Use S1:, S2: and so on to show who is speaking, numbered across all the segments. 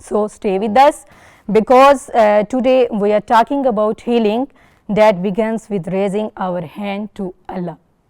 S1: So stay with us because today we are talking about healing that begins with raising our hand to Allah.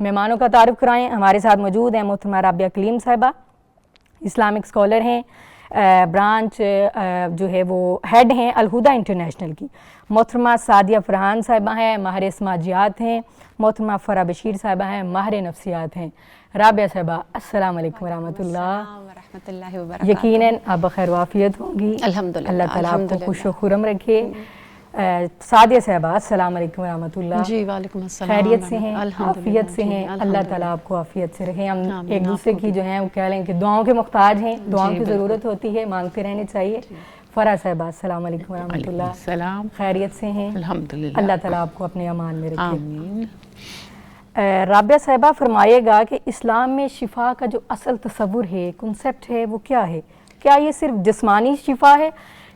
S1: مہمانوں کا تعارف کرائیں. ہمارے ساتھ موجود ہیں محترمہ رابعہ کلیم صاحبہ, اسلامک اسکالر ہیں, برانچ جو ہے وہ ہیڈ ہیں الہدیٰ انٹرنیشنل کی. محترمہ سعدیہ فرحان صاحبہ ہیں, ماہر سماجیات ہیں. محترمہ فرح بشیر صاحبہ ہیں, ماہر نفسیات ہیں. رابعہ صاحبہ السلام علیکم ورحمۃ اللہ. یقیناً آپ بخیر وعافیت ہوں گی,
S2: الحمدللہ.
S1: اللہ تعالیٰ آپ کو خوش و خرم رکھے. سعدیہ صاحبہ السلام علیکم ورحمۃ اللہ.
S2: جی وعلیکم السلام.
S1: خیریت سے ہیں, عافیت سے ہیں, اللہ تعالیٰ آپ کو عافیت سے رکھیں. ہم ایک دوسرے کی جو ہیں وہ کہہ لیں کہ دعاؤں کے محتاج ہیں, دعاؤں کی ضرورت ہوتی ہے, مانگتے رہنے چاہیے. فرح صاحبہ السلام علیکم ورحمۃ اللہ.
S2: السلام.
S1: خیریت سے ہیں,
S2: الحمدللہ.
S1: اللہ تعالیٰ آپ کو اپنے امان میں رکھے.
S2: آمین.
S1: رابعہ صاحبہ فرمائیے گا کہ اسلام میں شفا کا جو اصل تصور ہے, کنسیپٹ ہے, وہ کیا ہے؟ کیا یہ صرف جسمانی شفا ہے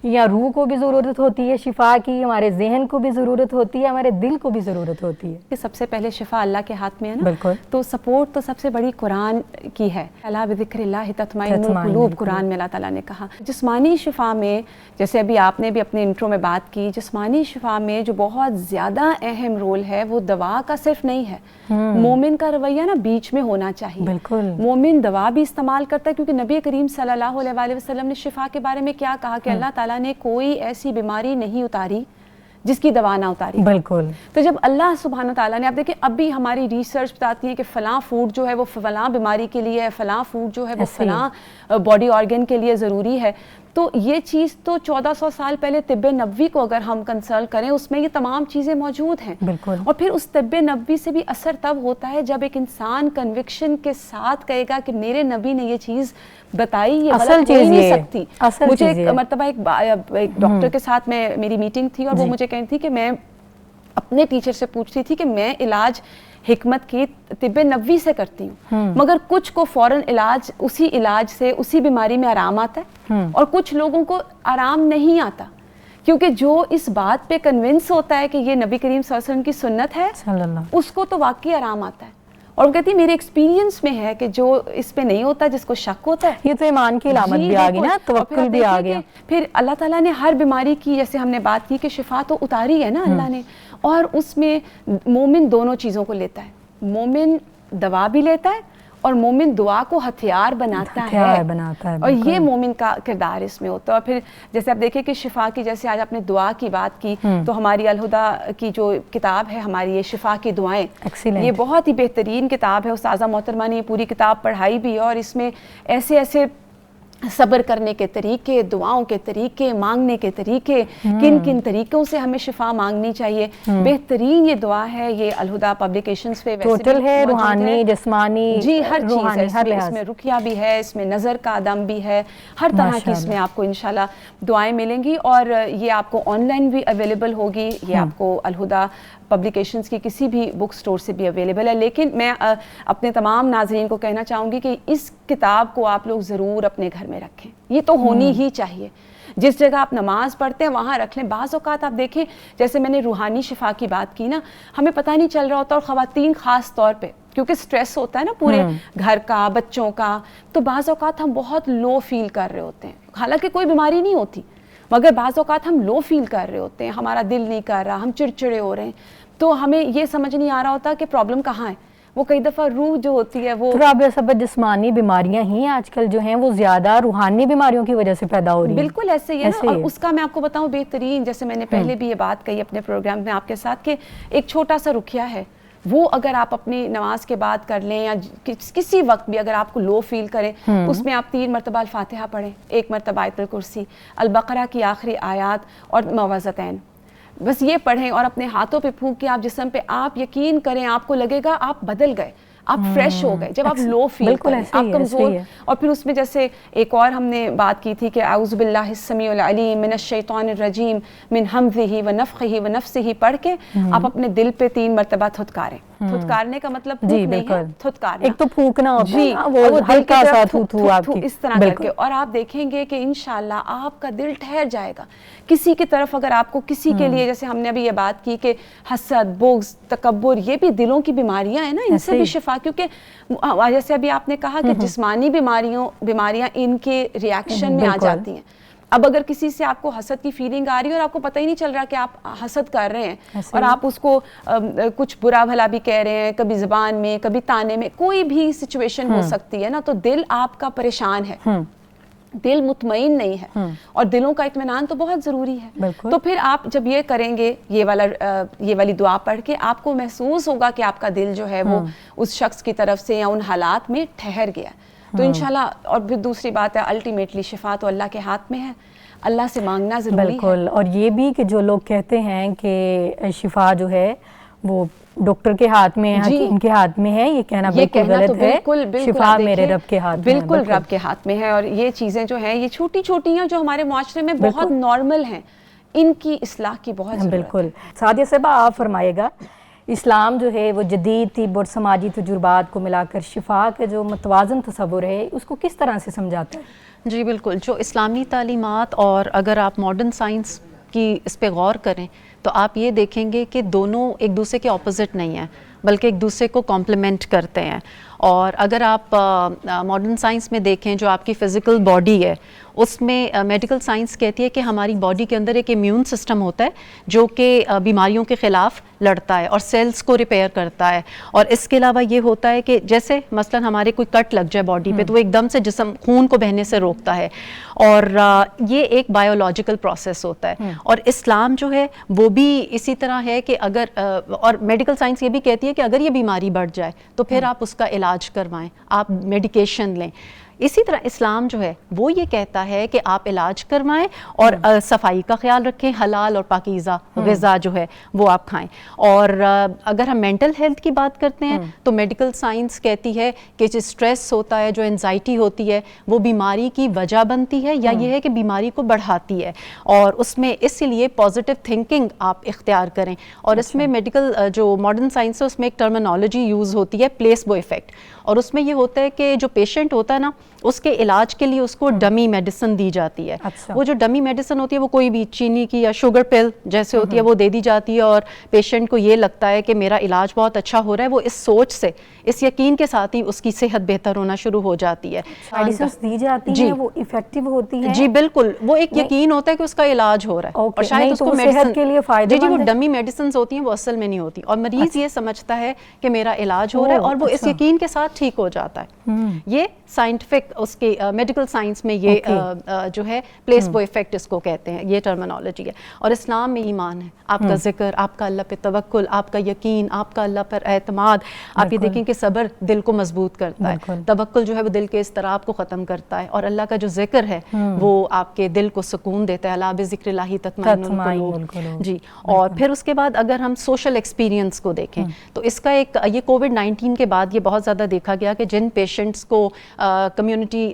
S1: یا روح کو بھی ضرورت ہوتی ہے شفا کی, ہمارے ذہن کو بھی ضرورت ہوتی ہے, ہمارے دل کو بھی ضرورت ہوتی ہے؟
S2: کہ سب سے پہلے شفا اللہ کے ہاتھ میں ہے نا.
S1: بالکل.
S2: تو سپورٹ تو سب سے بڑی قرآن کی ہے. الا بذکر اللہ تطمئن القلوب, قرآن میں اللہ تعالیٰ نے کہا. جسمانی شفا میں جیسے ابھی آپ نے بھی اپنے انٹرو میں بات کی, جسمانی شفا میں جو بہت زیادہ اہم رول ہے وہ دوا کا صرف نہیں ہے. مومن کا رویہ نا بیچ میں ہونا چاہیے.
S1: بالکل.
S2: مومن دوا بھی استعمال کرتا ہے, کیونکہ نبی کریم صلی اللہ علیہ وآلہ وسلم نے شفا کے بارے میں کیا کہا کہ اللہ تعالیٰ نے کوئی ایسی بیماری نہیں اتاری جس کی دوا نہ اتاری.
S1: بالکل.
S2: تو جب اللہ سبحانہ تعالیٰ نے, آپ دیکھیں اب بھی ہماری ریسرچ بتاتی ہے کہ فلاں فوڈ جو ہے وہ فلاں بیماری کے لیے ہے, فلاں فوڈ جو ہے وہ فلاں باڈی آرگن کے لیے ضروری ہے. تو یہ چیز تو 1400 سال پہلے طب نبوی کو اگر ہم کنسلٹ کریں اس میں یہ تمام چیزیں موجود ہیں.
S1: بالکل.
S2: اور پھر اس طب نبوی سے بھی اثر تب ہوتا ہے جب ایک انسان کنوکشن کے ساتھ کہے گا کہ میرے نبی نے یہ چیز بتائی, یہ غلط ہو نہیں سکتی. مجھے ایک مرتبہ ایک ڈاکٹر کے ساتھ میری میٹنگ تھی اور وہ مجھے کہتی تھی کہ میں اپنے ٹیچر سے پوچھتی تھی کہ میں علاج حکمت کی طب نبوی سے کرتی ہوں, مگر کچھ کو فوراً اسی علاج سے اسی بیماری میں آرام آتا ہے اور کچھ لوگوں کو آرام نہیں آتا, کیونکہ جو اس بات پہ کنونس ہوتا ہے کہ یہ نبی کریم صلی اللہ علیہ وسلم کی سنت ہے اس کو تو واقعی آرام آتا ہے. اور وہ کہتی میرے ایکسپیرینس میں ہے کہ جو اس پہ نہیں ہوتا, جس کو شک ہوتا ہے,
S1: یہ تو ایمان کی علامت بھی آ گئی نا, توکل بھی آ گیا.
S2: پھر اللہ تعالیٰ نے ہر بیماری کی, جیسے ہم نے بات کی کہ شفا تو اتاری ہے نا اللہ نے, اور اس میں مومن دونوں چیزوں کو لیتا ہے. مومن دوا بھی لیتا ہے اور مومن دعا کو ہتھیار بناتا ہے, اور یہ مومن کا کردار اس میں ہوتا ہے. اور پھر جیسے آپ دیکھیں کہ شفا کی, جیسے آج آپ نے دعا کی بات کی, تو ہماری الہدیٰ کی جو کتاب ہے ہماری یہ شفا کی دعائیں, یہ بہت ہی بہترین کتاب ہے. استاذہ محترمہ نے یہ پوری کتاب پڑھائی بھی, اور اس میں ایسے ایسے صبر کرنے کے طریقے, دعاؤں کے طریقے, مانگنے کے طریقے, کن کن طریقوں سے ہمیں شفا مانگنی چاہیے. بہترین یہ دعا ہے, یہ الہدیٰ پبلیکیشنز پہ
S1: ٹوٹل ہے, روحانی, جسمانی,
S2: جی ہر چیز ہے. اس میں رقیہ بھی ہے, اس میں نظر کا دم بھی ہے, ہر طرح کی اس میں آپ کو انشاءاللہ دعائیں ملیں گی. اور یہ آپ کو آن لائن بھی اویلیبل ہوگی, یہ آپ کو الہدیٰ پبلیکیشنز کی کسی بھی بک سٹور سے بھی اویلیبل ہے. لیکن میں اپنے تمام ناظرین کو کہنا چاہوں گی کہ اس کتاب کو آپ لوگ ضرور اپنے گھر میں رکھیں, یہ تو ہونی ہی چاہیے. جس جگہ آپ نماز پڑھتے ہیں وہاں رکھ لیں. بعض اوقات آپ دیکھیں, جیسے میں نے روحانی شفا کی بات کی نا, ہمیں پتہ نہیں چل رہا ہوتا, اور خواتین خاص طور پہ کیونکہ سٹریس ہوتا ہے نا پورے گھر کا, بچوں کا, تو بعض اوقات ہم بہت لو فیل کر رہے ہوتے ہیں, حالانکہ کوئی بیماری نہیں ہوتی, مگر بعض اوقات ہم لو فیل کر رہے ہوتے ہیں, ہمارا دل نہیں کر رہا, ہم چڑچڑے ہو رہے ہیں, تو ہمیں یہ سمجھ نہیں آ رہا ہوتا کہ پرابلم کہاں ہے. وہ کئی دفعہ روح جو ہوتی ہے وہ
S1: رابعہ صاحبہ جسمانی بیماریاں ہی آج کل جو ہیں وہ زیادہ روحانی بیماریوں کی وجہ سے پیدا ہو رہی ہیں.
S2: بالکل ایسے ہی ہے نا. اور اس کا میں آپ کو بتاؤں بہترین, جیسے میں نے پہلے بھی یہ بات کہی اپنے پروگرام میں آپ کے ساتھ, کہ ایک چھوٹا سا رقیہ ہے, وہ اگر آپ اپنی نماز کے بعد کر لیں یا کسی وقت بھی اگر آپ کو لو فیل کریں, اس میں آپ 3 مرتبہ الفاتحہ پڑھیں, 1 مرتبہ آیت الکرسی, البقرہ کی آخری آیات اور معوذتین, بس یہ پڑھیں اور اپنے ہاتھوں پہ پھونک کے آپ جسم پہ, آپ یقین کریں آپ کو لگے گا آپ بدل گئے, آپ فریش ہو گئے. جب آپ لو فیل کریں, آپ کمزور, اور پھر اس میں جیسے ایک اور ہم نے بات کی تھی کہ اعوذ باللہ السمیع العلیم من الشیطان الرجیم من حمزہ ونفخہ ونفثہ پڑھ کے آپ اپنے دل پہ 3 مرتبہ تھتکاریں. تھتکارنے کا مطلب پھونک نہیں ہے, تھتکارنا,
S1: ایک تو پھونکنا ہوتا
S2: ہے,
S1: وہ ہلکا سا تھو آپ کی,
S2: اس طرح کر کے, اور آپ دیکھیں گے کہ انشاءاللہ آپ کا دل ٹھہر جائے گا. کسی کی طرف اگر آپ کو کسی کے لیے, جیسے ہم نے ابھی یہ بات کی کہ حسد, بغض, تکبر, یہ بھی دلوں کی بیماریاں ہیں نا, ان سے بھی شفا, کیونکہ جیسے ابھی آپ نے کہا کہ جسمانی بیماریاں ان کے ریاکشن میں آ جاتی ہیں, اب اگر کسی سے آپ کو حسد کی فیلنگ آ رہی ہے اور آپ کو پتہ ہی نہیں چل رہا کہ آپ حسد کر رہے ہیں اور آپ اس کو کچھ برا بھلا بھی کہہ رہے ہیں, کبھی زبان میں کبھی تانے میں, کوئی بھی سچویشن ہو سکتی ہے نا, تو دل آپ کا پریشان ہے, دل مطمئن نہیں ہے, اور دلوں کا اطمینان تو بہت ضروری ہے. تو پھر آپ جب یہ کریں گے, یہ والی دعا پڑھ کے, آپ کو محسوس ہوگا کہ آپ کا دل جو ہے وہ اس شخص کی طرف سے یا ان حالات میں ٹھہر گیا. تو انشاءاللہ. اور پھر دوسری بات ہے, الٹیمیٹلی شفا تو اللہ کے ہاتھ میں ہے, اللہ سے مانگنا ضروری ہے.
S1: بالکل. اور یہ بھی کہ جو لوگ کہتے ہیں کہ شفا جو ہے وہ ڈاکٹر کے ہاتھ میں ہے, حکیم کے ہاتھ میں ہے, یہ کہنا بالکل غلط ہے. شفا میرے رب کے ہاتھ میں ہے.
S2: بالکل رب کے ہاتھ میں ہے. اور یہ چیزیں جو ہیں یہ چھوٹی چھوٹی ہیں جو ہمارے معاشرے میں بہت نارمل ہیں, ان کی اصلاح کی بہت ضرورت ہے.
S1: بالکل. سعدیہ صاحبہ آپ فرمائے گا, اسلام جو ہے وہ جدید طب اور سماجی تجربات کو ملا کر شفا کا جو متوازن تصور ہے اس کو کس طرح سے سمجھاتا ہے؟
S3: جی بالکل. جو اسلامی تعلیمات, اور اگر آپ ماڈرن سائنس کی اس پہ غور کریں تو آپ یہ دیکھیں گے کہ دونوں ایک دوسرے کے اپوزٹ نہیں ہیں, بلکہ ایک دوسرے کو کمپلیمنٹ کرتے ہیں. اور اگر آپ ماڈرن سائنس میں دیکھیں, جو آپ کی فزیکل باڈی ہے اس میں میڈیکل سائنس کہتی ہے کہ ہماری باڈی کے اندر ایک امیون سسٹم ہوتا ہے جو کہ بیماریوں کے خلاف لڑتا ہے اور سیلز کو ریپیئر کرتا ہے. اور اس کے علاوہ یہ ہوتا ہے کہ جیسے مثلا ہمارے کوئی کٹ لگ جائے باڈی پہ تو وہ ایک دم سے جسم خون کو بہنے سے روکتا ہے, اور یہ ایک بایولوجیکل پروسیس ہوتا ہے. اور اسلام جو ہے وہ بھی اسی طرح ہے کہ اگر اور میڈیکل سائنس یہ بھی کہتی ہے کہ اگر یہ بیماری بڑھ جائے تو پھر آپ اس کا علاج کروائیں, آپ میڈیکیشن لیں. اسی طرح اسلام جو ہے وہ یہ کہتا ہے کہ آپ علاج کروائیں اور صفائی کا خیال رکھیں, حلال اور پاکیزہ غذا جو ہے وہ آپ کھائیں. اور اگر ہم مینٹل ہیلتھ کی بات کرتے ہیں تو میڈیکل سائنس کہتی ہے کہ جو اسٹریس ہوتا ہے, جو انزائٹی ہوتی ہے, وہ بیماری کی وجہ بنتی ہے یا یہ ہے کہ بیماری کو بڑھاتی ہے. اور اس میں اسی لیے پازیٹیو تھنکنگ آپ اختیار کریں. اور اس میں میڈیکل جو ماڈرن سائنس ہے اس میں ایک ٹرمینالوجی یوز ہوتی ہے, پلیسبو ایفیکٹ. اور اس میں یہ ہوتا ہے کہ جو پیشنٹ ہوتا ہے نا, اس کے علاج کے لیے اس کو ڈمی میڈیسن دی جاتی ہے. وہ جو ڈمی میڈیسن ہوتی ہے وہ کوئی بھی چینی کی یا شوگر پل جیسے ہوتی ہے وہ دے دی جاتی ہے, اور پیشنٹ کو یہ لگتا ہے کہ میرا علاج بہت اچھا ہو رہا ہے. وہ اس سوچ سے, اس یقین کے ساتھ ہی اس کی صحت بہتر ہونا شروع ہو جاتی ہے.
S1: میڈیسنز دی جاتی ہیں وہ ایفیکٹو ہوتی ہیں.
S3: جی بالکل, وہ ایک یقین ہوتا ہے کہ اس کا علاج ہو رہا ہے, اور شاید اس کو
S1: صحت کے لیے فائدہ
S3: جی وہ ڈمی میڈیسنز ہوتی ہیں وہ اصل میں نہیں ہوتی, اور مریض یہ سمجھتا ہے کہ میرا علاج ہو رہا ہے اور وہ اس یقین کے ساتھ ٹھیک ہو جاتا ہے. یہ سائنٹیفک اس کے میڈیکل سائنس میں یہ جو ہے پلیسبو ایفیکٹ اس کو کہتے ہیں, یہ ٹرمینالوجی ہے. اور اسلام میں ایمان ہے, آپ کا ذکر, آپ کا اللہ پہ توکل, آپ کا یقین, آپ کا اللہ پر اعتماد. آپ یہ دیکھیں کہ صبر دل کو مضبوط کرتا ہے, توکل جو ہے وہ دل کے اضطراب کو ختم کرتا ہے, اور اللہ کا جو ذکر ہے وہ آپ کے دل کو سکون دیتا ہے. الا بذکر اللہ تطمئن القلوب. جی. اور پھر اس کے بعد اگر ہم سوشل ایکسپیرینس کو دیکھیں تو اس کا ایک یہ کووڈ-19 کے بعد یہ بہت زیادہ دیکھا گیا کہ جن پیشنٹس کو کمیونٹی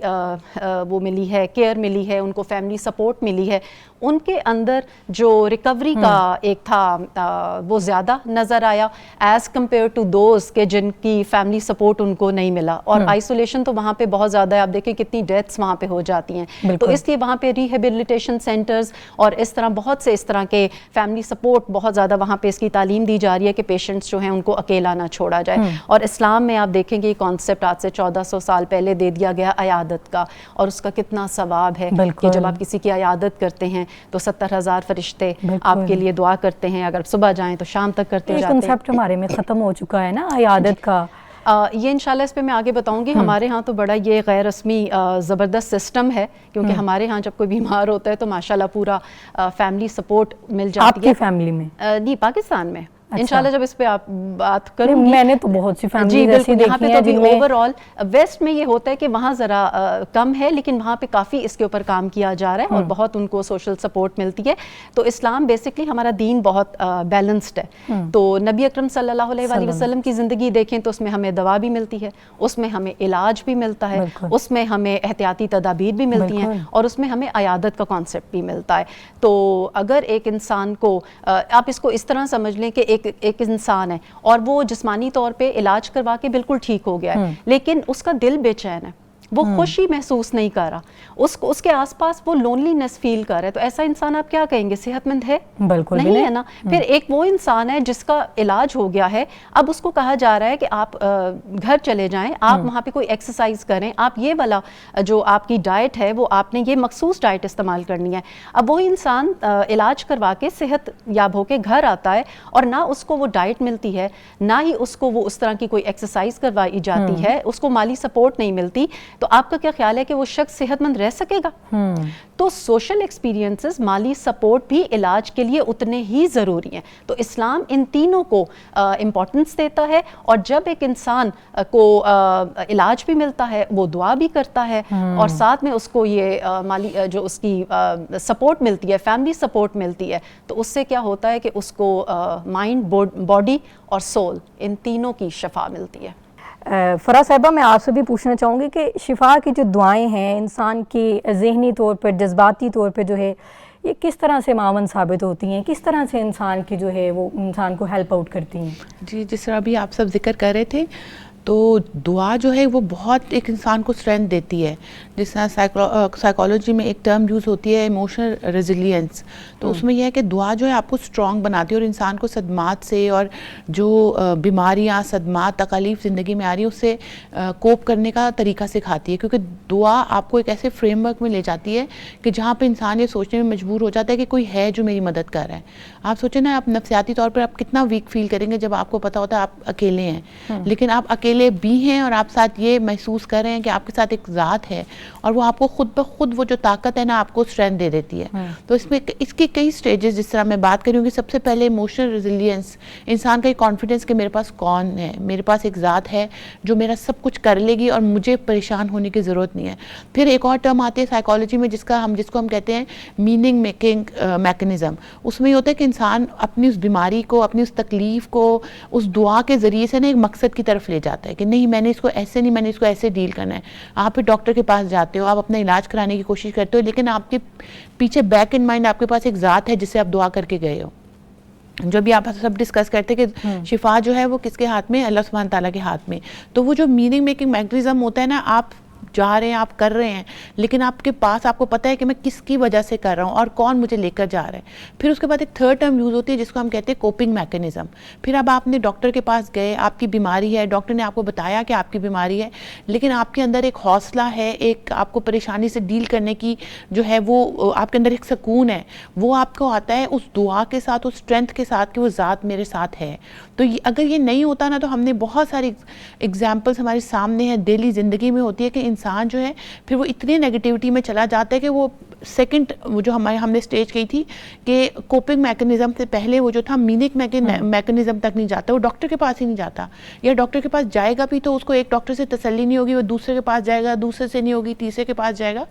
S3: وہ ملی ہے, کیئر ملی ہے, ان کو فیملی سپورٹ ملی ہے, ان کے اندر جو ریکوری کا ایک تھا وہ زیادہ نظر آیا ایز کمپیئر ٹو دوز کہ جن کی فیملی سپورٹ ان کو نہیں ملا. اور آئسولیشن تو وہاں پہ بہت زیادہ ہے, آپ دیکھیں کتنی ڈیتھس وہاں پہ ہو جاتی ہیں. تو اس لیے وہاں پہ ریہیبلیٹیشن سینٹرز اور اس طرح بہت سے اس طرح کے فیملی سپورٹ بہت زیادہ وہاں پہ اس کی تعلیم دی جا رہی ہے کہ پیشنٹس جو ہیں ان کو اکیلا نہ چھوڑا جائے. اور اسلام میں آپ دیکھیں گے یہ کانسیپٹ آج سے 1400 سال پہلے دے دیا گیا عیادت کا, اور اس کا کتنا ثواب ہے کہ جب آپ کسی کی عیادت کرتے ہیں تو 70,000 فرشتے آپ کے لیے دعا کرتے ہیں, اگر صبح جائیں تو شام تک کرتے جاتے ہیں.
S1: یہ کنسیپٹ ہمارے میں ختم ہو چکا ہے نا عیادت کا.
S3: یہ انشاءاللہ اس پہ میں آگے بتاؤں گی. ہمارے ہاں تو بڑا یہ غیر رسمی زبردست سسٹم ہے, کیونکہ ہمارے ہاں جب کوئی بیمار ہوتا ہے تو ماشاءاللہ پورا فیملی سپورٹ مل جاتی ہے.
S1: آپ کی فیملی میں؟
S3: نہیں, پاکستان میں. انشاءاللہ جب اس پہ آپ بات کریں گی.
S1: میں نے تو بہت سی فیملیز ایسی دیکھی ہیں
S3: جن میں اوور آل ویسٹ میں یہ ہوتا ہے کہ وہاں ذرا کم ہے, لیکن وہاں پہ کافی اس کے اوپر کام کیا جا رہا ہے اور بہت ان کو سوشل سپورٹ ملتی ہے. تو اسلام بیسکلی ہمارا دین بہت بیلنسڈ ہے. تو نبی اکرم صلی اللہ علیہ وآلہ وسلم کی زندگی دیکھیں تو اس میں ہمیں دوا بھی ملتی ہے, اس میں ہمیں علاج بھی ملتا ہے, اس میں ہمیں احتیاطی تدابیر بھی ملتی ہیں, اور اس میں ہمیں عیادت کا کانسیپٹ بھی ملتا ہے. تو اگر ایک انسان کو آپ اس کو اس طرح سمجھ لیں کہ ایک انسان ہے اور وہ جسمانی طور پہ علاج کروا کے بالکل ٹھیک ہو گیا ہے, لیکن اس کا دل بے چین ہے, وہ خوشی محسوس نہیں کر رہا, اس کے آس پاس وہ لونلینس فیل کر رہا ہے, تو ایسا انسان آپ کیا کہیں گے, صحت مند ہے؟
S1: بالکل
S3: نہیں ہے نا. پھر ایک وہ انسان ہے جس کا علاج ہو گیا ہے, اب اس کو کہا جا رہا ہے کہ آپ گھر چلے جائیں, آپ وہاں پہ کوئی ایکسرسائز کریں, آپ یہ والا جو آپ کی ڈائٹ ہے وہ آپ نے یہ مخصوص ڈائٹ استعمال کرنی ہے. اب وہ انسان علاج کروا کے صحت یاب ہو کے گھر آتا ہے, اور نہ اس کو وہ ڈائٹ ملتی ہے, نہ ہی اس کو وہ اس طرح کی کوئی ایکسرسائز کروائی جاتی ہے, اس کو مالی سپورٹ نہیں ملتی, تو آپ کا کیا خیال ہے کہ وہ شخص صحت مند رہ سکے گا؟ تو سوشل ایکسپیرینسز, مالی سپورٹ بھی علاج کے لیے اتنے ہی ضروری ہیں. تو اسلام ان تینوں کو امپورٹنس دیتا ہے, اور جب ایک انسان کو علاج بھی ملتا ہے, وہ دعا بھی کرتا ہے, اور ساتھ میں اس کو یہ مالی جو اس کی سپورٹ ملتی ہے, فیملی سپورٹ ملتی ہے, تو اس سے کیا ہوتا ہے کہ اس کو مائنڈ, باڈی اور سول, ان تینوں کی شفا ملتی ہے.
S1: فرا صاحبہ, میں آپ سے بھی پوچھنا چاہوں گی کہ شفا کی جو دعائیں ہیں انسان کی ذہنی طور پر, جذباتی طور پہ جو ہے, یہ کس طرح سے معاون ثابت ہوتی ہیں, کس طرح سے انسان کی جو ہے وہ انسان کو ہیلپ آؤٹ کرتی ہیں؟
S4: جی, جس طرح ابھی آپ سب ذکر کر رہے تھے, تو دعا جو ہے وہ بہت ایک انسان کو اسٹرینتھ دیتی ہے. جس طرح سائیکالوجی میں ایک ٹرم یوز ہوتی ہے ایموشنل ریزیلینس, تو اس میں یہ ہے کہ دعا جو ہے آپ کو اسٹرانگ بناتی ہے, اور انسان کو صدمات سے اور جو بیماریاں, صدمات, تکالیف زندگی میں آ رہی ہیں اس سے کوپ کرنے کا طریقہ سکھاتی ہے. کیونکہ دعا آپ کو ایک ایسے فریم ورک میں لے جاتی ہے کہ جہاں پہ انسان یہ سوچنے میں مجبور ہو جاتا ہے کہ کوئی ہے جو میری مدد کر رہا ہے. آپ سوچیں نا, آپ نفسیاتی طور پر آپ کتنا ویک فیل کریں گے جب آپ کو پتا ہوتا ہے آپ اکیلے ہیں, لیکن آپ اکیلے بھی ہیں اور آپ ساتھ یہ محسوس کر رہے ہیں کہ آپ کے ساتھ ایک ذات ہے, اور وہ آپ کو خود بخود وہ جو طاقت ہے نا آپ کو اسٹرینتھ دے دیتی ہے. تو اس میں اس کی کئی سٹیجز, جس طرح میں بات کروں گی, سب سے پہلے ایموشنل ریزیلینس, انسان کا ایک کانفیڈنس کہ میرے پاس کون ہے, میرے پاس ایک ذات ہے جو میرا سب کچھ کر لے گی اور مجھے پریشان ہونے کی ضرورت نہیں ہے. پھر ایک اور ٹرم آتی ہے سائیکالوجی میں جس کو ہم کہتے ہیں میننگ میکنگ میکنزم. اس میں یہ ہوتا ہے کہ انسان اپنی اس بیماری کو, اپنی اس تکلیف کو اس دعا کے ذریعے سے نا ایک مقصد کی طرف لے جاتا ہے کہ نہیں, میں نے اس کو ایسے نہیں, میں نے اس کو ایسے ڈیل کرنا ہے. آپ پھر ڈاکٹر کے پاس جاتے ہو, آپ اپنا علاج کرانے کی کوشش کرتے ہو, لیکن آپ کے پیچھے بیک ان مائنڈ آپ کے پاس ایک ذات ہے جس سے آپ دعا کر کے گئے ہو. جو بھی آپ سب ڈسکس کرتے کہ شفا جو ہے وہ کس کے ہاتھ میں, اللہ سبحانہ تعالیٰ کے ہاتھ میں. تو وہ جو میننگ میکنگ میکنزم ہوتا ہے نا, آپ جا رہے ہیں, آپ کر رہے ہیں, لیکن آپ کے پاس آپ کو پتہ ہے کہ میں کس کی وجہ سے کر رہا ہوں اور کون مجھے لے کر جا رہا ہے. پھر اس کے بعد ایک تھرڈ ٹرم یوز ہوتی ہے جس کو ہم کہتے ہیں کوپنگ میکنزم. پھر اب آپ نے ڈاکٹر کے پاس گئے, آپ کی بیماری ہے, ڈاکٹر نے آپ کو بتایا کہ آپ کی بیماری ہے, لیکن آپ کے اندر ایک حوصلہ ہے, ایک آپ کو پریشانی سے ڈیل کرنے کی جو ہے وہ آپ کے اندر ایک سکون ہے, وہ آپ کو آتا ہے اس دعا کے ساتھ, اس اسٹرینتھ کے ساتھ کہ وہ ذات میرے ساتھ ہے. تو اگر یہ نہیں ہوتا نا, تو ہم نے بہت ساری ایگزامپلس ہمارے سامنے ہیں, ڈیلی زندگی میں ہوتی ہے کہ انسان جو ہے پھر وہ اتنی نیگیٹیوٹی میں چلا جاتا ہے کہ وہ سیکنڈ, وہ جو ہم نے اسٹیج کی تھی کہ کوپنگ میکنزم سے پہلے وہ جو تھا میننگ میکنزم تک نہیں جاتا, وہ ڈاکٹر کے پاس ہی نہیں جاتا, یا ڈاکٹر کے پاس جائے گا بھی تو اس کو ایک ڈاکٹر سے تسلی نہیں ہوگی, وہ دوسرے کے پاس جائے گا, دوسرے سے نہیں ہوگی, تیسرے کے پاس جائے گا.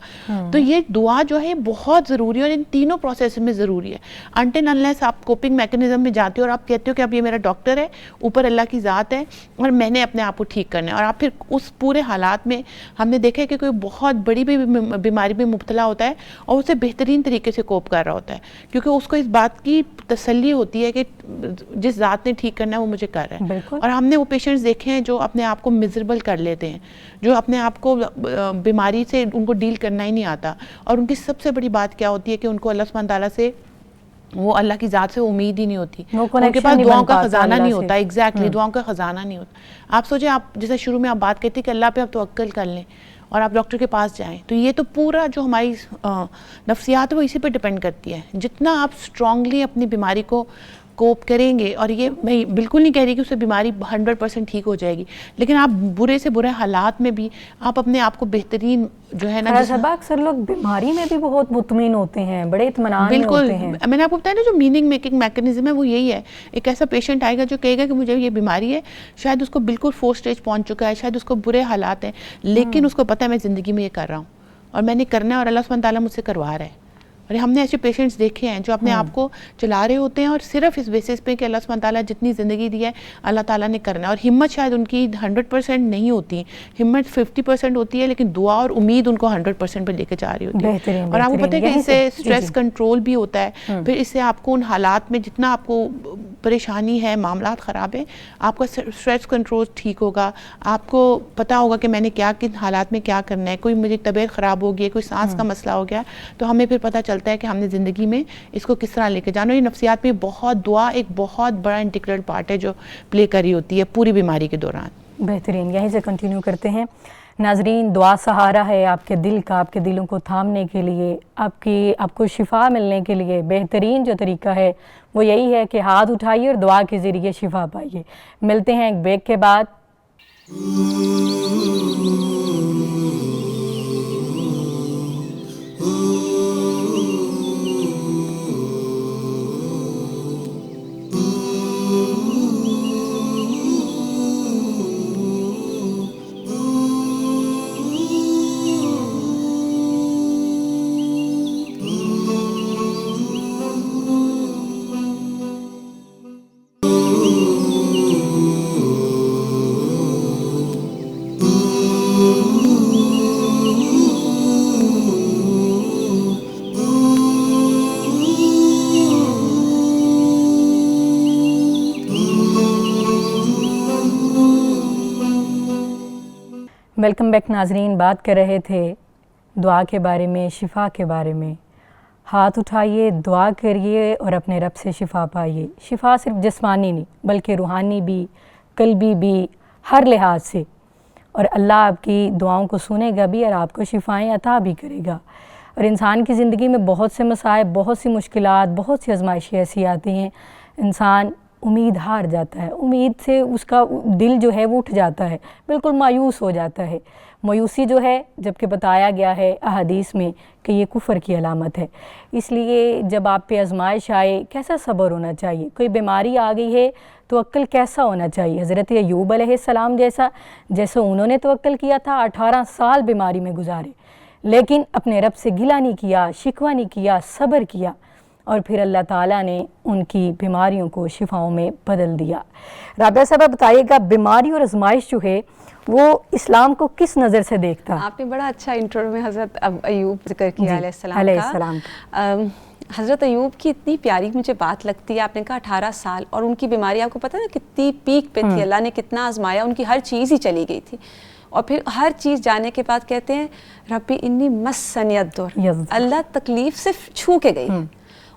S4: تو یہ دعا جو ہے بہت ضروری ہے, اور ان تینوں پروسیس میں ضروری ہے. انٹل انلیس آپ کوپنگ میکنزم میں جاتے ہو اور آپ کہتے ہو کہ اب یہ میرا ڈاکٹر ہے, اوپر اللہ کی ذات ہے, اور میں نے اپنے آپ کو ٹھیک کرنا ہے, اور آپ پھر اس پورے حالات میں ہم نے دیکھا ہے کہ کوئی بہت بڑی بیماری میں مبتلا ہوتا ہے اور اسے بہترین طریقے سے کوپ کر رہا ہوتا ہے, کیونکہ اس کو اس بات کی تسلی ہوتی ہے کہ جس ذات نے ٹھیک کرنا ہے وہ مجھے کر رہا ہے. اور ہم نے وہ پیشنٹس دیکھے ہیں جو اپنے آپ کو میزریبل کر لیتے ہیں, جو اپنے آپ کو بیماری سے ان کو ڈیل کرنا ہی نہیں آتا, اور ان کی سب سے بڑی بات کیا ہوتی ہے کہ ان کو اللہ سبحانہ تعالیٰ سے, وہ اللہ کی ذات سے امید ہی نہیں ہوتی, ان کے پاس دعاؤں کا خزانہ نہیں ہوتا. ایگزیکٹلی, دعاؤں کا خزانہ نہیں ہوتا. آپ سوچیں, آپ جیسے شروع میں آپ بات کرتے کہ اللہ پہ آپ توکل کر لیں اور آپ ڈاکٹر کے پاس جائیں, تو یہ تو پورا جو ہماری نفسیات ہے وہ اسی پہ ڈپینڈ کرتی ہے. جتنا آپ اسٹرانگلی اپنی بیماری کو کوپ کریں گے, اور یہ میں بالکل نہیں کہہ رہی کہ اس سے بیماری 100% ٹھیک ہو جائے گی, لیکن آپ برے سے برے حالات میں بھی آپ اپنے آپ کو بہترین جو ہے نا,
S1: اکثر لوگ بیماری میں بھی بہت مطمئن ہوتے ہیں, بڑے اطمینان میں ہوتے ہیں.
S4: میں نے آپ کو بتایا نا جو میننگ میکنگ میکنزم ہے وہ یہی ہے. ایک ایسا پیشنٹ آئے گا جو کہے گا کہ مجھے یہ بیماری ہے, شاید اس کو بالکل 4 سٹیج پہنچ چکا ہے, شاید اس کو برے حالات ہیں, لیکن اس کو پتہ ہے میں زندگی میں یہ کر رہا ہوں اور میں نے کرنا ہے, اور اللہ سبحانہ تعالیٰ مجھ سے کروا رہا ہے. اور ہم نے ایسے پیشنٹس دیکھے ہیں جو اپنے آپ کو چلا رہے ہوتے ہیں اور صرف اس بیسس پہ کہ اللہ سبحانہ تعالیٰ جتنی زندگی دی ہے اللہ تعالیٰ نے کرنا ہے، اور ہمت شاید ان کی 100% نہیں ہوتی، ہمت 50% ہوتی ہے، لیکن دعا اور امید ان کو 100% پہ لے کے جا رہی ہوتی ہے. اور آپ کو پتہ ہے کہ اس سے اسٹریس کنٹرول بھی ہوتا ہے، پھر اس سے آپ کو ان حالات میں جتنا آپ کو پریشانی ہے، معاملات خراب ہیں، آپ کا اسٹریس کنٹرول ٹھیک ہوگا، آپ کو پتہ ہوگا کہ میں نے کیا کن حالات میں کیا کرنا ہے. کوئی مجھے طبیعت خراب ہو گئی، کوئی سانس کا مسئلہ ہو گیا، تو ہمیں پھر پتہ چلتا ہے کہ ہم نے زندگی میں اس کو کس طرح لے کے جانا. یہ نفسیات میں بہت دعا ایک بہت بڑا انٹیگرل پارٹ ہے جو پلے کری ہوتی ہے پوری بیماری کے دوران.
S1: بہترین، یہیں سے کنٹینیو کرتے ہیں. ناظرین، دعا سہارا ہے آپ کے دل کا، آپ کے دلوں کو تھامنے کے لیے، آپ کو شفا ملنے کے لیے. بہترین جو طریقہ ہے وہ یہی ہے کہ ہاتھ اٹھائیے اور دعا کے ذریعے شفا پائیے. ملتے ہیں ایک بریک کے بعد. ویلکم بیک ناظرین. بات کر رہے تھے دعا کے بارے میں، شفا کے بارے میں. ہاتھ اٹھائیے، دعا کریے اور اپنے رب سے شفا پائیے. شفا صرف جسمانی نہیں بلکہ روحانی بھی، قلبی بھی، ہر لحاظ سے. اور اللہ آپ کی دعاؤں کو سنے گا بھی اور آپ کو شفائیں عطا بھی کرے گا. اور انسان کی زندگی میں بہت سے مصائب، بہت سی مشکلات، بہت سی آزمائشیں ایسی آتی ہیں، انسان امید ہار جاتا ہے، امید سے اس کا دل جو ہے وہ اٹھ جاتا ہے، بالکل مایوس ہو جاتا ہے. مایوسی جو ہے، جبکہ بتایا گیا ہے احادیث میں کہ یہ کفر کی علامت ہے. اس لیے جب آپ پہ آزمائش آئے کیسا صبر ہونا چاہیے، کوئی بیماری آ گئی ہے توکل کیسا ہونا چاہیے. حضرت ایوب علیہ السلام جیسا انہوں نے توکل کیا تھا، 18 سال بیماری میں گزارے، لیکن اپنے رب سے گلہ نہیں کیا، شکوہ نہیں کیا، صبر کیا، اور پھر اللہ تعالیٰ نے ان کی بیماریوں کو شفاؤں میں بدل دیا. رابعہ صاحبہ بتائیے گا، بیماری اور آزمائش جو ہے وہ اسلام کو کس نظر سے دیکھتا؟
S2: آپ نے بڑا اچھا انٹرو میں حضرت ایوب ذکر کیا علیہ السلام کا. حضرت ایوب کی اتنی پیاری مجھے بات لگتی ہے. آپ نے کہا 18 سال، اور ان کی بیماری آپ کو پتہ ہے نا کتنی پیک پہ تھی، اللہ نے کتنا آزمایا، ان کی ہر چیز ہی چلی گئی تھی. اور پھر ہر چیز جانے کے بعد کہتے ہیں ربی انی مسنی الضر، اللہ تکلیف سے چھو کے گئی.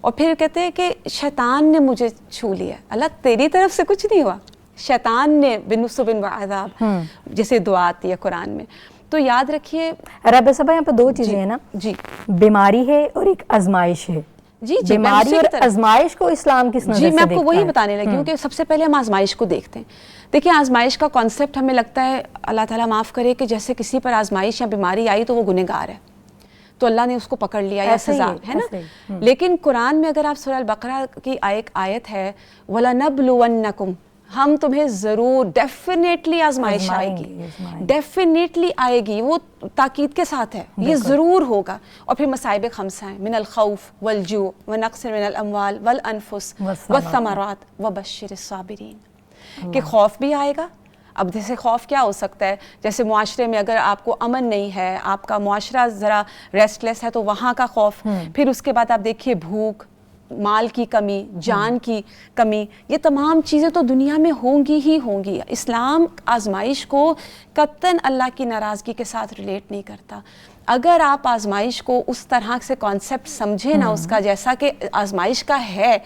S2: اور پھر کہتے ہیں کہ شیطان نے مجھے چھو لیا. اللہ تیری طرف سے کچھ نہیں ہوا، شیطان نے بنصب و عذاب، جیسے دعا آتی ہے قرآن میں. تو یاد رکھیے
S1: رابعہ صاحبہ، یہاں پہ دو چیزیں ہیں نا،
S2: جی،
S1: بیماری ہے اور ایک آزمائش ہے.
S2: جی
S1: بیماری اور آزمائش کو اسلام کس نظر سے
S2: جی
S1: دیکھتا ہے؟
S2: میں آپ کو وہی بتانے لگی ہوں کہ سب سے پہلے ہم آزمائش کو دیکھتے ہیں. دیکھیں، آزمائش کا کانسیپٹ ہمیں لگتا ہے، اللہ تعالیٰ معاف کرے، کہ جیسے کسی پر آزمائش یا بیماری آئی تو وہ گنہگار ہے تو اللہ نے اس کو پکڑ لیا یا سزا ہے نا. لیکن قرآن میں اگر آپ سورہ البقرہ کی ایک آیت ہے وَلَنَبْلُوَنَّكُمْ، ہم تمہیں ضرور ڈیفینیٹلی آزمائش آئے گی، ڈیفینیٹلی آئے گی، وہ تاکید کے ساتھ ہے، یہ ضرور ہوگا. اور پھر مصائب خمسہ ہیں، من الخوف والجوع ونقص من الاموال والانفس والثمرات وبشر الصابرین، کہ خوف بھی آئے گا. اب جیسے خوف کیا ہو سکتا ہے، جیسے معاشرے میں اگر آپ کو امن نہیں ہے، آپ کا معاشرہ ذرا ریسٹلیس ہے تو وہاں کا خوف. پھر اس کے بعد آپ دیکھیے بھوک، مال کی کمی، جان کی کمی، یہ تمام چیزیں تو دنیا میں ہوں گی ہی ہوں گی. اسلام آزمائش کو قطعاً اللہ کی ناراضگی کے ساتھ ریلیٹ نہیں کرتا. اگر آپ آزمائش کو اس طرح سے کانسیپٹ سمجھے نا اس کا، جیسا کہ آزمائش کا ہے،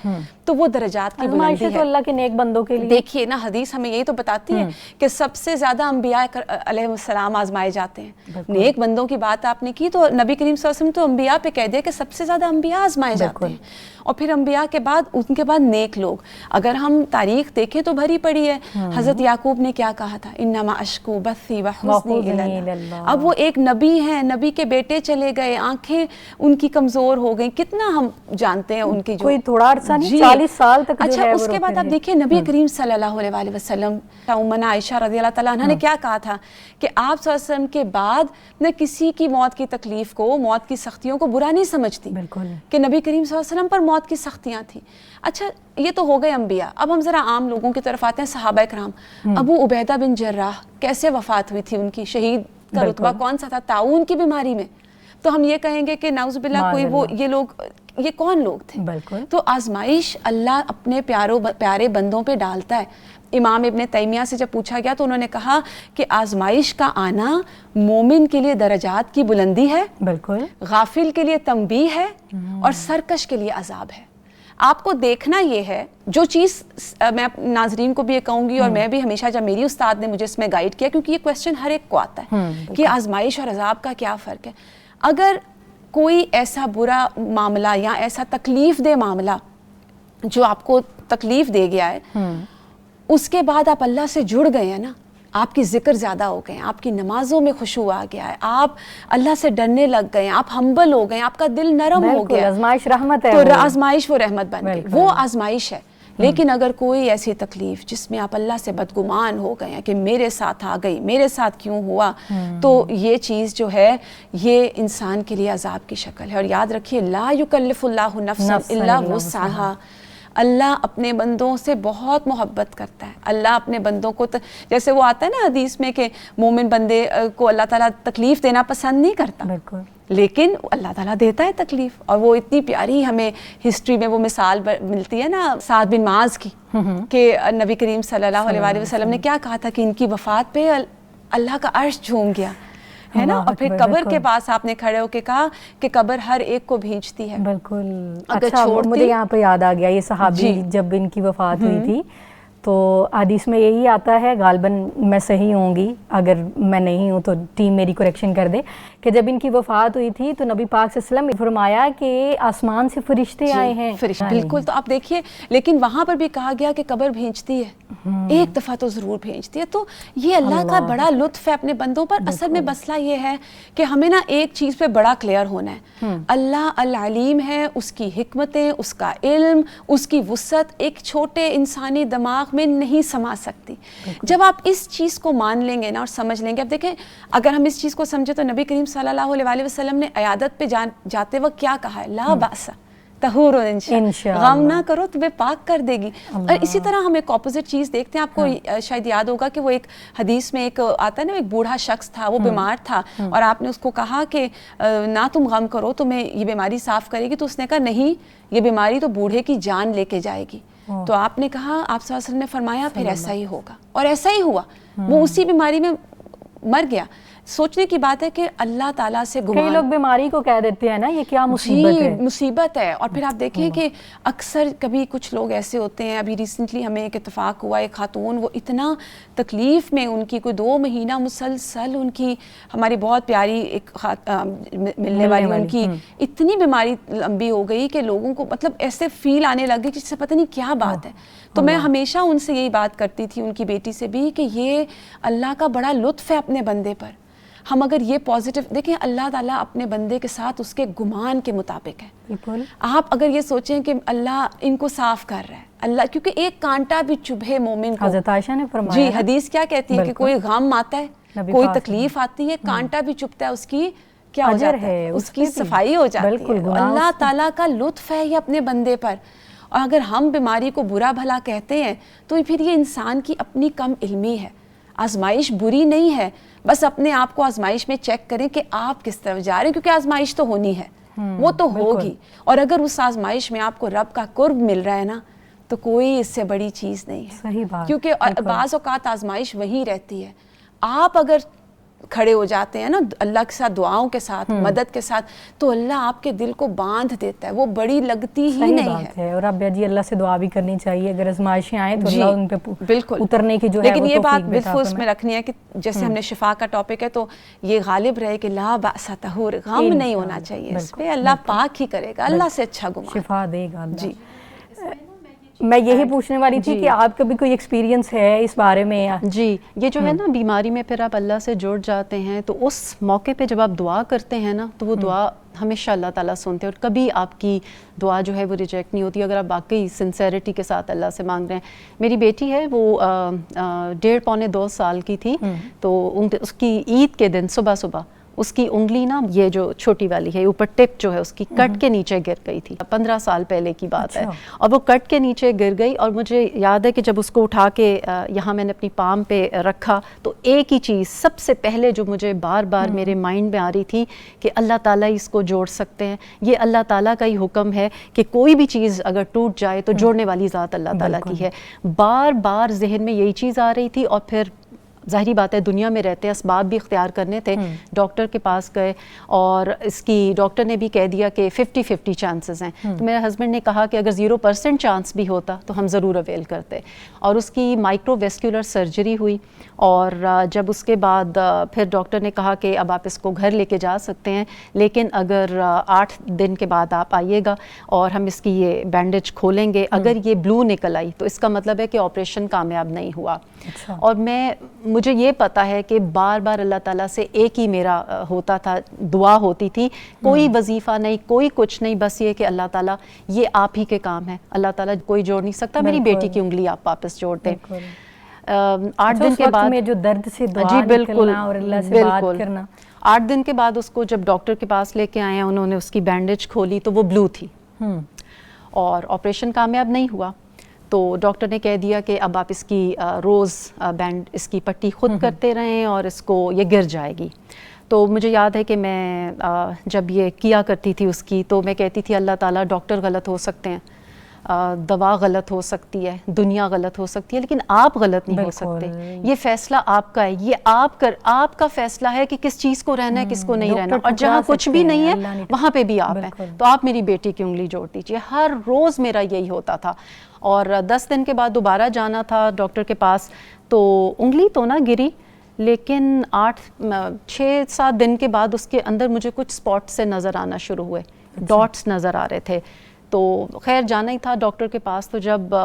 S2: تو وہ درجات کی بلندی ہے.
S1: تو اللہ کے نیک بندوں کے لیے
S2: دیکھیے نا، حدیث ہمیں یہی تو بتاتی ہے کہ سب سے زیادہ انبیاء علیہ السلام آزمائے جاتے ہیں. نیک بندوں کی بات آپ نے کی تو نبی کریم صلی اللہ علیہ وسلم تو انبیاء پہ کہہ دیا کہ سب سے زیادہ انبیاء آزمائے جاتے ہیں. اور پھر انبیاء کے بعد ان کے بعد نیک لوگ. اگر ہم تاریخ دیکھیں تو بھری پڑی ہے. حضرت یعقوب نے کیا کہا تھا، انما اشکو بثی وحزنی الی اللہ. اب وہ ایک نبی ہیں، نبی نبی کے بیٹے چلے گئے, آنکھیں ان کی کمزور ہو گئیں, کتنا ہم جانتے ہیں ان کی جو
S1: کوئی تھوڑا عرصہ نہیں 40 سال تک.
S2: اچھا اس کے بعد آپ دیکھیں نبی کریم صلی اللہ علیہ وسلم, امنا عائشہ رضی اللہ تعالیٰ عنہ نے کیا کہا تھا کہ آپ صلی اللہ علیہ وسلم کے بعد نہ کسی کی موت کی تکلیف کو, موت کی سختیوں کو برا نہیں سمجھتی, کہ نبی کریم صلی اللہ علیہ وسلم پر موت کی سختیاں تھیں. اچھا یہ تو ہو گئے انبیاء, اب ہم ذرا عام لوگوں کی طرف آتے ہیں. صحابہ کرام, ابو عبیدہ بن جراح کیسے وفات ہوئی تھی ان کی, شہید کا رتبہ کون سا تھا, طاعون کی بیماری میں. تو ہم یہ کہیں گے کہ نعوذ باللہ کوئی وہ یہ لوگ, یہ کون لوگ تھے؟ تو آزمائش اللہ اپنے پیارے بندوں پہ ڈالتا ہے. امام ابن تیمیہ سے جب پوچھا گیا تو انہوں نے کہا کہ آزمائش کا آنا مومن کے لیے درجات کی بلندی ہے, بالکل, غافل کے لیے تنبیہ ہے, اور سرکش کے لیے عذاب ہے. آپ کو دیکھنا یہ ہے, جو چیز میں ناظرین کو بھی یہ کہوں گی, اور میں بھی ہمیشہ, جب میری استاد نے مجھے اس میں گائیڈ کیا, کیونکہ یہ کویسچن ہر ایک کو آتا ہے کہ آزمائش اور عذاب کا کیا فرق ہے. اگر کوئی ایسا برا معاملہ یا ایسا تکلیف دہ معاملہ جو آپ کو تکلیف دے گیا ہے, اس کے بعد آپ اللہ سے جڑ گئے ہیں نا, آپ کی ذکر زیادہ ہو گئے ہیں, آپ کی نمازوں میں خشوع آ گیا ہے, آپ اللہ سے ڈرنے لگ گئے ہیں, آپ ہمبل ہو گئے ہیں, آپ کا دل نرم ہو گیا,
S1: آزمائش رحمت ہے,
S2: تو آزمائش وہ رحمت بن گئی, وہ آزمائش ہے. لیکن اگر کوئی ایسی تکلیف جس میں آپ اللہ سے بدگمان ہو گئے ہیں کہ میرے ساتھ آ گئی, میرے ساتھ کیوں ہوا, تو یہ چیز جو ہے یہ انسان کے لیے عذاب کی شکل ہے. اور یاد رکھیے, لا یکلف اللہ نفسا الا وسعہا, اللہ اپنے بندوں سے بہت محبت کرتا ہے. اللہ اپنے بندوں کو جیسے وہ آتا ہے نا حدیث میں کہ مومن بندے کو اللہ تعالیٰ تکلیف دینا پسند نہیں کرتا, لیکن اللہ تعالیٰ دیتا ہے تکلیف. اور وہ اتنی پیاری ہمیں ہسٹری میں وہ مثال ملتی ہے نا سعد بن معاذ کی, کہ نبی کریم صلی اللہ علیہ وسلم نے کیا کہا تھا کہ ان کی وفات پہ اللہ کا عرش جھوم گیا ہے نا, اور پھر قبر کے پاس آپ نے کھڑے ہو کے کہا کہ قبر ہر ایک کو بھینچتی ہے.
S1: بالکل. اچھا مجھے یہاں پہ یاد آ گیا, یہ صحابی جب ان کی وفات ہوئی تھی تو حدیث میں یہی آتا ہے, غالباً میں صحیح ہوں گی, اگر میں نہیں ہوں تو ٹیم میری کریکشن کر دے, کہ جب ان کی وفات ہوئی تھی تو نبی پاک صلی اللہ علیہ وسلم نے فرمایا کہ آسمان سے فرشتے آئے ہیں.
S2: بالکل. تو آپ دیکھیے, لیکن وہاں پر بھی کہا گیا کہ قبر بھینچتی ہے, ایک دفعہ تو ضرور بھینچتی ہے. تو یہ اللہ کا بڑا لطف ہے اپنے بندوں پر. اصل میں مسئلہ یہ ہے کہ ہمیں نا ایک چیز پہ بڑا کلیئر ہونا ہے, اللہ العلیم ہے, اس کی حکمتیں, اس کا علم, اس کی وسعت ایک چھوٹے انسانی دماغ میں نہیں سما سکتی. جب آپ اس چیز کو مان لیں گے نا اور سمجھ لیں گے, اب دیکھیں اگر ہم اس چیز کو سمجھے تو نبی کریم صلی اللہ علیہ وسلم نے عیادت پہ جاتے وقت کیا کہا ہے, لا باس طہور انشاء غم نہ کرو تمہیں پاک کر دے گی. اور اسی طرح ہم ایک اپوزٹ چیز دیکھتے ہیں, آپ کو شاید یاد ہوگا کہ وہ ایک حدیث میں ایک آتا ہے نا, ایک بوڑھا شخص تھا, وہ بیمار تھا, اور آپ نے اس کو کہا کہ نہ تم غم کرو, تمہیں یہ بیماری صاف کرے گی. تو اس نے کہا نہیں, یہ بیماری تو بوڑھے کی جان لے کے جائے گی. تو آپ نے کہا, آپ صلی اللہ علیہ وسلم نے فرمایا پھر ایسا ہی ہوگا, اور ایسا ہی ہوا, وہ اسی بیماری میں مر گیا. سوچنے کی بات ہے کہ اللہ تعالیٰ سے گمان,
S1: کئی لوگ بیماری کو کہہ دیتے ہیں نا یہ کیا مصیبت ہے,
S2: مصیبت ہے. اور پھر آپ دیکھیں کہ اکثر کبھی کچھ لوگ ایسے ہوتے ہیں, ابھی ریسنٹلی ہمیں ایک اتفاق ہوا, ایک خاتون وہ اتنا تکلیف میں, ان کی کوئی 2 مہینہ مسلسل, ان کی ہماری بہت پیاری ایک ملنے والی, ان کی اتنی بیماری لمبی ہو گئی کہ لوگوں کو مطلب ایسے فیل آنے لگ گئی جس سے پتہ نہیں کیا بات ہے. تو میں ہمیشہ ان سے یہی بات کرتی تھی, ان کی بیٹی سے بھی, کہ یہ اللہ کا بڑا لطف ہے اپنے بندے پر. ہم اگر یہ پازیٹیو دیکھیں, اللہ تعالیٰ اپنے بندے کے ساتھ اس کے گمان کے مطابق ہے. بالکل. آپ اگر یہ سوچیں کہ اللہ ان کو صاف کر رہا ہے, اللہ, کیونکہ ایک کانٹا بھی چبھے مومن کو,
S1: حضرت عائشہ نے فرمایا,
S2: جی حدیث کیا کہتی ہے کہ کوئی غم آتا ہے, کوئی تکلیف آتی ہے, کانٹا بھی چبھتا ہے, اس کی کیا ہو جاتا ہے, اس کی صفائی ہو جاتی ہے. اللہ تعالیٰ کا لطف ہے یہ اپنے بندے پر. اور اگر ہم بیماری کو برا بھلا کہتے ہیں تو پھر یہ انسان کی اپنی کم علمی ہے. آزمائش بری نہیں ہے, بس اپنے آپ کو آزمائش میں چیک کریں کہ آپ کس طرف جا رہے ہیں, کیونکہ آزمائش تو ہونی ہے, وہ تو ہوگی. اور اگر اس آزمائش میں آپ کو رب کا قرب مل رہا ہے نا, تو کوئی اس سے بڑی چیز نہیں ہے.
S1: صحیح بات.
S2: کیونکہ بعض اوقات آزمائش وہی رہتی ہے. آپ اگر کھڑے ہو جاتے ہیں نا اللہ کے ساتھ, دعاؤں کے ساتھ, مدد کے ساتھ, تو اللہ آپ کے دل کو باندھ دیتا ہے, وہ بڑی لگتی ہی نہیں ہے.
S1: اور اب جی اللہ سے دعا بھی کرنی چاہیے اگر آزمائشیں آئیں تو اللہ ان پہ
S2: بالکل
S1: اترنے کی جو ہے.
S2: لیکن یہ بات بالفرض میں رکھنی ہے کہ جیسے ہم نے شفا کا ٹاپک ہے تو یہ غالب رہے کہ لا بأس طہور, غم نہیں ہونا چاہیے اس پہ, اللہ پاک ہی کرے گا, اللہ سے اچھا گمان
S1: شفا دے گا.
S2: جی.
S1: میں یہی پوچھنے والی تھی کہ آپ کا بھی کوئی ایکسپیرینس ہے اس بارے میں؟
S3: جی، یہ جو ہے نا بیماری میں پھر آپ اللہ سے جڑ جاتے ہیں تو اس موقع پہ جب آپ دعا کرتے ہیں نا تو وہ دعا ہمیشہ اللہ تعالیٰ سنتے ہیں اور کبھی آپ کی دعا جو ہے وہ ریجیکٹ نہیں ہوتی اگر آپ واقعی سنسیریٹی کے ساتھ اللہ سے مانگ رہے ہیں. میری بیٹی ہے وہ 1.5-2 سال کی تھی تو اس کی عید کے دن صبح صبح اس کی انگلی نا یہ جو چھوٹی والی ہے اوپر ٹپ جو ہے اس کی کٹ کے نیچے گر گئی تھی. 15 سال پہلے کی بات ہے اور وہ کٹ کے نیچے گر گئی اور مجھے یاد ہے کہ جب اس کو اٹھا کے یہاں میں نے اپنی پام پہ رکھا تو ایک ہی چیز سب سے پہلے جو مجھے بار بار میرے مائنڈ میں آ رہی تھی کہ اللہ تعالیٰ اس کو جوڑ سکتے ہیں. یہ اللہ تعالیٰ کا ہی حکم ہے کہ کوئی بھی چیز اگر ٹوٹ جائے تو جوڑنے والی ذات اللہ تعالیٰ کی ہے. بار بار ذہن میں یہی چیز آ رہی تھی اور پھر ظاہری بات ہے دنیا میں رہتے اسباب بھی اختیار کرنے تھے. ڈاکٹر کے پاس گئے اور اس کی ڈاکٹر نے بھی کہہ دیا کہ 50-50 چانسز ہیں. تو میرے ہسبینڈ نے کہا کہ اگر 0% چانس بھی ہوتا تو ہم ضرور اویل کرتے اور اس کی مائکرو ویسکولر سرجری ہوئی اور جب اس کے بعد پھر ڈاکٹر نے کہا کہ اب آپ اس کو گھر لے کے جا سکتے ہیں لیکن اگر 8 دن کے بعد آپ آئیے گا اور ہم اس کی یہ بینڈیج کھولیں گے. اگر یہ بلو نکل آئی تو اس کا مطلب ہے کہ آپریشن کامیاب نہیں ہوا. اور مجھے یہ پتا ہے کہ بار بار اللہ تعالیٰ سے ایک ہی میرا ہوتا تھا دعا ہوتی تھی, کوئی وظیفہ نہیں کوئی کچھ نہیں, بس یہ کہ اللہ تعالیٰ یہ آپ ہی کے کام ہے, اللہ تعالیٰ کوئی جوڑ نہیں سکتا, میری بیٹی کی انگلی آپ واپس جوڑ دیں. 8 دن کے بعد
S1: جو درد سے دعا نکلنا اور اللہ سے بات کرنا,
S3: 8 دن کے بعد اس کو جب ڈاکٹر کے پاس لے کے آئے ہیں انہوں نے اس کی بینڈیج کھولی تو وہ بلو تھی اور آپریشن کامیاب نہیں ہوا. تو ڈاکٹر نے کہہ دیا کہ اب آپ اس کی روز بینڈ اس کی پٹی خود کرتے رہیں اور اس کو یہ گر جائے گی. تو مجھے یاد ہے کہ میں جب یہ کیا کرتی تھی اس کی تو میں کہتی تھی اللہ تعالیٰ ڈاکٹر غلط ہو سکتے ہیں, دوا غلط ہو سکتی ہے, دنیا غلط ہو سکتی ہے, لیکن آپ غلط نہیں ہو سکتے. یہ فیصلہ آپ کا ہے, یہ آپ کا فیصلہ ہے کہ کس چیز کو رہنا ہے کس کو نہیں رہنا, اور جہاں کچھ بھی نہیں ہے وہاں پہ بھی آپ ہیں. تو آپ میری بیٹی کی انگلی جوڑ دیجیے. ہر روز میرا یہی ہوتا تھا اور 10 دن کے بعد دوبارہ جانا تھا ڈاکٹر کے پاس تو انگلی تو نہ گری لیکن 6-7 دن کے بعد اس کے اندر مجھے کچھ سپاٹ سے نظر آنا شروع ہوئے, ڈاٹس نظر آ رہے تھے. تو خیر جانا ہی تھا ڈاکٹر کے پاس. تو جب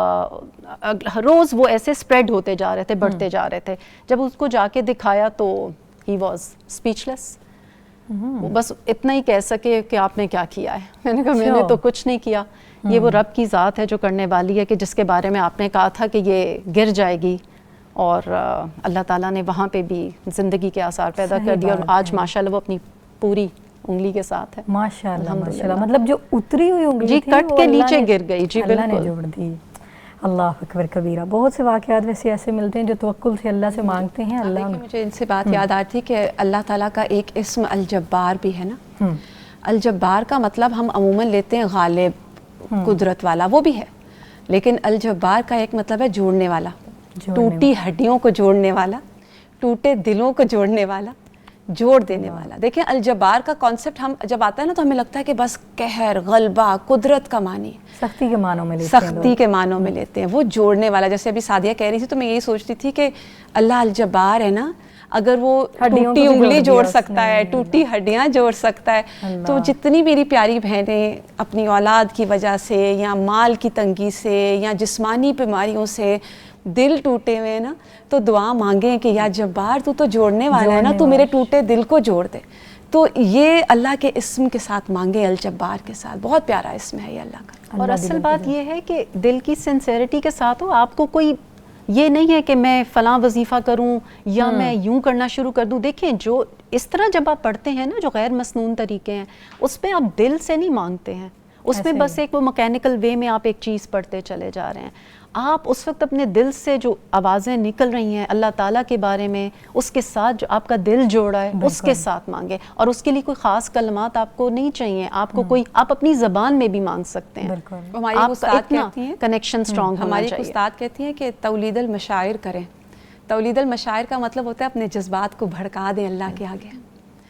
S3: روز وہ ایسے سپریڈ ہوتے جا رہے تھے, بڑھتے جا رہے تھے, جب اس کو جا کے دکھایا تو ہی واز اسپیچلیس. بس اتنا ہی کہہ سکے کہ آپ نے کیا کیا ہے. میں نے کہا میں نے تو کچھ نہیں کیا, یہ وہ رب کی ذات ہے جو کرنے والی ہے, کہ جس کے بارے میں آپ نے کہا تھا کہ یہ گر جائے گی اور اللہ تعالیٰ نے وہاں پہ بھی زندگی کے آثار پیدا کر دیے اور آج ماشاءاللہ وہ اپنی پوری انگلی کے ساتھ ہے
S1: ماشاءاللہ. مطلب جو اتری ہوئی انگلی
S3: جی کٹ کے نیچے گر گئی. جی
S1: اللہ نے جوڑ دی. اللہ اکبر کبیرہ. بہت سے واقعات ویسے ایسے ملتے ہیں جو توکل سے اللہ سے مانگتے ہیں. اللہ
S2: مجھے ان سے بات یاد آ رہی تھی کہ اللہ تعالیٰ کا ایک اسم الجبار بھی ہے نا. الجبار کا مطلب ہم عموماً لیتے ہیں غالب, قدرت والا, وہ بھی ہے, لیکن الجبار کا ایک مطلب ہے جوڑنے والا, ٹوٹی ہڈیوں کو جوڑنے والا, ٹوٹے دلوں کو جوڑنے والا, جوڑ دینے والا. دیکھیں الجبار کا کانسیپٹ ہم جب آتا ہے نا تو ہمیں لگتا ہے کہ بس قہر, غلبہ, قدرت کا معنی
S1: سختی کے معنوں میں لیتے ہیں,
S2: سختی کے معنوں میں لیتے ہیں. وہ جوڑنے والا, جیسے ابھی سعدیہ کہہ رہی تھی تو میں یہی سوچتی تھی کہ اللہ الجبار ہے نا, اگر وہ ٹوٹی انگلی جوڑ سکتا ہے, ٹوٹی ہڈیاں جوڑ سکتا ہے, تو جتنی میری پیاری بہنیں اپنی اولاد کی وجہ سے یا مال کی تنگی سے یا جسمانی بیماریوں سے دل ٹوٹے ہوئے ہیں نا, تو دعا مانگیں کہ یا جبار تو جوڑنے والا ہے نا, تو میرے ٹوٹے دل کو جوڑ دے. تو یہ اللہ کے اسم کے ساتھ مانگیں, الجبار کے ساتھ. بہت پیارا اسم ہے یہ اللہ کا.
S3: اور اصل بات یہ ہے کہ دل کی سنسیریٹی کے ساتھ ہو. آپ کو کوئی یہ نہیں ہے کہ میں فلاں وظیفہ کروں یا میں یوں کرنا شروع کر دوں. دیکھیں جو اس طرح جب آپ پڑھتے ہیں نا جو غیر مسنون طریقے ہیں, اس پہ آپ دل سے نہیں مانگتے ہیں, اس میں بس ایک وہ مکینیکل وے میں آپ ایک چیز پڑھتے چلے جا رہے ہیں. آپ اس وقت اپنے دل سے جو آوازیں نکل رہی ہیں اللہ تعالیٰ کے بارے میں, اس کے ساتھ جو آپ کا دل جوڑا ہے اس کے ساتھ مانگیں. اور اس کے لیے کوئی خاص کلمات آپ کو نہیں چاہیے, آپ کو کوئی, آپ اپنی زبان میں بھی مانگ سکتے ہیں.
S2: ہماری استاد کہتی ہیں
S3: کنیکشن اسٹرانگ ہونا چاہیے.
S2: ہماری استاد کہتی ہیں کہ تولید المشاعر کریں. تولید المشاعر کا مطلب ہوتا ہے اپنے جذبات کو بھڑکا دیں اللہ کے آگے.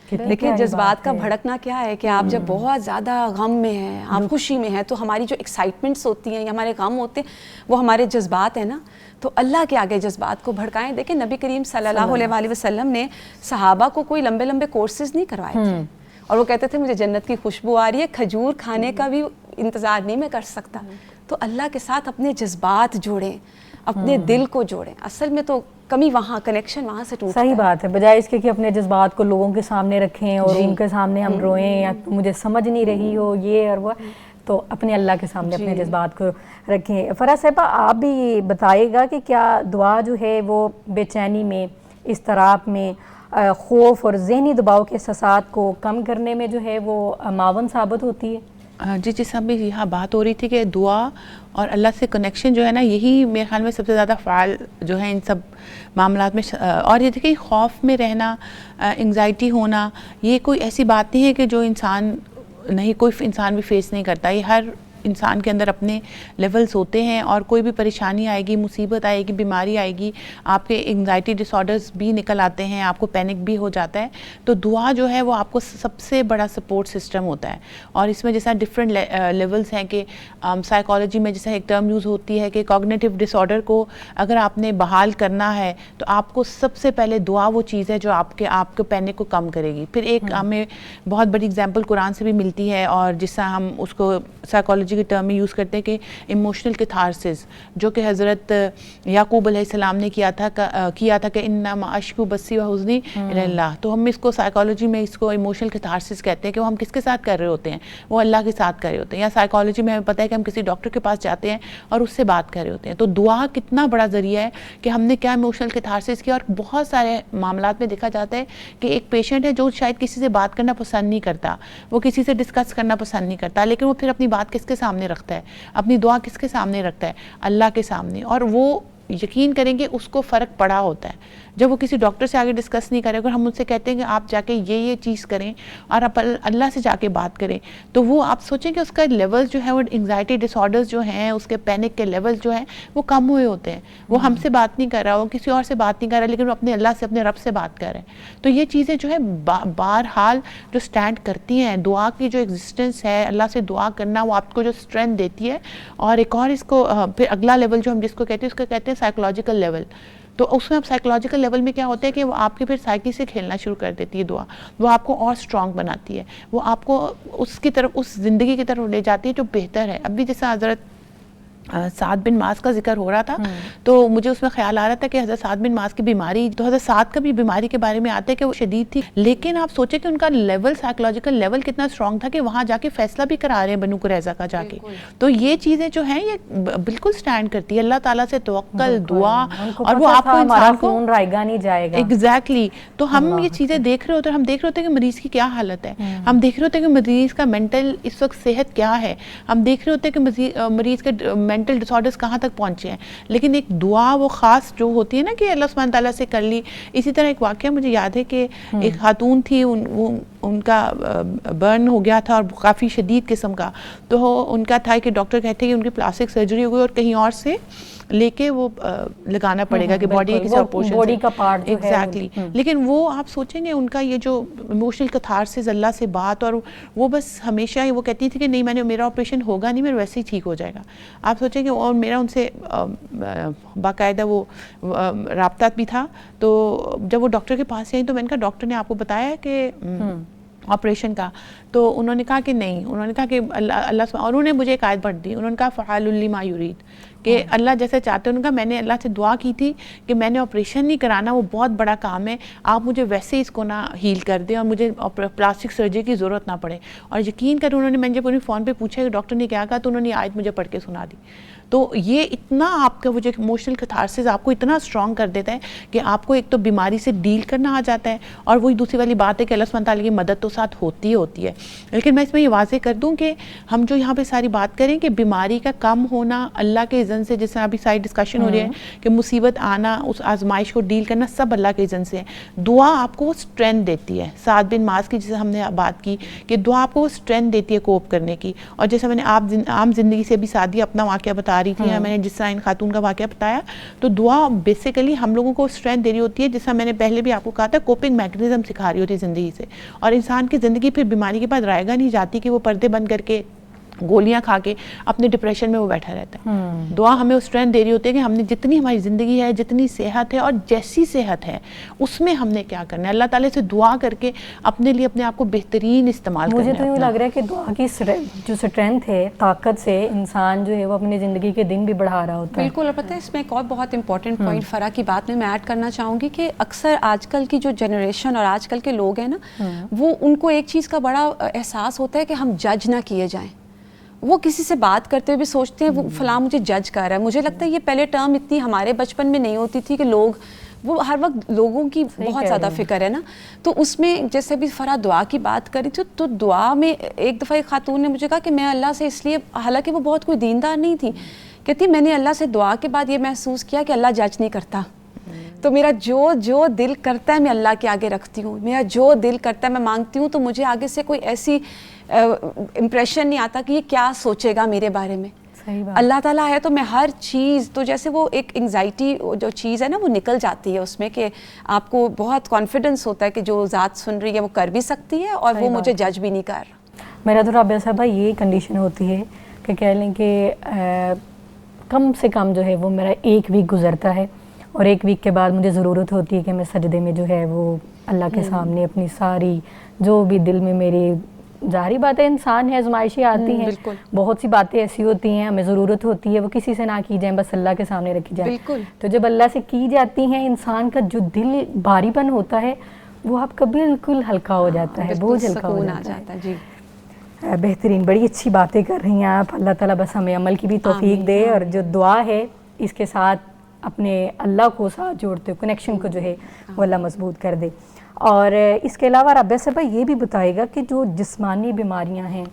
S2: لیکن جذبات کا بھڑکنا کیا ہے کہ آپ جب بہت زیادہ غم میں ہیں, آپ خوشی میں ہیں, تو ہماری جو ایکسائٹمنٹس ہوتی ہیں یا ہمارے غم ہوتے ہیں وہ ہمارے جذبات ہیں نا, تو اللہ کے آگے جذبات کو بھڑکائیں. دیکھیں نبی کریم صلی اللہ علیہ وسلم نے صحابہ کو کوئی لمبے لمبے کورسز نہیں کروائے تھے, اور وہ کہتے تھے مجھے جنت کی خوشبو آ رہی ہے, کھجور کھانے کا بھی انتظار نہیں میں کر سکتا. تو اللہ کے ساتھ اپنے جذبات جوڑیں, اپنے دل کو جوڑیں. اصل میں تو کمی وہاں, کنیکشن وہاں سے ٹوٹتا ہے.
S1: صحیح بات ہے, بجائے اس کے کہ اپنے جذبات کو لوگوں کے سامنے رکھیں اور ان کے سامنے ہم روئیں یا مجھے سمجھ نہیں رہی ہو یہ اور وہ, تو اپنے اللہ کے سامنے اپنے جذبات کو رکھیں. فراز صاحبہ آپ بھی بتائیے گا کہ کیا دعا جو ہے وہ بے چینی میں, اضطراب میں, خوف اور ذہنی دباؤ کے احساسات کو کم کرنے میں جو ہے وہ معاون ثابت ہوتی ہے؟
S4: جی جس ابھی یہاں بات ہو رہی تھی کہ دعا اور اللہ سے کنیکشن جو ہے نا, یہی میرے خیال میں سب سے زیادہ فعال جو ہے ان سب معاملات میں. اور یہ دیکھیں خوف میں رہنا, انگزائٹی ہونا, یہ کوئی ایسی بات نہیں ہے کہ جو انسان کوئی انسان بھی فیس نہیں کرتا. یہ ہر انسان کے اندر اپنے لیولز ہوتے ہیں, اور کوئی بھی پریشانی آئے گی, مصیبت آئے گی, بیماری آئے گی, آپ کے انگزائٹی ڈس آرڈرز بھی نکل آتے ہیں, آپ کو پینک بھی ہو جاتا ہے. تو دعا جو ہے وہ آپ کو سب سے بڑا سپورٹ سسٹم ہوتا ہے. اور اس میں جیسا ڈفرینٹ لیولز ہیں کہ سائیکالوجی میں جیسا ایک ٹرم یوز ہوتی ہے کہ کوگنیٹیو ڈس آرڈر کو اگر آپ نے بحال کرنا ہے تو آپ کو سب سے پہلے دعا وہ چیز ہے جو آپ کے پینک کو کم کرے گی. پھر ایک ہمیں بہت بڑی اگزامپل قرآن سے بھی ملتی ہے, اور جس طرح ہم اس کو سائیکالوجی کے ٹرم میں یوز کرتے ہیں کہ ایموشنل کیتھارسس, جو کہ حضرت یعقوب علیہ السلام نے کیا تھا کہ انما اشکو بثی و حزنی الی اللہ. تو ہم اس کو سائیکالوجی میں اس کو ایموشنل کیتھارسس کہتے ہیں کہ وہ ہم کس کے ساتھ کر رہے ہوتے ہیں, وہ اللہ کے ساتھ کر رہے ہوتے ہیں. یا سائیکالوجی میں ہمیں پتہ ہے کہ ہم کسی ڈاکٹر کے پاس جاتے ہیں اور اس سے بات کر رہے ہوتے ہیں. تو دعا کتنا بڑا ذریعہ ہے کہ ہم نے کیا ایموشنل کیتھارسس کیا. اور بہت سارے معاملات میں دیکھا جاتا ہے کہ ایک پیشنٹ ہے جو شاید کسی سے بات کرنا پسند نہیں کرتا, وہ کسی سے ڈسکس کرنا پسند نہیں کرتا, لیکن وہ پھر اپنی بات کس کے سامنے رکھتا ہے, اپنی دعا کس کے سامنے رکھتا ہے, اللہ کے سامنے. اور وہ یقین کریں گے اس کو فرق پڑا ہوتا ہے جب وہ کسی ڈاکٹر سے آگے ڈسکس نہیں کرے. اگر ہم ان سے کہتے ہیں کہ آپ جا کے یہ چیز کریں اور آپ اللہ سے جا کے بات کریں, تو وہ آپ سوچیں کہ اس کا لیول جو ہے وہ انگزائٹی ڈس آرڈرز جو ہیں, اس کے پینک کے لیول جو ہیں وہ کم ہوئے ہوتے ہیں. وہ ہم سے بات نہیں کر رہا, وہ کسی اور سے بات نہیں کر رہا, لیکن وہ اپنے اللہ سے, اپنے رب سے بات کر رہے ہیں. تو یہ چیزیں جو ہے بہرحال جو سٹینڈ کرتی ہیں, دعا کی جو ایگزسٹنس ہے, اللہ سے دعا کرنا, وہ آپ کو جو اسٹرینتھ دیتی ہے. اور ایک اور اس کو پھر اگلا لیول جو ہم جس کو کہتے ہیں اس کو کہتے ہیں سائیکولوجیکل لیول. تو اس میں اب سائیکولوجیکل لیول میں کیا ہوتا ہے کہ وہ آپ کے پھر سائیکی سے کھیلنا شروع کر دیتی ہے دعا. وہ آپ کو اور اسٹرانگ بناتی ہے, وہ آپ کو اس کی طرف, اس زندگی کی طرف لے جاتی ہے جو بہتر ہے. ابھی جیسا حضرت سعد بن معاذ کا ذکر ہو رہا تھا, تو مجھے اس میں خیال آ رہا تھا کہ حضرت سعد بن معاذ کی بیماری, تو حضرت سعد کا بھی بیماری کے بارے میں آتا ہے کہ وہ شدید تھی, لیکن آپ سوچیں کہ ان کا لیول, سائیکولوجیکل لیول کتنا اسٹرانگ تھا کہ وہاں جا کے فیصلہ بھی کرا رہے ہیں بنو قریظہ کا جا کے. تو یہ چیزیں جو ہیں یہ بالکل سٹینڈ کرتی ہے. اللہ تعالیٰ سے توکل, دعا, اور وہ آپ کو انسان کو
S1: رائے گا نہیں جائے گا.
S4: ایگزیکٹلی. تو ہم یہ چیزیں دیکھ رہے ہوتے ہیں, ہم دیکھ رہے ہوتے ہیں کہ مریض کی کیا حالت ہے, ہم دیکھ رہے ہوتے ہیں کہ مریض کا مینٹل اس وقت صحت کیا ہے, ہم دیکھ رہے ہوتے ہیں کہ مریض کے مینٹل ڈس آرڈرز کہاں تک پہنچے ہیں. لیکن ایک دعا وہ خاص جو ہوتی ہے نا کہ اللہ سبحانہ تعالیٰ سے کر لی. اسی طرح ایک واقعہ مجھے یاد ہے کہ ایک خاتون تھی, ان کا برن ہو گیا تھا اور کافی شدید قسم کا. تو ان کا تھا کہ ڈاکٹر کہتے ہیں کہ ان کی پلاسٹک سرجری ہو گئی اور کہیں اور سے لے کے وہ لگانا پڑے گا کہ باڈی کے کسی اور پورشن سے,
S1: باڈی کا پارٹ جو ہے.
S4: ایگزیکٹلی. لیکن وہ آپ سوچیں گے ان کا یہ جو ایموشنل کیتھارسس, اللہ سے بات, اور وہ بس ہمیشہ ہی وہ کہتی تھی کہ نہیں میرا آپریشن ہوگا نہیں, میرا ویسے ہی ٹھیک ہو جائے گا. آپ سوچیں کہ اور میرا ان سے باقاعدہ وہ رابطہ بھی تھا. تو جب وہ ڈاکٹر کے پاس آئی تو میں نے کہا ڈاکٹر نے آپ کو بتایا کہ آپریشن کا, تو انہوں نے کہا کہ نہیں, انہوں نے کہا کہ اللہ اور انہوں نے مجھے ایک آیت پڑھ دی. انہوں نے کہا فعال لما یرید, کہ اللہ جیسے چاہتے ہیں. انہوں نے کہا میں نے اللہ سے دعا کی تھی کہ میں نے آپریشن نہیں کرانا, وہ بہت بڑا کام ہے, آپ مجھے ویسے ہی اس کو نہ ہیل کر دیں اور مجھے پلاسٹک سرجری کی ضرورت نہ پڑے. اور یقین کریں انہوں نے, میں جب انہیں فون پہ پوچھا کہ ڈاکٹر نے کیا کہا, تو انہوں نے آیت مجھے پڑھ کے سنا دی. تو یہ اتنا آپ کا وہ جو ایموشنل کیتھارسس آپ کو اتنا اسٹرانگ کر دیتا ہے کہ آپ کو ایک تو بیماری سے ڈیل کرنا آ جاتا ہے, اور وہی دوسری والی بات ہے کہ اللہ سبحانہ تعالیٰ کی مدد تو ساتھ ہوتی ہے. لیکن میں اس میں یہ واضح کر دوں کہ ہم جو یہاں پہ ساری بات کریں کہ بیماری کا کم ہونا اللہ کے اذن سے, جس طرح ابھی ساری ڈسکشن ہو رہی ہے کہ مصیبت آنا, اس آزمائش کو ڈیل کرنا, سب اللہ کے اذن سے ہے. دعا آپ کو وہ اسٹرینتھ دیتی ہے. سعد بن معاذ کی جیسے ہم نے بات کی کہ دعا آپ کو وہ اسٹرینتھ دیتی ہے کوپ کرنے کی. اور جیسے میں نے عام زندگی سے بھی سادی اپنا واقعہ بتا رہی تھی, میں نے جس طرح ان خاتون کا واقعہ بتایا, تو دعا بیسیکلی ہم لوگوں کو اسٹرینتھ دے رہی ہوتی ہے, جیسا میں نے پہلے بھی آپ کو کہا تھا, کوپنگ میکنزم سکھا رہی ہوتی ہے زندگی سے. اور انسان کی زندگی پھر بیماری کے بعد رائے گا نہیں جاتی کہ وہ پردے بند کر کے گولیاں کھا کے اپنے ڈپریشن میں وہ بیٹھا رہتا ہے. دعا ہمیں وہ اسٹرینتھ دے رہی ہوتی ہے کہ ہم نے جتنی ہماری زندگی ہے, جتنی صحت ہے اور جیسی صحت ہے اس میں ہم نے کیا کرنا ہے, اللہ تعالیٰ سے دعا کر کے اپنے لیے اپنے آپ کو بہترین استعمال کرنا ہے.
S1: مجھے تو یہ لگ رہا ہے کہ دعا کی جو اسٹرینتھ ہے, طاقت سے انسان جو ہے وہ اپنی زندگی کے دن بھی بڑھا رہا ہوتا ہے.
S2: بالکل. اور پتہ ہے اس میں ایک اور بہت امپورٹنٹ پوائنٹ فرح کی بات میں ایڈ کرنا چاہوں گی کہ اکثر آج کل کی جو جنریشن اور آج کل کے لوگ ہیں نا, وہ ان کو ایک چیز کا بڑا احساس ہوتا ہے کہ ہم جج نہ کیے جائیں. وہ کسی سے بات کرتے ہوئے بھی سوچتے ہیں وہ فلاں مجھے جج کر رہا ہے. مجھے لگتا ہے یہ پہلے ٹرم اتنی ہمارے بچپن میں نہیں ہوتی تھی کہ لوگ, وہ ہر وقت لوگوں کی بہت زیادہ فکر ہے نا, تو اس میں جیسے بھی فرح دعا کی بات کری تھی, تو دعا میں ایک دفعہ ایک خاتون نے مجھے کہا کہ میں اللہ سے اس لیے, حالانکہ وہ بہت کوئی دیندار نہیں تھی, کہتی میں نے اللہ سے دعا کے بعد یہ محسوس کیا کہ اللہ جج نہیں کرتا. تو میرا جو دل کرتا ہے میں اللہ کے آگے رکھتی ہوں, میرا جو دل کرتا ہے میں مانگتی ہوں, تو مجھے آگے سے کوئی ایسی امپریشن نہیں آتا کہ یہ کیا سوچے گا میرے بارے میں. اللہ تعالیٰ ہے تو میں ہر چیز, تو جیسے وہ ایک انگزائٹی جو چیز ہے نا وہ نکل جاتی ہے اس میں, کہ آپ کو بہت کانفیڈنس ہوتا ہے کہ جو ذات سن رہی ہے وہ کر بھی سکتی ہے اور وہ مجھے جج بھی نہیں کر رہا.
S1: میرا تو رابعہ صاحبہ یہ کنڈیشن ہوتی ہے کہ کہہ لیں کہ کم سے کم جو ہے وہ میرا 1 ویک گزرتا ہے, اور 1 ویک کے بعد مجھے ضرورت ہوتی ہے کہ میں سجدے میں جو ہے وہ اللہ کے سامنے اپنی ساری جو بھی دل میں میری, ظاہری بات ہے انسان ہے, آزمائشیں آتی ہیں, بہت سی باتیں ایسی ہوتی ہیں ہمیں ضرورت ہوتی ہے وہ کسی سے نہ کی جائیں, بس اللہ کے سامنے رکھی جائیں. تو جب اللہ سے کی جاتی ہیں, انسان کا جو دل بھاری پن ہوتا ہے وہ آپ کا بالکل ہلکا ہو جاتا ہے, بوجھ ہلکا ہو جاتا ہے. بہترین, بڑی اچھی باتیں کر رہی ہیں آپ. اللہ تعالیٰ بس ہمیں عمل کی بھی توفیق دے, اور جو دعا ہے اس کے ساتھ اپنے اللہ کو ساتھ جوڑتے ہو, کنیکشن کو جو ہے وہ اللہ مضبوط کر دے. اور اس کے علاوہ رابعہ صاحبہ یہ بھی بتائے گا کہ جو جسمانی بیماریاں ہیں,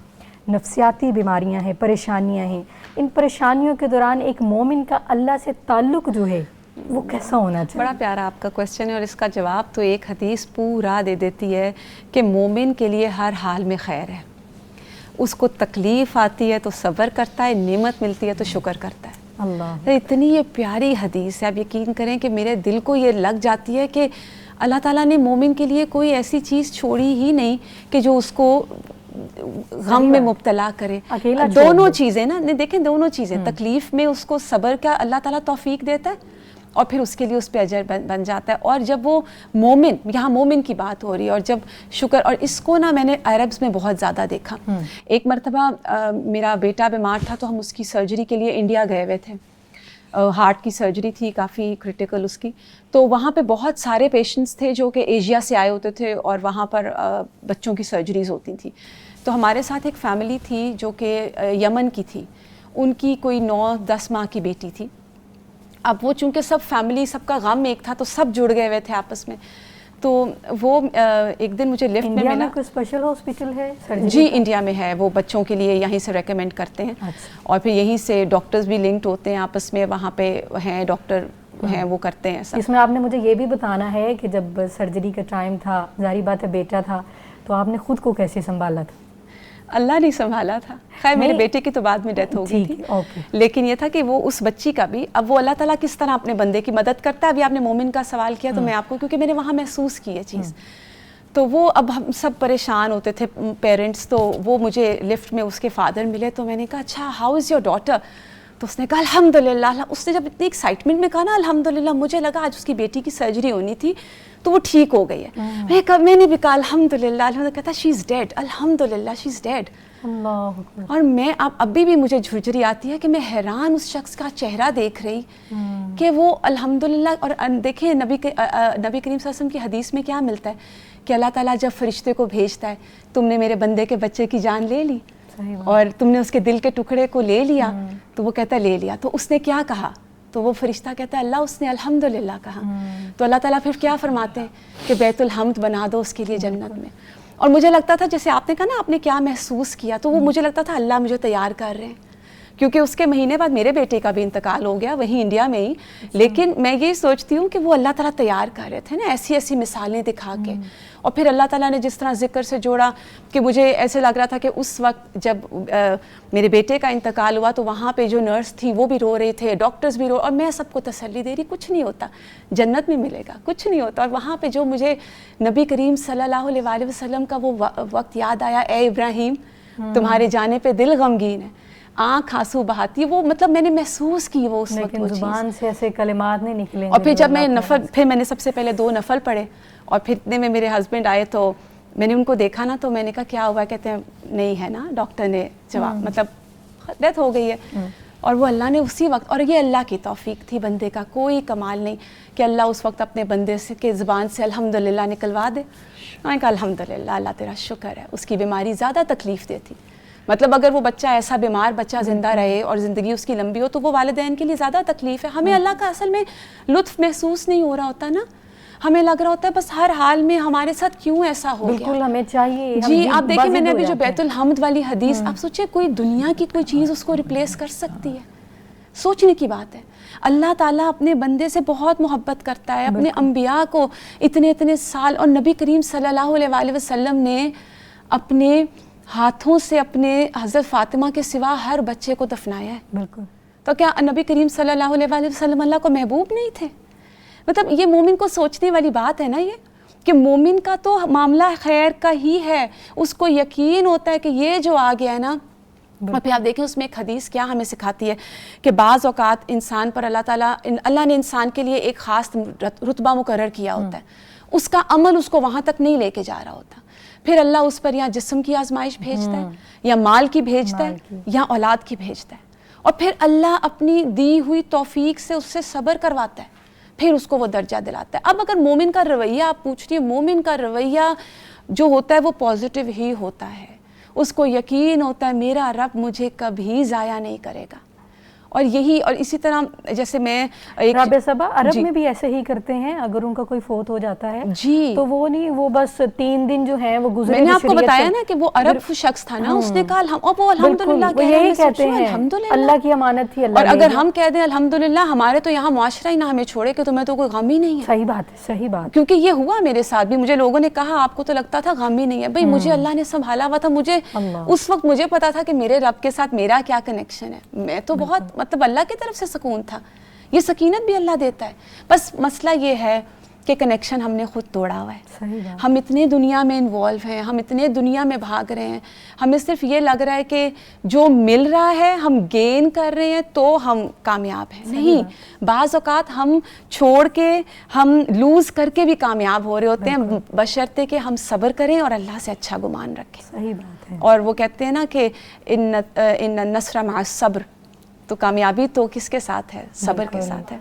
S1: نفسیاتی بیماریاں ہیں, پریشانیاں ہیں, ان پریشانیوں کے دوران ایک مومن کا اللہ سے تعلق جو ہے وہ کیسا ہونا چاہیے؟
S2: بڑا پیارا آپ کا کویسچن ہے, اور اس کا جواب تو ایک حدیث پورا دے دیتی ہے کہ مومن کے لیے ہر حال میں خیر ہے. اس کو تکلیف آتی ہے تو صبر کرتا ہے, نعمت ملتی ہے تو شکر کرتا ہے. اللہ, اتنی یہ پیاری حدیث ہے, آپ یقین کریں کہ میرے دل کو یہ لگ جاتی ہے کہ اللہ تعالیٰ نے مومن کے لیے کوئی ایسی چیز چھوڑی ہی نہیں کہ جو اس کو غم میں مبتلا کرے. دونوں چیزیں نا, دیکھیں دونوں چیزیں, تکلیف میں اس کو صبر کا اللہ تعالیٰ توفیق دیتا ہے, اور پھر اس کے لیے اس پہ اجر بن جاتا ہے. اور جب وہ مومن, یہاں مومن کی بات ہو رہی ہے, اور جب شکر, اور اس کو نا میں نے عربز میں بہت زیادہ دیکھا. ایک مرتبہ میرا بیٹا بیمار تھا, تو ہم اس کی سرجری کے لیے انڈیا گئے ہوئے تھے. ہارٹ کی سرجری تھی, کافی کرٹیکل اس کی. تو وہاں پہ بہت سارے پیشنٹس تھے جو کہ ایشیا سے آئے ہوتے تھے, اور وہاں پر بچوں کی سرجریز ہوتی تھیں. تو ہمارے ساتھ ایک فیملی تھی جو کہ یمن کی تھی, ان کی کوئی 9-10 ماہ کی بیٹی تھی. اب وہ چونکہ سب فیملی, سب کا غم ایک تھا, تو سب جڑ گئے ہوئے تھے آپس میں. تو وہ ایک دن مجھے لفٹ میں ملا.
S1: انڈیا میں کوئی اسپیشل ہاسپٹل ہے؟
S2: جی انڈیا میں ہے, وہ بچوں کے لیے یہیں سے ریکمینڈ کرتے ہیں. اور پھر یہیں سے ڈاکٹرز بھی لنکڈ ہوتے ہیں آپس میں, وہاں پہ ہیں ڈاکٹر ہیں, وہ کرتے ہیں ایسا.
S1: اس میں آپ نے مجھے یہ بھی بتانا ہے کہ جب سرجری کا ٹائم تھا, ظاہری بات ہے بیٹا تھا, تو آپ نے خود کو کیسے سنبھالا تھا؟
S2: اللہ نے سنبھالا تھا. خیر میرے بیٹے کی تو بعد میں ڈیتھ ہو گئی تھی, لیکن یہ تھا کہ وہ اس بچی کا بھی, اب وہ اللہ تعالیٰ کس طرح اپنے بندے کی مدد کرتا ہے. ابھی آپ نے مومن کا سوال کیا, تو میں آپ کو, کیونکہ میں نے وہاں محسوس کی یہ چیز, تو وہ اب ہم سب پریشان ہوتے تھے پیرنٹس. تو وہ مجھے لفٹ میں اس کے فادر ملے, تو میں نے کہا اچھا ہاؤ از یور ڈاٹر؟ تو اس نے کہا الحمدللہ. اس نے جب اتنی ایکسائٹمنٹ میں کہا نا الحمدللہ, مجھے لگا آج اس کی بیٹی کی سرجری ہونی تھی تو وہ ٹھیک ہو گئی ہے. میں نے بھی کہا الحمدللہ. کہتا شی از ڈیڈ, الحمدللہ شی از ڈیڈ. اور میں ابھی بھی مجھے جھرجھری آتی ہے کہ میں حیران اس شخص کا چہرہ دیکھ رہی کہ وہ الحمدللہ. اور دیکھیں نبی کریم صلی اللہ علیہ وسلم کی حدیث میں کیا ملتا ہے کہ اللہ تعالیٰ جب فرشتے کو بھیجتا ہے, تم نے میرے بندے کے بچے کی جان لے لی اور تم نے اس کے دل کے ٹکڑے کو لے لیا, تو وہ کہتا ہے لے لیا. تو اس نے کیا کہا, تو وہ فرشتہ کہتا ہے اللہ اس نے الحمدللہ کہا. تو اللہ تعالیٰ پھر کیا فرماتے ہیں کہ بیت الحمد بنا دو اس کے لیے جنت میں. اور مجھے لگتا تھا, جیسے آپ نے کہا نا آپ نے کیا محسوس کیا, تو وہ مجھے لگتا تھا اللہ مجھے تیار کر رہے ہیں, کیونکہ اس کے مہینے بعد میرے بیٹے کا بھی انتقال ہو گیا وہیں انڈیا میں ہی. لیکن میں یہ سوچتی ہوں کہ وہ اللہ تعالیٰ تیار کر رہے تھے نا, ایسی ایسی مثالیں دکھا کے. اور پھر اللہ تعالیٰ نے جس طرح ذکر سے جوڑا کہ مجھے ایسے لگ رہا تھا کہ اس وقت جب میرے بیٹے کا انتقال ہوا, تو وہاں پہ جو نرس تھی وہ بھی رو رہے تھے, ڈاکٹرز بھی رو, اور میں سب کو تسلی دے رہی, کچھ نہیں ہوتا, جنت میں ملے گا, کچھ نہیں ہوتا. اور وہاں پہ جو مجھے نبی کریم صلی اللہ علیہ وسلم کا وہ وقت یاد آیا, اے ابراہیم تمہارے جانے پہ دل غمگین ہے، آنکھ آنسو بہاتی ہے. وہ مطلب میں نے محسوس کی وہ اس وقت وہ چیز.
S1: زبان سے ایسے کلمات نہیں نکلیں.
S2: اور پھر جب میں پھر میں نے سب سے پہلے 2 نفل پڑھے، اور پھر اتنے میں میرے ہسبینڈ آئے تو میں نے ان کو دیکھا نا، تو میں نے کہا کیا ہوا؟ کہتے ہیں نہیں ہے نا، ڈاکٹر نے جواب مطلب ڈیتھ ہو گئی ہے. اور وہ اللہ نے اسی وقت، اور یہ اللہ کی توفیق تھی، بندے کا کوئی کمال نہیں کہ اللہ اس وقت اپنے بندے سے کے زبان سے الحمدللہ نکلوا دے. میں نے کہا الحمدللہ، اللہ تیرا شکر ہے. اس کی بیماری زیادہ تکلیف دہ تھی، مطلب اگر وہ بچہ ایسا بیمار بچہ زندہ رہے اور زندگی اس کی لمبی ہو تو وہ والدین کے لیے زیادہ تکلیف ہے. ہمیں اللہ کا اصل میں لطف محسوس نہیں ہو رہا ہوتا نا، ہمیں لگ رہا ہوتا ہے بس ہر حال میں ہمارے ساتھ کیوں ایسا ہو گیا.
S1: بالکل ہمیں چاہیے.
S2: جی آپ دیکھیں، میں نے ابھی جو بیت الحمد والی حدیث، آپ سوچیں کوئی دنیا کی کوئی چیز اس کو ریپلیس کر سکتی ہے؟ سوچنے کی بات ہے. اللہ تعالیٰ اپنے بندے سے بہت محبت کرتا ہے، اپنے انبیاء کو اتنے سال، اور نبی کریم صلی اللہ علیہ وآلہ وسلم نے اپنے ہاتھوں سے اپنے حضرت فاطمہ کے سوا ہر بچے کو دفنایا ہے.
S1: بالکل.
S2: تو کیا نبی کریم صلی اللہ علیہ وآلہ وسلم اللہ کو محبوب نہیں تھے؟ مطلب یہ مومن کو سوچنے والی بات ہے نا، یہ کہ مومن کا تو معاملہ خیر کا ہی ہے، اس کو یقین ہوتا ہے کہ یہ جو آ گیا ہے نا. اور پھر آپ دیکھیں اس میں ایک حدیث کیا ہمیں سکھاتی ہے کہ بعض اوقات انسان پر اللہ نے انسان کے لیے ایک خاص رتبہ مقرر کیا ہوتا ہے، اس کا عمل اس کو وہاں تک نہیں لے کے جا رہا ہوتا. پھر اللہ اس پر یا جسم کی آزمائش بھیجتا ہے، یا مال کی بھیجتا ہے، یا اولاد کی بھیجتا ہے. اور پھر اللہ اپنی دی ہوئی توفیق سے اس سے صبر کرواتا ہے، پھر اس کو وہ درجہ دلاتا ہے. اب اگر مومن کا رویہ آپ پوچھ رہی ہیں، مومن کا رویہ جو ہوتا ہے وہ پازیٹیو ہی ہوتا ہے. اس کو یقین ہوتا ہے میرا رب مجھے کبھی ضائع نہیں کرے گا. اور یہی، اور اسی طرح جیسے میں
S1: رابعہ صاحبہ عرب میں بھی ایسے ہی کرتے ہیں، اگر ان کا کوئی فوت ہو جاتا ہے
S2: جی
S1: تو وہ نہیں، وہ بس 3 دن جو ہیں وہ گزرے.
S2: میں نے آپ کو بتایا نا کہ وہ عرب شخص تھا نا، اس نے کہا وہ الحمدللہ
S1: وہ یہی کہتے ہیں اللہ کی امانت تھی.
S2: اور اگر ہم کہہ دیں الحمدللہ، ہمارے تو یہاں معاشرہ ہی نہ ہمیں چھوڑے کہ تمہیں تو کوئی غم ہی نہیں ہے.
S1: صحیح بات ہے، صحیح بات.
S2: کیونکہ یہ ہوا میرے ساتھ بھی، مجھے لوگوں نے کہا آپ کو تو لگتا تھا غم ہی نہیں ہے. بھائی مجھے اللہ نے سنبھالا ہوا تھا، مجھے اس وقت مجھے پتا تھا کہ میرے رب کے ساتھ میرا کیا کنیکشن ہے. میں تو بہت مطلب اللہ کی طرف سے سکون تھا. یہ سکینت بھی اللہ دیتا ہے. بس مسئلہ یہ ہے کہ کنیکشن ہم نے خود توڑا ہوا ہے. ہم اتنے دنیا میں انوالو ہیں، ہم اتنے دنیا میں بھاگ رہے ہیں، ہمیں صرف یہ لگ رہا ہے کہ جو مل رہا ہے ہم گین کر رہے ہیں تو ہم کامیاب ہیں. نہیں، بعض اوقات ہم چھوڑ کے، ہم لوز کر کے بھی کامیاب ہو رہے ہوتے ہیں، بشرطے کہ ہم صبر کریں اور اللہ سے اچھا گمان رکھیں.
S1: صحیح بات ہے.
S2: اور وہ کہتے ہیں نا کہ ان النصر مع الصبر، تو کامیابی تو کس کے ساتھ ہے؟ صبر کے ساتھ ہے.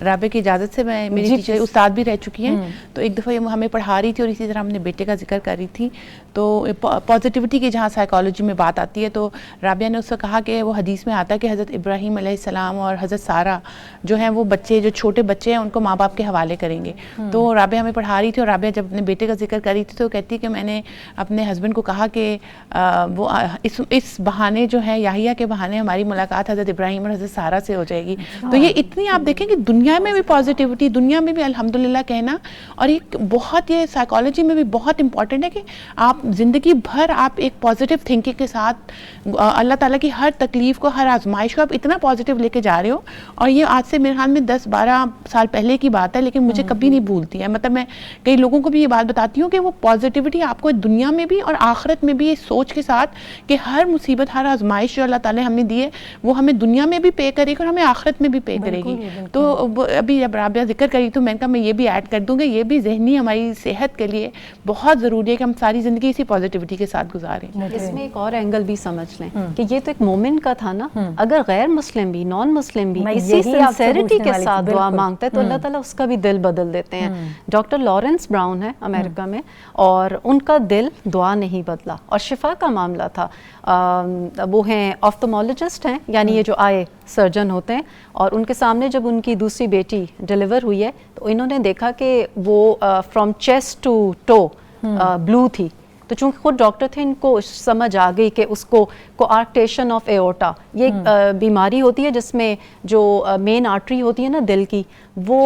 S4: رابعہ کی اجازت سے میں، میری ٹیچر استاد بھی رہ چکی ہیں، تو ایک دفعہ ہمیں پڑھا رہی تھی اور اسی طرح ہم نے بیٹے کا ذکر کر رہی تھی. تو پازیٹیوٹی کی جہاں سائیکالوجی میں بات آتی ہے تو رابعہ نے اس سے کہا کہ وہ حدیث میں آتا ہے کہ حضرت ابراہیم علیہ السلام اور حضرت سارہ جو ہیں وہ بچے، جو چھوٹے بچے ہیں ان کو ماں باپ کے حوالے کریں گے. تو رابعہ ہمیں پڑھا رہی تھی اور رابعہ جب اپنے بیٹے کا ذکر کر رہی تھی تو کہتی کہ میں نے اپنے ہسبینڈ کو کہا کہ وہ اس بہانے جو ہے یحییٰ کے بہانے ہماری ملاقات حضرت ابراہیم اور حضرت سارہ سے ہو جائے گی. تو یہ اتنی آپ دیکھیں کہ دنیا میں بھی پازیٹیوٹی، دنیا میں بھی الحمدللہ کہنا، اور ایک بہت، یہ سائیکالوجی میں بھی بہت امپورٹنٹ ہے کہ آپ زندگی بھر آپ ایک پازیٹیو تھنکنگ کے ساتھ اللہ تعالیٰ کی ہر تکلیف کو، ہر آزمائش کو آپ اتنا پازیٹیو لے کے جا رہے ہو. اور یہ آج سے میرے خیال میں 10-12 سال پہلے کی بات ہے، لیکن مجھے کبھی نہیں بھولتی ہے. مطلب میں کئی لوگوں کو بھی یہ بات بتاتی ہوں کہ وہ پازیٹیوٹی آپ کو دنیا میں بھی اور آخرت میں بھی اس سوچ کے ساتھ کہ ہر مصیبت، ہر آزمائش جو اللہ تعالیٰ ہم نے دی ہے وہ ہمیں دنیا میں بھی پے کرے گی اور ہمیں آخرت میں بھی پے کرے گی. تو ابھی جب رابعہ ذکر کری تو میں نے کہا میں یہ بھی ایڈ کر دوں گا، یہ بھی ذہنی ہماری صحت کے لیے بہت ضروری ہے کہ ہم ساری زندگی اسی پازیٹیوٹی کے ساتھ گزاریں.
S3: اس میں ایک اور اینگل بھی سمجھ لیں کہ یہ تو ایک مومن کا تھا نا، اگر غیر مسلم بھی، نان مسلم بھی اسی سنسیریٹی کے ساتھ دعا مانگتا ہے تو اللہ تعالیٰ اس کا بھی دل بدل دیتے ہیں. ڈاکٹر لارنس براؤن ہے امریکہ میں، اور ان کا دل دعا نہیں بدلا اور شفا کا معاملہ تھا. وہ ہیں آفتھالمولوجسٹ ہیں، یعنی یہ جو آئے سرجن ہوتے ہیں، اور ان کے سامنے جب ان کی دوسری بیٹی ڈیلیور ہوئی ہے تو انہوں نے دیکھا کہ وہ فرام چیسٹ ٹو ٹو بلو تھی. تو چونکہ خود ڈاکٹر تھے، ان کو سمجھ آ گئی کہ اس کو کوارکٹیشن آف ایورٹا، یہ بیماری ہوتی ہے جس میں جو مین آرٹری ہوتی ہے نا دل کی، وہ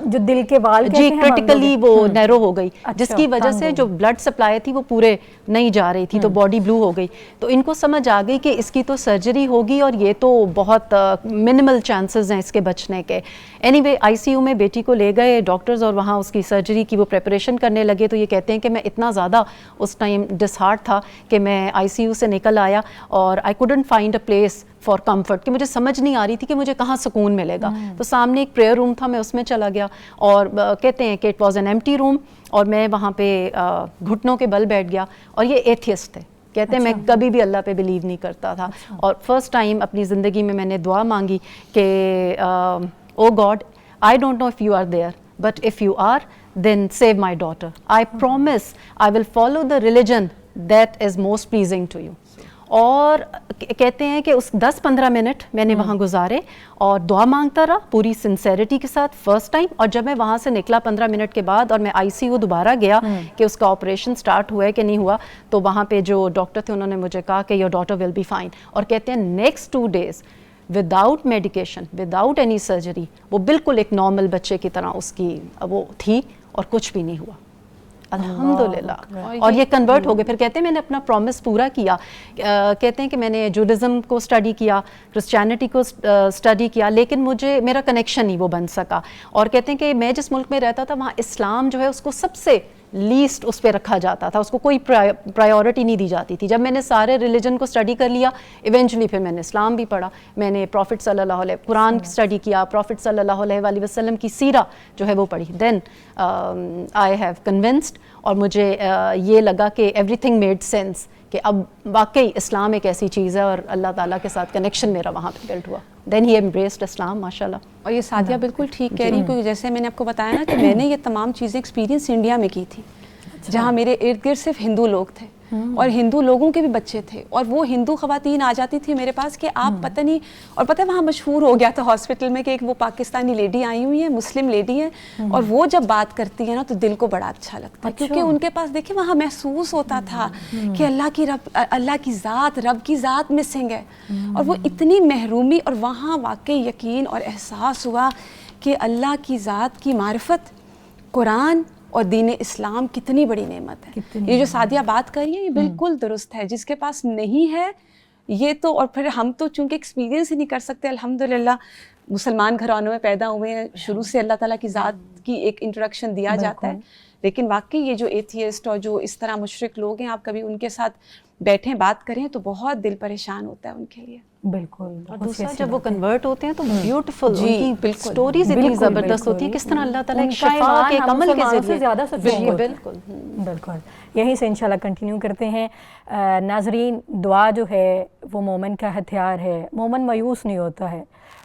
S1: جو دل کے وال
S3: جی کرٹیکلی وہ نیرو ہو گئی, جس کی وجہ سے جو بلڈ سپلائی تھی وہ پورے نہیں جا رہی تھی, تو باڈی بلو ہو گئی. تو ان کو سمجھ آ گئی کہ اس کی تو سرجری ہوگی اور یہ تو بہت منیمل چانسز ہیں اس کے بچنے کے. Any way I C you میں بیٹی کو لے گئے ڈاکٹرز اور وہاں اس کی سرجری کی وہ پریپریشن کرنے لگے. تو یہ کہتے ہیں کہ میں اتنا زیادہ اس ٹائم ڈس ہارٹ تھا کہ میں آئی سی یو سے نکل آیا اور I couldn't find a place for comfort, کہ مجھے سمجھ نہیں آ رہی تھی کہ مجھے کہاں سکون ملے گا. تو سامنے ایک پریئر روم تھا, میں اس میں چلا گیا اور کہتے ہیں کہ اٹ واز این ایمٹی روم, اور میں وہاں پہ گھٹنوں کے بل بیٹھ گیا. اور یہ ایتھیسٹ تھے, کہتے ہیں میں کبھی بھی اللہ پہ بلیو نہیں کرتا تھا, اور فرسٹ ٹائم اپنی زندگی میں نے دعا مانگی کہ oh God, I don't know if you are there, but if you are then save my daughter. I promise I will follow the religion that is most pleasing to you. اور کہتے ہیں کہ اس 10-15 منٹ میں نے وہاں گزارے اور دعا مانگتا رہا پوری سنسیریٹی کے ساتھ فرسٹ ٹائم. اور جب میں وہاں سے نکلا 15 منٹ کے بعد اور میں آئی سی یو دوبارہ گیا کہ اس کا آپریشن سٹارٹ ہوا ہے کہ نہیں ہوا, تو وہاں پہ جو ڈاکٹر تھے انہوں نے مجھے کہا کہ your daughter will be fine. اور کہتے ہیں next 2 days without medication, without any surgery, وہ بالکل ایک نارمل بچے کی طرح اس کی وہ تھی اور کچھ بھی نہیں ہوا الحمدللہ. اور یہ کنورٹ ہو گئے. پھر کہتے ہیں میں نے اپنا پرومس پورا کیا. کہتے ہیں کہ میں نے جوڈزم کو اسٹڈی کیا, کرسچینٹی کو اسٹڈی کیا, لیکن مجھے میرا کنیکشن نہیں وہ بن سکا. اور کہتے ہیں کہ میں جس ملک میں رہتا تھا وہاں اسلام جو ہے اس کو سب سے لیسٹ اس پہ رکھا جاتا تھا, اس کو کوئی پرائیورٹی نہیں دی جاتی تھی. جب میں نے سارے ریلیجن کو اسٹڈی کر لیا ایونچولی پھر میں نے اسلام بھی پڑھا, میں نے پروفٹ صلی اللہ علیہ قرآن کی اسٹڈی کیا, پروفٹ صلی اللہ علیہ وآلہ وسلم کی سیرہ جو ہے وہ پڑھی. دین آئی ہیو کنونسڈ, اور مجھے یہ لگا کہ ایوری تھنگ میڈ سینس, کہ اب واقعی اسلام ایک ایسی چیز ہے, اور اللہ تعالیٰ کے ساتھ کنیکشن میرا وہاں پہ بلڈ ہوا. دین ہی ایمبریسڈ اسلام ماشاء اللہ.
S2: اور یہ سعدیہ بالکل ٹھیک کہہ رہی, کیونکہ جیسے میں نے آپ کو بتایا نا کہ میں نے یہ تمام چیزیں ایکسپیرینس انڈیا میں کی تھی, جہاں میرے ارد گرد صرف ہندو لوگ تھے اور ہندو لوگوں کے بھی بچے تھے, اور وہ ہندو خواتین آ جاتی تھی میرے پاس کہ آپ پتہ نہیں, اور پتہ وہاں مشہور ہو گیا تھا ہاسپٹل میں کہ ایک وہ پاکستانی لیڈی آئی ہوئی ہیں, مسلم لیڈی ہیں, اور وہ جب بات کرتی ہے نا تو دل کو بڑا اچھا لگتا ہے, کیونکہ ان کے پاس دیکھیں وہاں محسوس ہوتا تھا کہ اللہ کی ذات, رب کی ذات مسنگ ہے, اور وہ اتنی محرومی, اور وہاں واقعی یقین اور احساس ہوا کہ اللہ کی ذات کی معرفت, قرآن اور دین اسلام کتنی بڑی نعمت ہے. یہ جو سعدیہ بات کر رہی ہے یہ بالکل درست ہے. جس کے پاس نہیں ہے یہ تو, اور پھر ہم تو چونکہ ایکسپیرینس ہی نہیں کر سکتے, الحمدللہ مسلمان گھرانوں میں پیدا ہوئے ہیں, شروع سے اللہ تعالیٰ کی ذات کی ایک انٹروڈکشن دیا جاتا ہے. لیکن واقعی یہ جو ایتھیسٹ اور جو اس طرح مشرک لوگ ہیں, آپ کبھی ان کے ساتھ بیٹھیں بات کریں تو بہت دل پریشان ہوتا ہے ان کے لیے.
S1: بالکل.
S3: اور دوسرا جب وہ کنورٹ ہوتے ہیں تو بیوٹیفل ان کی سٹوریز اتنی زبردست ہوتی ہیں, کس طرح اللہ تعالیٰ ایک شفا کے ایک عمل کے ذریعے
S1: زیادہ
S3: بالکل
S1: بالکل یہیں سے انشاءاللہ کنٹینیو کرتے ہیں. ناظرین, دعا جو ہے وہ مومن کا ہتھیار ہے. مومن مایوس نہیں ہوتا ہے,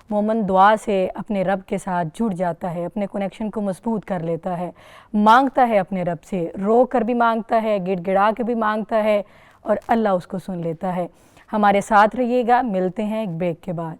S1: مومن دعا سے اپنے رب کے ساتھ جڑ جاتا ہے, اپنے کنیکشن کو مضبوط کر لیتا ہے, مانگتا ہے اپنے رب سے, رو کر بھی مانگتا ہے, گڑ گڑا کے بھی مانگتا ہے, اور اللہ اس کو سن لیتا ہے. ہمارے ساتھ رہیے گا, ملتے ہیں ایک بریک کے بعد.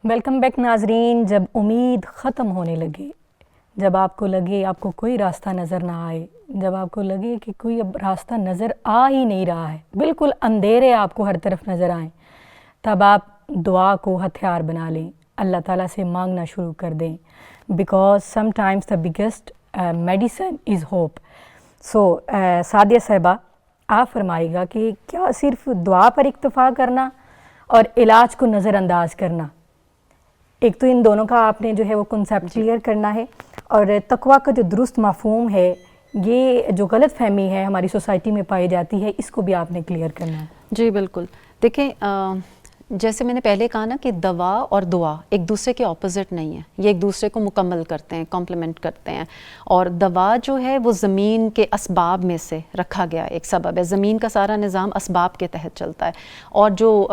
S1: ویلکم بیک ناظرین. جب امید ختم ہونے لگے, جب آپ کو لگے آپ کو کوئی راستہ نظر نہ آئے, جب آپ کو لگے کہ کوئی اب راستہ نظر آ ہی نہیں رہا ہے, بالکل اندھیرے آپ کو ہر طرف نظر آئیں, تب آپ دعا کو ہتھیار بنا لیں, اللہ تعالیٰ سے مانگنا شروع کر دیں. Because sometimes the biggest medicine is hope. So Sadia صاحبہ, آپ فرمائے گا کہ کیا صرف دعا پر اکتفا کرنا اور علاج کو نظر انداز کرنا, ایک تو ان دونوں کا آپ نے جو ہے وہ کنسیپٹ کلیئر کرنا ہے, اور تقویٰ کا جو درست مفہوم ہے, یہ جو غلط فہمی ہے ہماری سوسائٹی میں پائی جاتی ہے, اس کو بھی آپ نے کلیئر کرنا ہے.
S3: جی بالکل. دیکھیں جیسے میں نے پہلے کہا نا کہ دوا اور دعا ایک دوسرے کے اپوزٹ نہیں ہیں, یہ ایک دوسرے کو مکمل کرتے ہیں, کمپلیمنٹ کرتے ہیں. اور دوا جو ہے وہ زمین کے اسباب میں سے رکھا گیا ایک سبب ہے, زمین کا سارا نظام اسباب کے تحت چلتا ہے. اور جو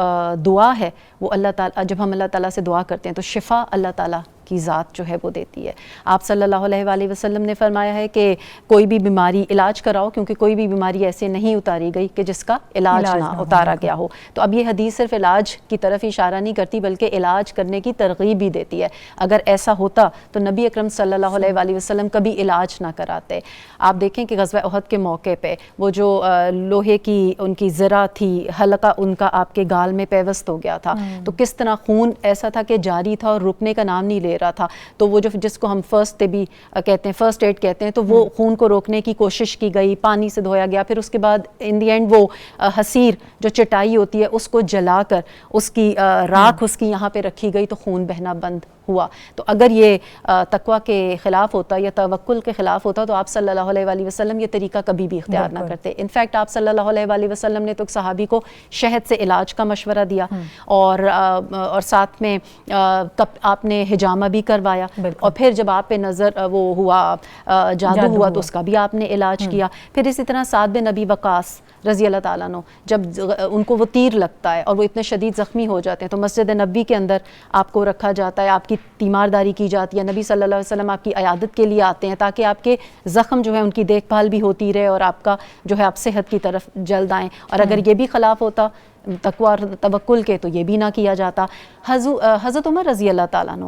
S3: دعا ہے وہ اللہ تعالیٰ, جب ہم اللہ تعالیٰ سے دعا کرتے ہیں تو شفا اللہ تعالیٰ کی ذات جو ہے وہ دیتی ہے. آپ صلی اللہ علیہ وآلہ وسلم نے فرمایا ہے کہ کوئی بھی بیماری علاج کراؤ, کیونکہ کوئی بھی بیماری ایسے نہیں اتاری گئی کہ جس کا علاج نہ اتارا گیا ہو. تو اب یہ حدیث صرف علاج کی طرف اشارہ نہیں کرتی بلکہ علاج کرنے کی ترغیب بھی دیتی ہے. اگر ایسا ہوتا تو نبی اکرم صلی اللہ علیہ وآلہ وسلم کبھی علاج نہ کراتے. آپ دیکھیں کہ غزوہ احد کے موقع پہ وہ جو لوہے کی ان کی زرہ تھی, حلقہ ان کا آپ کے گال میں پیوست ہو گیا تھا, تو کس طرح خون ایسا تھا کہ جاری تھا اور رکنے کا نام نہیں لے رہا تھا. تو وہ جو جس کو ہم فرسٹ طبی کہتے ہیں, فرسٹ ایڈ کہتے ہیں, تو وہ خون کو روکنے کی کوشش کی گئی, پانی سے دھویا گیا. پھر اس کے بعد ان دی اینڈ وہ حسیر جو چٹائی ہوتی ہے اس کو جلا کر اس کی راکھ اس کی یہاں پہ رکھی گئی تو خون بہنا بند ہوا. تو اگر یہ تقوی کے خلاف ہوتا یا توکل کے خلاف ہوتا تو آپ صلی اللہ علیہ وآلہ وسلم یہ طریقہ کبھی بھی اختیار نہ کرتے. انفیکٹ آپ صلی اللہ علیہ وآلہ وسلم نے تو ایک صحابی کو شہد سے علاج کا مشورہ دیا, اور ساتھ میں آپ نے حجامہ بھی کروایا, اور پھر جب آپ پہ نظر وہ ہوا, جادو ہوا, تو اس کا بھی آپ نے علاج کیا. پھر اسی طرح سعد بن ابی وقاص رضی اللہ تعالیٰ عنہ, جب ان کو وہ تیر لگتا ہے اور وہ اتنے شدید زخمی ہو جاتے ہیں تو مسجد نبوی کے اندر آپ کو رکھا جاتا ہے, آپ کی تیمارداری کی جاتی ہے. نبی صلی اللہ علیہ وسلم آپ کی عیادت کے لیے آتے ہیں تاکہ آپ کے زخم جو ہے ان کی دیکھ بھال بھی ہوتی رہے اور آپ کا جو ہے آپ صحت کی طرف جلد آئیں. اور اگر یہ بھی خلاف ہوتا تقوی اور توکل کے تو یہ بھی نہ کیا جاتا. حضرت عمر رضی اللہ تعالیٰ عنہ,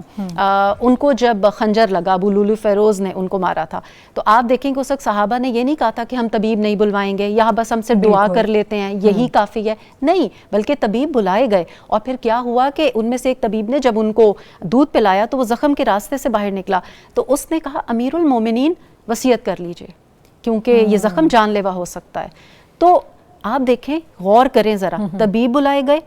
S3: ان کو جب خنجر لگا, ابو لولو فیروز نے ان کو مارا تھا, تو آپ دیکھیں کہ اس وقت صحابہ نے یہ نہیں کہا تھا کہ ہم طبیب نہیں بلوائیں گے, یہاں بس ہم سے دعا کر لیتے ہیں یہی کافی ہے. نہیں, بلکہ طبیب بلائے گئے. اور پھر کیا ہوا کہ ان میں سے ایک طبیب نے جب ان کو دودھ پلایا تو وہ زخم کے راستے سے باہر نکلا, تو اس نے کہا امیر المومنین وصیت کر لیجئے کیونکہ یہ زخم جان لیوا ہو سکتا ہے. تو آپ دیکھیں, غور کریں ذرا, طبیب بلائے گئے,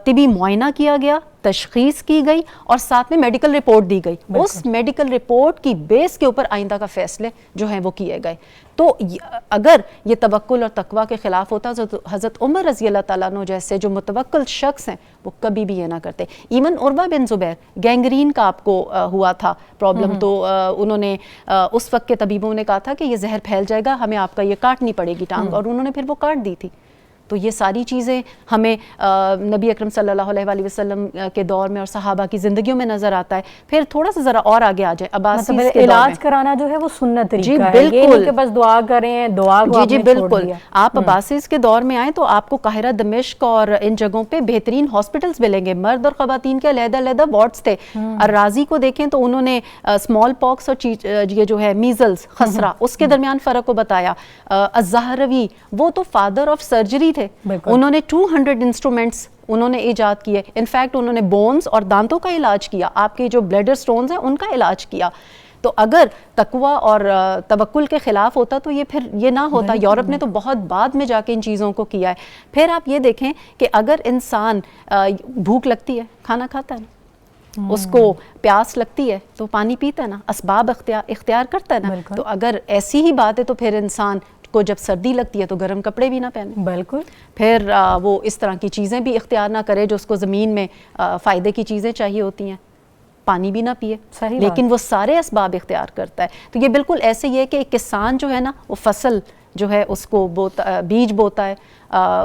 S3: طبی معائنہ کیا گیا, تشخیص کی گئی, اور ساتھ میں میڈیکل رپورٹ دی گئی. اس میڈیکل رپورٹ کی بیس کے اوپر آئندہ کا فیصلے جو ہیں وہ کیے گئے. تو اگر یہ توکل اور تقوی کے خلاف ہوتا تو حضرت عمر رضی اللہ تعالیٰ عنہ جیسے جو متوکل شخص ہیں وہ کبھی بھی یہ نہ کرتے. ایون عروہ بن زبیر, گینگرین کا آپ کو ہوا تھا پرابلم, تو انہوں نے اس وقت کے طبیبوں نے کہا تھا کہ یہ زہر پھیل جائے گا, ہمیں آپ کا یہ کاٹنی پڑے گی ٹانگ, اور انہوں نے پھر وہ کاٹ دی تھی. تو یہ ساری چیزیں ہمیں نبی اکرم صلی اللہ علیہ وآلہ وسلم کے دور میں اور صحابہ کی زندگیوں میں نظر آتا ہے. پھر تھوڑا سا ذرا اور آگے آ جائے, عباسیز کے دور میں
S1: علاج کرانا جو ہے وہ سنت طریقہ
S3: جی
S1: ہے,
S3: بالکل,
S1: یہ نہیں کہ بس دعا کریں, دعا کو
S3: جی بالکل. آپ عباسیز کے دور میں آئیں تو آپ کو قاہرہ, دمشق اور ان جگہوں پہ بہترین ہاسپٹلز ملیں گے. مرد اور خواتین کے علیحدہ علیحدہ وارڈز تھے. الرازی کو دیکھیں تو انہوں نے اسمال پاکس اور یہ جو ہے میزلز, خسرہ, اس کے درمیان فرق کو بتایا. الزہروی وہ تو فادر آف سرجری تھے, انہوں نے 200 انسٹرومنٹس انہوں نے ایجاد کیے. انفیکٹ انہوں نے بونز اور دانتوں کا علاج کیا, آپ کے جو بلیڈر سٹونز ہیں ان کا علاج کیا. تو اگر تقوی اور توکل کے خلاف ہوتا تو یہ پھر یہ نہ ہوتا. یورپ نے تو بہت بعد میں جا کے ان چیزوں کو کیا ہے. پھر آپ یہ دیکھیں کہ اگر انسان بھوک لگتی ہے کھانا کھاتا ہے نا, اس کو پیاس لگتی ہے تو پانی پیتا ہے نا, اسباب اختیار کرتا ہے نا. تو اگر ایسی ہی بات ہے تو پھر انسان کو جب سردی لگتی ہے تو گرم کپڑے بھی نہ پہنے,
S1: بالکل,
S3: پھر وہ اس طرح کی چیزیں بھی اختیار نہ کرے جو اس کو زمین میں فائدے کی چیزیں چاہیے ہوتی ہیں, پانی بھی نہ پیے, لیکن وہ سارے اسباب اختیار کرتا ہے. تو یہ بالکل ایسے ہی ہے کہ ایک کسان جو ہے نا وہ فصل جو ہے اس کو بیج بوتا ہے,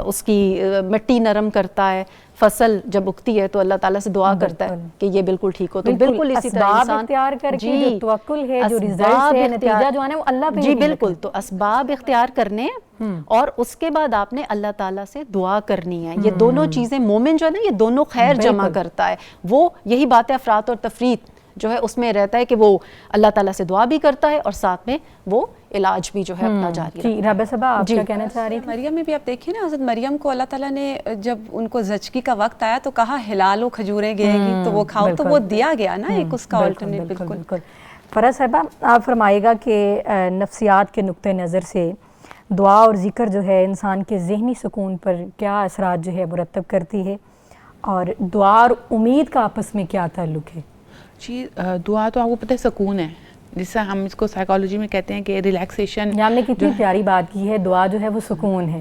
S3: اس کی مٹی نرم کرتا ہے, فصل جب اگتی ہے تو اللہ تعالیٰ سے دعا کرتا ہے کہ یہ بالکل ٹھیک ہو. تو بالکل اسی طرح انسان
S1: اختیار کر کے جو توکل ہے, جو ریزلٹ ہے, نتیجہ جو ہے وہ اللہ پہ,
S3: جی بالکل. تو اسباب اختیار کرنے اور اس کے بعد آپ نے اللہ تعالیٰ سے دعا کرنی ہے. یہ دونوں چیزیں مومن جو ہے نا یہ دونوں خیر جمع کرتا ہے. وہ یہی بات ہے افراط اور تفریط جو ہے اس میں رہتا ہے کہ وہ اللہ تعالیٰ سے دعا بھی کرتا ہے اور ساتھ میں وہ علاج بھی جو ہے اپنا جاری رکھتا ہے.
S1: جی رابعہ صاحبہ آپ کیا کہنا چاہ رہی تھی؟
S2: مریم میں بھی آپ دیکھیں نا, حضرت مریم کو اللہ تعالیٰ نے جب ان کو زچگی کا وقت آیا تو کہا ہلالو کھجوریں گئے گی تو وہ کھاؤ, تو وہ دیا گیا نا ایک اس کا آلٹرنیٹ. بالکل.
S1: فرح صاحبہ آپ فرمائے گا کہ نفسیات کے نقطہ نظر سے دعا اور ذکر جو ہے انسان کے ذہنی سکون پر کیا اثرات جو ہے مرتب کرتی ہے, اور دعا اور امید کا آپس میں کیا تعلق ہے؟
S4: جی دعا تو آپ کو پتہ ہے سکون ہے, جس سے ہم اس کو سائیکالوجی میں کہتے ہیں کہ ریلیکسیشن.
S1: ہم نے کتنی پیاری بات کی ہے, دعا جو ہے وہ سکون ہے.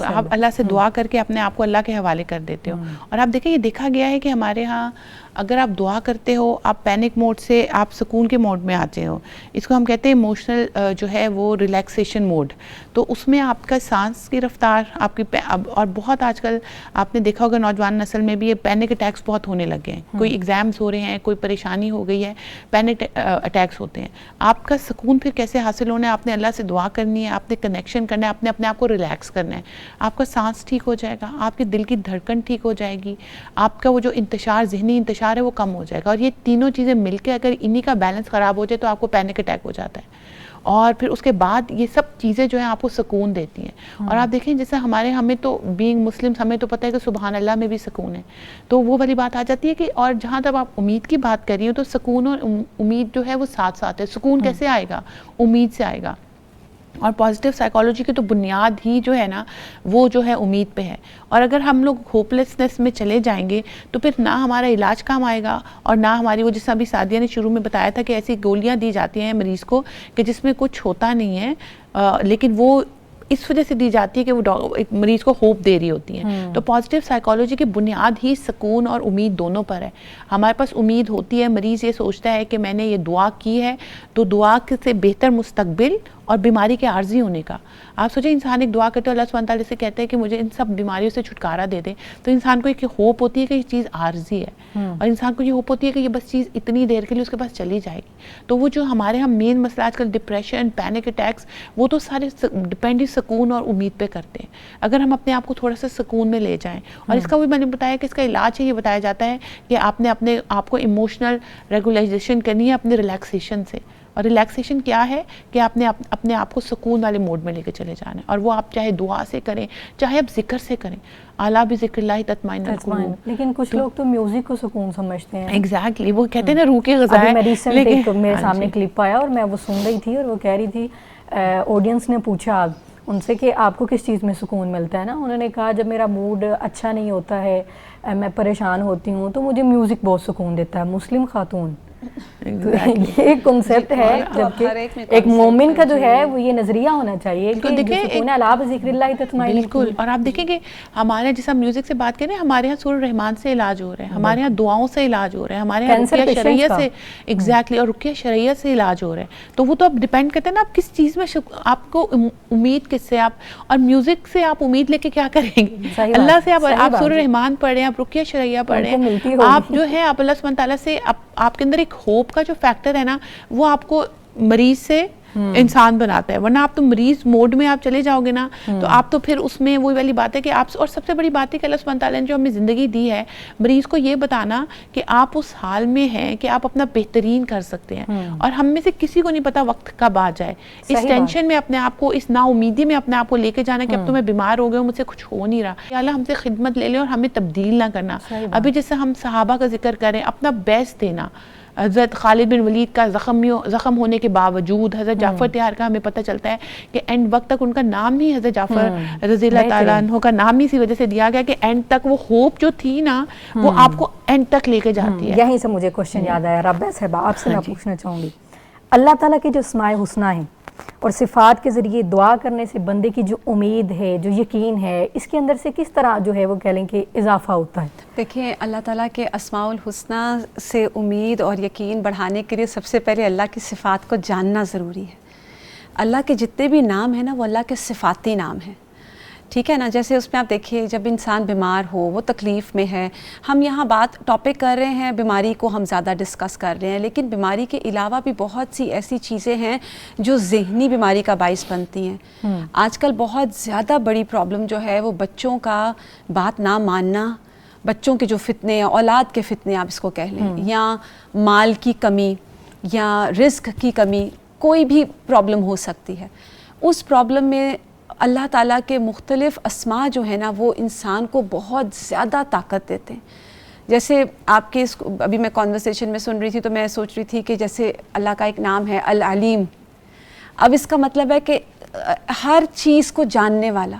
S4: آپ اللہ سے دعا کر کے اپنے آپ کو اللہ کے حوالے کر دیتے ہو. اور آپ دیکھیں یہ دیکھا گیا ہے کہ ہمارے ہاں اگر آپ دعا کرتے ہو آپ پینک موڈ سے آپ سکون کے موڈ میں آتے ہو. اس کو ہم کہتے ہیں ایموشنل جو ہے وہ ریلیکسیشن موڈ. تو اس میں آپ کا سانس کی رفتار آپ کی اور بہت آج کل آپ نے دیکھا ہوگا نوجوان نسل میں بھی یہ پینک اٹیکس بہت ہونے لگے ہیں. کوئی ایگزامس ہو رہے ہیں, کوئی پریشانی ہو گئی ہے, پینک اٹیکس ہوتے ہیں. آپ کا سکون پھر کیسے حاصل ہونا ہے؟ آپ نے اللہ سے دعا کرنی ہے, آپ نے کنیکشن کرنا ہے, آپ نے اپنے آپ کو ریلیکس کرنا ہے. آپ کا سانس ٹھیک ہو جائے گا, آپ کے دل کی دھڑکن ٹھیک ہو جائے گی, آپ کا وہ جو انتشار ذہنی انتشار ہے وہ کم ہو جائے گا. اور یہ تینوں چیزیں مل کے اگر انہی کا بیلنس خراب ہو جائے تو آپ کو پینک اٹیک ہو جاتا ہے. اور پھر اس کے بعد یہ سب چیزیں جو ہیں آپ کو سکون دیتی ہیں. اور آپ دیکھیں جیسے ہمیں تو بینگ مسلم ہمیں تو پتہ ہے کہ سبحان اللہ میں بھی سکون ہے. تو وہ والی بات آ جاتی ہے کہ اور جہاں تک آپ امید کی بات کر رہی ہو تو سکون اور امید جو ہے وہ ساتھ ساتھ ہے. سکون کیسے آئے گا؟ امید سے آئے گا. اور پازیٹیو سائیکالوجی کی تو بنیاد ہی جو ہے نا وہ جو ہے امید پہ ہے. اور اگر ہم لوگ ہوپلیسنس میں چلے جائیں گے تو پھر نہ ہمارا علاج کام آئے گا اور نہ ہماری وہ جیسا ابھی سعدیہ نے شروع میں بتایا تھا کہ ایسی گولیاں دی جاتی ہیں مریض کو کہ جس میں کچھ ہوتا نہیں ہے لیکن وہ اس وجہ سے دی جاتی ہے کہ وہ مریض کو ہوپ دے رہی ہوتی ہیں. تو پازیٹیو سائیکالوجی کی بنیاد ہی سکون اور امید دونوں پر ہے. ہمارے پاس امید ہوتی ہے, مریض یہ سوچتا ہے کہ میں نے یہ دعا کی ہے تو دعا سے بہتر مستقبل اور بیماری کے عارضی ہونے کا. آپ سوچیں انسان ایک دعا کرتے ہو اللہ سبحانہ تعالیٰ سے کہتے ہیں کہ مجھے ان سب بیماریوں سے چھٹکارا دے دے, تو انسان کو ایک ہوپ ہوتی ہے کہ یہ چیز عارضی ہے اور انسان کو یہ ہوپ ہوتی ہے کہ یہ بس چیز اتنی دیر کے لیے اس کے پاس چلی جائے گی. تو وہ جو ہمارے ہم مین مسئلہ آج کل ڈپریشن, پینک اٹیکس, وہ تو سارے ڈپینڈ سکون اور امید پہ کرتے ہیں. اگر ہم اپنے آپ کو تھوڑا سا سکون میں لے جائیں, اور اس کا بھی میں نے بتایا کہ اس کا علاج ہے, یہ بتایا جاتا ہے کہ آپ نے اپنے آپ کو ایموشنل ریگولائزیشن کرنی ہے اپنے ریلیکسیشن سے. اور ریلیکسیشن کیا ہے کہ آپ نے اپنے آپ کو سکون والے موڈ میں لے کے چلے جانا ہے. اور وہ آپ چاہے دعا سے کریں, چاہے آپ ذکر سے کریں. اعلیٰ بھی ذکر اللہ تطمئن القلوب.
S1: لیکن کچھ لوگ تو میوزک کو سکون سمجھتے ہیں.
S4: ایگزیکٹلی, وہ کہتے ہیں نا روح کی غذا ہے.
S1: میرے سامنے کلپ آیا اور میں وہ سن رہی تھی اور وہ کہہ رہی تھی, آڈینس نے پوچھا ان سے کہ آپ کو کس چیز میں سکون ملتا ہے نا. انہوں نے کہا جب میرا موڈ اچھا نہیں ہوتا ہے, میں پریشان ہوتی ہوں تو مجھے میوزک بہت سکون دیتا ہے. مسلم خاتون یہ کنسیپٹ ہے, جبکہ ایک مومن کا جو ہے وہ یہ نظریہ ہونا چاہیے کہ سکون اعلیٰ ذکر اللہ تطمئن.
S4: بالکل. اور آپ دیکھیں کہ ہمارے جیسا میوزک سے بات کریں, ہمارے یہاں سورہ رحمان سے علاج ہو رہے ہیں, ہمارے یہاں دعاؤں سے علاج ہو رہے ہیں, ہمارے یہاں رقیہ شرعیہ سے ایگزیکٹلی اور رقیہ شرعیہ سے علاج ہو رہے ہیں. تو وہ تو اب ڈیپینڈ کرتے ہیں نا آپ کس چیز میں آپ کو امید کس سے, آپ اور میوزک سے آپ امید لے کے کیا کریں گے؟ اللہ سے آپ سورہ رحمان پڑھیں, آپ رقیہ شرعیہ پڑھیں, آپ جو ہے آپ اللہ سبحانہ تعالیٰ سے آپ کے اندر ایک ہوپ کا جو فیکٹر ہے نا وہ آپ کو مریض سے انسان بناتا ہے. ورنہ آپ تو مریض موڈ میں آپ چلے جاؤ گے نا تو آپ تو پھر اس میں وہی والی بات ہے کہ آپ, اور سب سے بڑی بات ہے کہ اللہ سبحانہ تعالیٰ نے جو ہمیں زندگی دی ہے مریض کو یہ بتانا کہ آپ اس حال میں ہیں کہ آپ اپنا بہترین کر سکتے ہیں. اور ہم میں سے کسی کو نہیں پتا وقت کب آ جائے. اس ٹینشن میں اپنے آپ کو, اس نا امیدی میں اپنے آپ کو لے کے جانا کہ اب تو میں بیمار ہو گیا ہوں, مجھ سے کچھ ہو نہیں رہا. یا اللہ ہم سے خدمت لے لیں اور ہمیں تبدیل نہ کرنا. ابھی جیسے ہم صحابہ کا ذکر کریں, اپنا بیسٹ دینا. حضرت خالد بن ولید کا زخم ہونے کے باوجود حضرت جعفر طیار کا ہمیں پتہ چلتا ہے کہ اینڈ وقت تک ان کا نام ہی حضرت جعفر رضی اللہ تعالیٰ عنہ کا نام ہی اسی وجہ سے دیا گیا کہ اینڈ تک وہ ہوپ جو تھی نا وہ آپ کو اینڈ تک لے کے جاتی ہے.
S1: یہیں سے مجھے کوشچن یاد آیا رابعہ صاحبہ, آپ سے میں پوچھنا چاہوں گی, اللہ تعالیٰ کے جو اسماء حسنیٰ ہیں اور صفات کے ذریعے دعا کرنے سے بندے کی جو امید ہے, جو یقین ہے, اس کے اندر سے کس طرح جو ہے وہ کہہ لیں کہ اضافہ ہوتا ہے؟
S2: دیکھیں اللہ تعالیٰ کے اسماء الحسنیٰ سے امید اور یقین بڑھانے کے لیے سب سے پہلے اللہ کی صفات کو جاننا ضروری ہے. اللہ کے جتنے بھی نام ہیں نا وہ اللہ کے صفاتی نام ہیں, ٹھیک ہے نا. جیسے اس میں آپ دیکھیے جب انسان بیمار ہو, وہ تکلیف میں ہے, ہم یہاں بات ٹاپک کر رہے ہیں بیماری کو ہم زیادہ ڈسکس کر رہے ہیں, لیکن بیماری کے علاوہ بھی بہت سی ایسی چیزیں ہیں جو ذہنی بیماری کا باعث بنتی ہیں. آج کل بہت زیادہ بڑی پرابلم جو ہے وہ بچوں کا بات نہ ماننا, بچوں کے جو فتنے, اولاد کے فتنے آپ اس کو کہہ لیں, یا مال کی کمی یا رزق کی کمی, کوئی بھی پرابلم ہو سکتی ہے. اس پرابلم میں اللہ تعالیٰ کے مختلف اسماء جو ہیں نا وہ انسان کو بہت زیادہ طاقت دیتے ہیں. جیسے آپ کے ابھی میں کانورسیشن میں سن رہی تھی تو میں سوچ رہی تھی کہ جیسے اللہ کا ایک نام ہے العلیم, اب اس کا مطلب ہے کہ ہر چیز کو جاننے والا.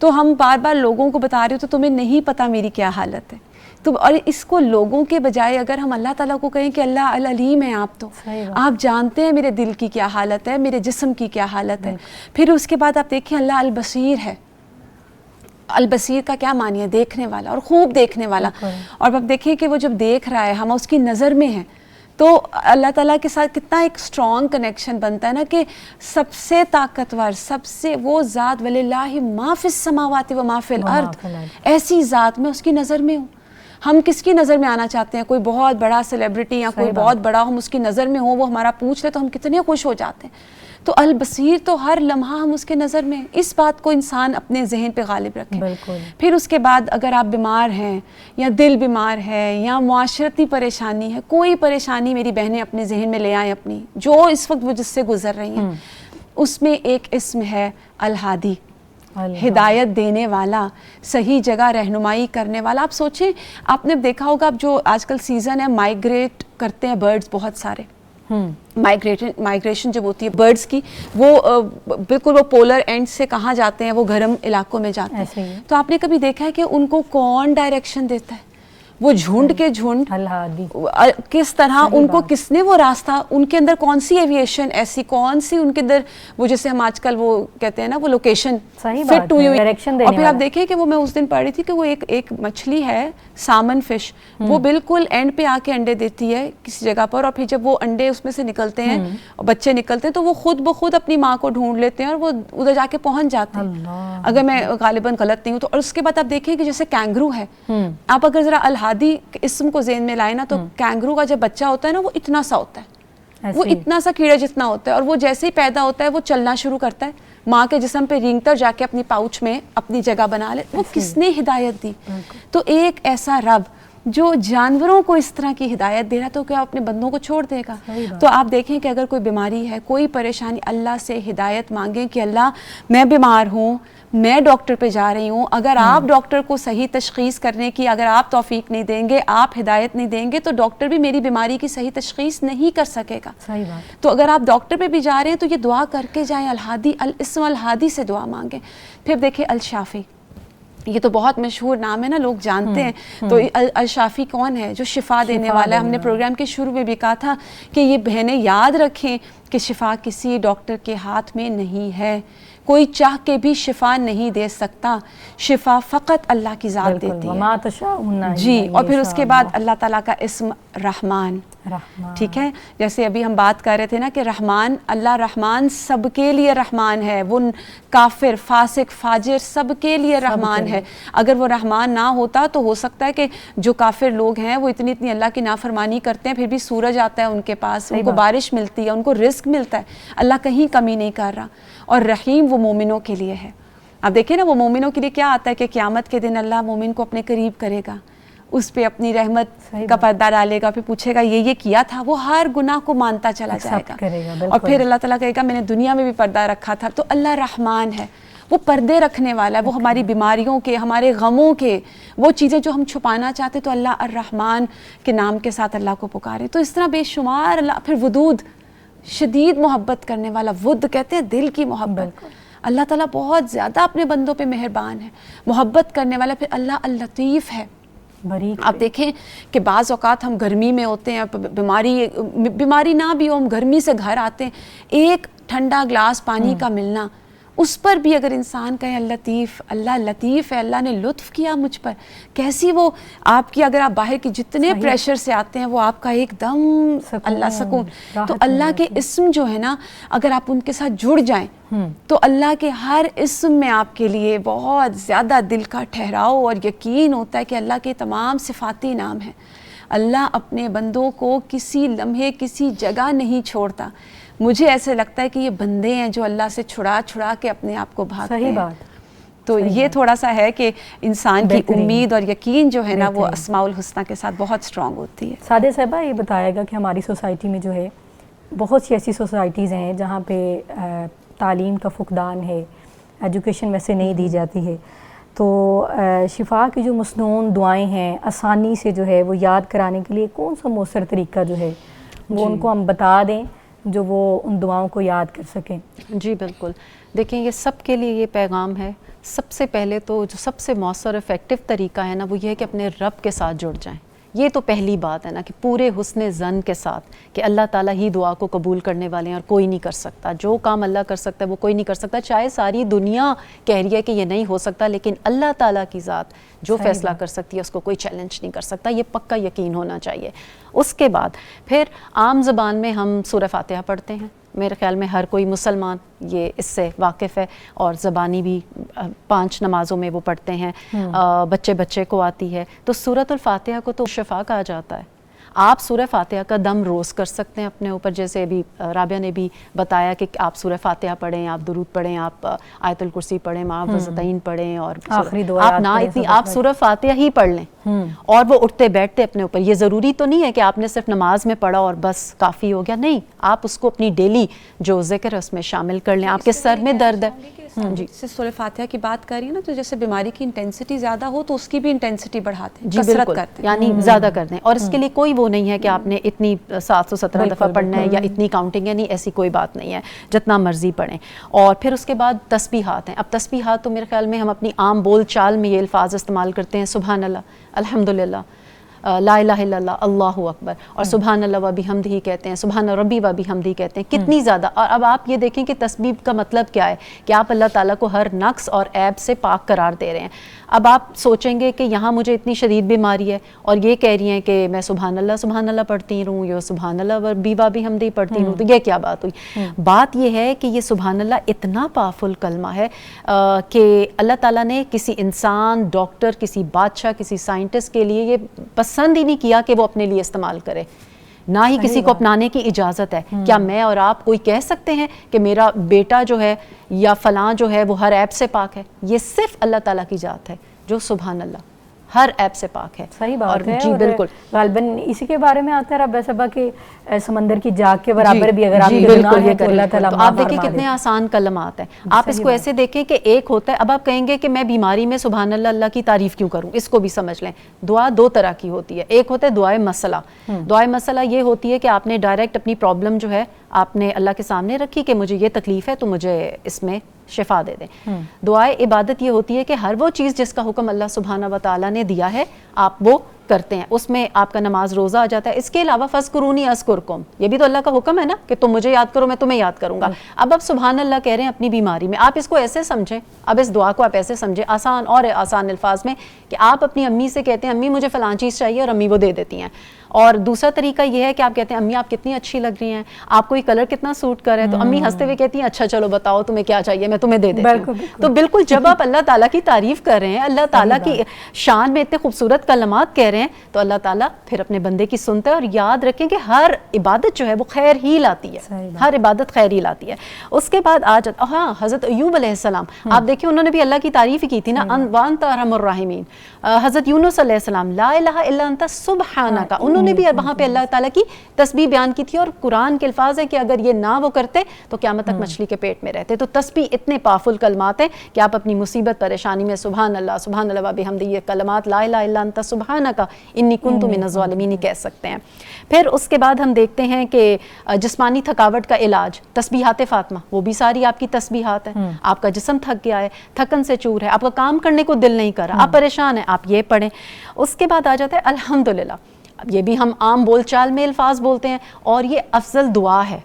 S2: تو ہم بار بار لوگوں کو بتا رہے ہو تو تمہیں نہیں پتہ میری کیا حالت ہے, تو اور اس کو لوگوں کے بجائے اگر ہم اللہ تعالیٰ کو کہیں کہ اللہ العلیم ہے, آپ تو آپ جانتے ہیں میرے دل کی کیا حالت ہے, میرے جسم کی کیا حالت ہے. پھر اس کے بعد آپ دیکھیں اللہ البصیر ہے, البصیر کا کیا معنی ہے؟ دیکھنے والا، اور خوب دیکھنے والا. اور اب دیکھیں کہ وہ جب دیکھ رہا ہے، ہم اس کی نظر میں ہیں، تو اللہ تعالیٰ کے ساتھ کتنا ایک اسٹرانگ کنیکشن بنتا ہے نا، کہ سب سے طاقتور، سب سے وہ ذات، وَلِلَّهِ مَا فِي السَّمَاوَاتِ وَمَا فِي الْأَرْضِ، ایسی ذات میں اس کی نظر میں ہوں. ہم کس کی نظر میں آنا چاہتے ہیں؟ کوئی بہت بڑا سیلیبریٹی یا کوئی بہت بڑا ہم اس کی نظر میں ہوں، وہ ہمارا پوچھ لے تو ہم کتنے خوش ہو جاتے ہیں. تو البصیر تو ہر لمحہ ہم اس کے نظر میں. اس بات کو انسان اپنے ذہن پہ غالب رکھے. پھر اس کے بعد اگر آپ بیمار ہیں یا دل بیمار ہے یا معاشرتی پریشانی ہے، کوئی پریشانی میری بہنیں اپنے ذہن میں لے آئیں اپنی، جو اس وقت وہ جس سے گزر رہی ہیں، اس میں ایک اسم ہے الہادی، ہدایت دینے والا، صحیح جگہ رہنمائی کرنے والا. آپ سوچیں، آپ نے دیکھا ہوگا اب جو آج کل سیزن ہے، مائیگریٹ کرتے ہیں برڈز بہت سارے. مائیگریشن جب ہوتی ہے برڈز کی، وہ بالکل وہ پولر اینڈ سے کہاں جاتے ہیں، وہ گرم علاقوں میں جاتے ہیں. تو آپ نے کبھی دیکھا ہے کہ ان کو کون ڈائریکشن دیتا ہے؟ وہ جھنڈ کے جھنڈ، کس طرح ان کو کس نے وہ راستہ، ان کے اندر کون سی ایویشن ایسی، کون سی ان کے اندر وہ جیسے ہم آج کل وہ کہتے ہیں نا وہ لوکیشن فٹ ٹو یو. اور پھر آپ دیکھیں کہ وہ میں اس دن پڑھ رہی تھی کہ وہ ایک مچھلی ہے سامن فش، وہ بالکل اینڈ پہ آ کے انڈے دیتی ہے کسی جگہ پر، اور پھر جب وہ انڈے اس میں سے نکلتے ہیں اور بچے نکلتے ہیں تو وہ خود بخود اپنی ماں کو ڈھونڈ لیتے ہیں اور وہ ادھر جا کے پہنچ جاتے ہیں، اگر میں غالباً غلط نہیں ہوں تو. اور اس کے بعد آپ دیکھیں کہ جیسے کینگرو ہے، آپ اگر ذرا الہادی اسم کو ذہن میں لائیں نا، تو کینگرو کا جب بچہ ہوتا ہے نا، وہ اتنا سا ہوتا ہے، وہ اتنا سا کیڑے جتنا ہوتا ہے، اور وہ جیسے ہی پیدا ہوتا ہے وہ چلنا شروع کرتا ہے، ماں کے جسم پہ رینگتا جا کے اپنی پاؤچ میں اپنی جگہ بنا لے. وہ کس نے ہدایت دی؟ تو ایک ایسا رب جو جانوروں کو اس طرح کی ہدایت دے رہا ہے، تو کیا اپنے بندوں کو چھوڑ دے گا؟ تو آپ دیکھیں کہ اگر کوئی بیماری ہے، کوئی پریشانی، اللہ سے ہدایت مانگیں کہ اللہ میں بیمار ہوں، میں ڈاکٹر پہ جا رہی ہوں. اگر آپ ڈاکٹر کو صحیح تشخیص کرنے کی اگر آپ توفیق نہیں دیں گے، آپ ہدایت نہیں دیں گے، تو ڈاکٹر بھی میری بیماری کی صحیح تشخیص نہیں کر سکے گا. تو اگر آپ ڈاکٹر پہ بھی جا رہے ہیں تو یہ دعا کر کے جائیں، الہادی، الاسم الہادی سے دعا مانگیں. پھر دیکھیں الشافی، یہ تو بہت مشہور نام ہے نا، لوگ جانتے ہیں. تو الشافی کون ہے؟ جو شفا دینے والا ہے. ہم نے پروگرام کے شروع میں بھی کہا تھا کہ یہ بہنیں یاد رکھیں کہ شفا کسی ڈاکٹر کے ہاتھ میں نہیں ہے، کوئی چاہ کے بھی شفا نہیں دے سکتا، شفا فقط اللہ کی ذات دیتی ہے. جی. اور پھر اس کے بعد اللہ تعالیٰ کا اسم رحمان، ٹھیک ہے. جیسے ابھی ہم بات کر رہے تھے نا کہ رحمان، اللہ رحمان سب کے لیے رحمان ہے، وہ کافر، فاسق، فاجر سب کے لیے رحمان ہے. اگر وہ رحمان نہ ہوتا تو ہو سکتا ہے کہ جو کافر لوگ ہیں وہ اتنی اللہ کی نافرمانی کرتے ہیں، پھر بھی سورج آتا ہے ان کے پاس، ان کو بارش ملتی ہے، ان کو رزق ملتا ہے. اللہ کہیں کمی نہیں کر رہا. اور رحیم وہ مومنوں کے لیے ہے. اب دیکھیں نا، وہ مومنوں کے لیے کیا آتا ہے کہ قیامت کے دن اللہ مومن کو اپنے قریب کرے گا، اس پہ اپنی رحمت کا پردہ ڈالے گا، پھر پوچھے گا یہ کیا تھا، وہ ہر گناہ کو مانتا چلا جائے گا. اور پھر اللہ تعالیٰ کہے گا میں نے دنیا میں بھی پردہ رکھا تھا. تو اللہ رحمان ہے، وہ پردے رکھنے والا ہے. وہ ہماری بیماریوں کے، ہمارے غموں کے، وہ چیزیں جو ہم چھپانا چاہتے تو اللہ الرحمن کے نام کے ساتھ اللہ کو پکارے. تو اس طرح بے شمار اللہ. پھر ودود، شدید محبت کرنے والا، ود کہتے ہیں دل کی محبت. اللہ تعالیٰ بہت زیادہ اپنے بندوں پہ مہربان ہے، محبت کرنے والا. پھر اللہ اللطیف ہے. آپ دیکھیں کہ بعض اوقات ہم گرمی میں ہوتے ہیں، بیماری نہ بھی ہو، ہم گرمی سے گھر آتے ہیں، ایک ٹھنڈا گلاس پانی کا ملنا، اس پر بھی اگر انسان کہے لطیف، اللہ لطیف ہے، اللہ نے لطف کیا مجھ پر. کیسی وہ آپ کی، اگر آپ باہر کی جتنے پریشر سے آتے ہیں وہ آپ کا ایک دم اللہ سکون. تو اللہ کے اسم جو ہے نا، اگر آپ ان کے ساتھ جڑ جائیں تو اللہ کے ہر اسم میں آپ کے لیے بہت زیادہ دل کا ٹھہراؤ اور یقین ہوتا ہے کہ اللہ کے تمام صفاتی نام ہیں. اللہ اپنے بندوں کو کسی لمحے کسی جگہ نہیں چھوڑتا. مجھے ایسے لگتا ہے کہ یہ بندے ہیں جو اللہ سے چھڑا کے اپنے آپ کو بھاگتے ہیں. صحیح بات. تو یہ تھوڑا سا ہے کہ انسان کی امید اور یقین جو ہے نا وہ اسماء الحسنی کے ساتھ بہت اسٹرانگ ہوتی ہے.
S1: سعادہ صاحبہ یہ بتائے گا کہ ہماری سوسائٹی میں جو ہے بہت سی ایسی سوسائٹیز ہیں جہاں پہ تعلیم کا فقدان ہے، ایجوکیشن ویسے نہیں دی جاتی ہے، تو شفا کی جو مسنون دعائیں ہیں آسانی سے جو ہے وہ یاد کرانے کے لیے کون سا مؤثر طریقہ جو ہے وہ ان کو ہم بتا دیں جو وہ ان دعاؤں کو یاد کر سکیں؟
S3: جی بالکل. دیکھیں یہ سب کے لیے یہ پیغام ہے. سب سے پہلے تو جو سب سے مؤثر افیکٹو طریقہ ہے نا وہ یہ ہے کہ اپنے رب کے ساتھ جڑ جائیں. یہ تو پہلی بات ہے نا کہ پورے حسن ظن کے ساتھ کہ اللہ تعالیٰ ہی دعا کو قبول کرنے والے ہیں اور کوئی نہیں کر سکتا. جو کام اللہ کر سکتا ہے وہ کوئی نہیں کر سکتا, چاہے ساری دنیا کہہ رہی ہے کہ یہ نہیں ہو سکتا, لیکن اللہ تعالیٰ کی ذات جو فیصلہ کر سکتی ہے اس کو کوئی چیلنج نہیں کر سکتا. یہ پکا یقین ہونا چاہیے. اس کے بعد پھر عام زبان میں ہم سورہ فاتحہ پڑھتے ہیں. میرے خیال میں ہر کوئی مسلمان یہ اس سے واقف ہے, اور زبانی بھی 5 نمازوں میں وہ پڑھتے ہیں, بچے کو آتی ہے. تو سورۃ الفاتحہ کو تو شفا کہا جاتا ہے. آپ سورہ فاتحہ کا دم روز کر سکتے ہیں اپنے اوپر, جیسے ابھی رابعہ نے بھی بتایا کہ آپ سورہ فاتحہ پڑھیں, آپ درود پڑھیں, آپ آیت الکرسی پڑھیں, معوذتین پڑھیں, اور
S1: آخری دعا
S3: آپ نہ اتنی آپ سورہ فاتحہ ہی پڑھ لیں, اور وہ اٹھتے بیٹھتے اپنے اوپر. یہ ضروری تو نہیں ہے کہ آپ نے صرف نماز میں پڑھا اور بس کافی ہو گیا, نہیں, آپ اس کو اپنی ڈیلی جو ذکر ہے اس میں شامل کر لیں. آپ کے سر میں درد ہے
S2: جی سے سورہ فاتحہ کی بات کر رہی ہیں نا, تو جیسے بیماری کی انٹینسٹی زیادہ ہو تو اس کی بھی انٹینسٹی بڑھاتے ہیں,
S3: جی
S2: کثرت
S3: بالکل,
S2: کرتے ہیں,
S3: یعنی زیادہ کر دیں. اور اس کے لیے کوئی وہ نہیں ہے کہ آپ نے اتنی 717 دفعہ پڑھنا ہے یا اتنی کاؤنٹنگ ہے, نہیں, ایسی کوئی بات نہیں ہے, جتنا مرضی پڑھیں. اور پھر اس کے بعد تسبیحات ہیں. اب تسبیحات تو میرے خیال میں ہم اپنی عام بول چال میں یہ الفاظ استعمال کرتے ہیں, سبحان اللہ, الحمدللہ, لا الہ الا اللہ, اللہ اکبر, اور سبحان اللہ و بحمدہ کہتے ہیں, سبحان ربی و بحمدہ کہتے ہیں. کتنی زیادہ. اور اب آپ یہ دیکھیں کہ تسبیح کا مطلب کیا ہے, کہ آپ اللہ تعالیٰ کو ہر نقص اور عیب سے پاک قرار دے رہے ہیں. اب آپ سوچیں گے کہ یہاں مجھے اتنی شدید بیماری ہے اور یہ کہہ رہی ہیں کہ میں سبحان اللہ پڑھتی رہوں, یا سبحان اللہ و بحمدہ پڑھتی رہوں, تو یہ کیا بات ہوئی؟ بات یہ ہے کہ یہ سبحان اللہ اتنا پاورفل کلمہ ہے کہ اللہ تعالیٰ نے کسی انسان, ڈاکٹر, کسی بادشاہ, کسی سائنٹسٹ کے لیے یہ پسند ہی نہیں کیا کہ وہ اپنے لیے استعمال کرے, نہ ہی کسی کو اپنانے کی اجازت ہے. کیا میں اور آپ کوئی کہہ سکتے ہیں کہ میرا بیٹا جو ہے یا فلاں جو ہے وہ ہر عیب سے پاک ہے؟ یہ صرف اللہ تعالیٰ کی ذات ہے جو سبحان اللہ ہر عیب سے پاک ہے.
S1: صحیح بات ہے.
S3: جی بالکل,
S1: غالباً اسی کے بارے میں آتا ہے رب صبا کہ سمندر کی جاگ کے برابر بھی اگر آپ
S3: جی
S1: کے
S3: بالکل
S1: گناہ
S3: یہ
S1: ہے تو اللہ تعالیٰ
S3: آپ دیکھیں کتنے آسان کلمات ہیں. آپ اس کو ایسے دیکھیں کہ ایک ہوتا ہے, اب آپ کہیں گے کہ میں بیماری میں سبحان اللہ کی تعریف کیوں کروں, اس کو بھی سمجھ لیں. دعا 2 طرح کی ہوتی ہے. ایک ہوتا ہے دعائے مسئلہ. دعائے مسئلہ یہ ہوتی ہے کہ آپ نے ڈائریکٹ اپنی پرابلم جو ہے آپ نے اللہ کے سامنے رکھی کہ مجھے یہ تکلیف ہے تو مجھے اس میں شفا دے دیں. دعائے عبادت یہ ہوتی ہے کہ ہر وہ چیز جس کا حکم اللہ سبحانہ و تعالیٰ نے دیا ہے آپ وہ کرتے ہیں, اس میں آپ کا نماز روزہ آ جاتا ہے. اس کے علاوہ فاذکرونی اذکرکم, یہ بھی تو اللہ کا حکم ہے نا کہ تم مجھے یاد کرو میں تمہیں یاد کروں گا. اب آپ سبحان اللہ کہہ رہے ہیں اپنی بیماری میں, آپ اس کو ایسے سمجھیں, اب اس دعا کو آپ ایسے سمجھیں آسان اور آسان الفاظ میں کہ آپ اپنی امی سے کہتے ہیں امی مجھے فلاں چیز چاہیے, اور امی وہ دے دیتی ہیں. اور دوسرا طریقہ یہ ہے کہ آپ کہتے ہیں امی آپ کتنی اچھی لگ رہی ہیں, آپ کو یہ کلر کتنا سوٹ کر رہا ہے, تو امی ہنستے ہوئے کہتی ہیں اچھا چلو بتاؤ تمہیں کیا چاہیے میں تمہیں دے دیتی ہوں. تو بالکل جب آپ اللہ تعالیٰ کی تعریف کر رہے ہیں, اللہ تعالیٰ کی شان میں اتنے خوبصورت کلمات کہہ رہے ہیں, تو اللہ تعالیٰ پھر اپنے بندے کی سنتا ہے. اور یاد رکھیں کہ ہر عبادت جو ہے وہ خیر ہی لاتی ہے, ہر عبادت خیر ہی لاتی ہے. اس کے بعد آ جاتا, ہاں حضرت ایوب علیہ السلام, آپ دیکھیں انہوں نے بھی اللہ کی تعریف کی تھی نا, وانت ارحم الراحمین. حضرت یونس علیہ السلام, لا الہ الا انت سبحانک, انہوں نے بھی وہاں پہ اللہ تعالیٰ کی تسبیح بیان کی تھی. اور قرآن کے الفاظ ہیں کہ اگر یہ نہ وہ کرتے تو قیامت تک مچھلی کے پیٹ میں رہتے. تو تسبیح اتنے پاورفل کلمات ہیں کہ آپ اپنی مصیبت پریشانی میں سبحان اللہ و بحمدہ یہ کلمات, لا الہ الا انت سبحانک انی کنت من الظالمین کہہ سکتے ہیں. پھر اس کے بعد ہم دیکھتے ہیں کہ جسمانی تھکاوٹ کا علاج, تسبیحات فاطمہ, وہ بھی ساری آپ کی تسبیحات ہیں. آپ کا جسم تھک گیا ہے, تھکن سے چور ہے, آپ کا کام کرنے کو دل نہیں کر رہا, آپ پریشان ہیں, آپ یہ پڑھیں. اس کے بعد آ جاتا ہے الحمدللہ, یہ بھی ہم عام بول چال میں الفاظ بولتے ہیں, اور یہ افضل دعا ہے,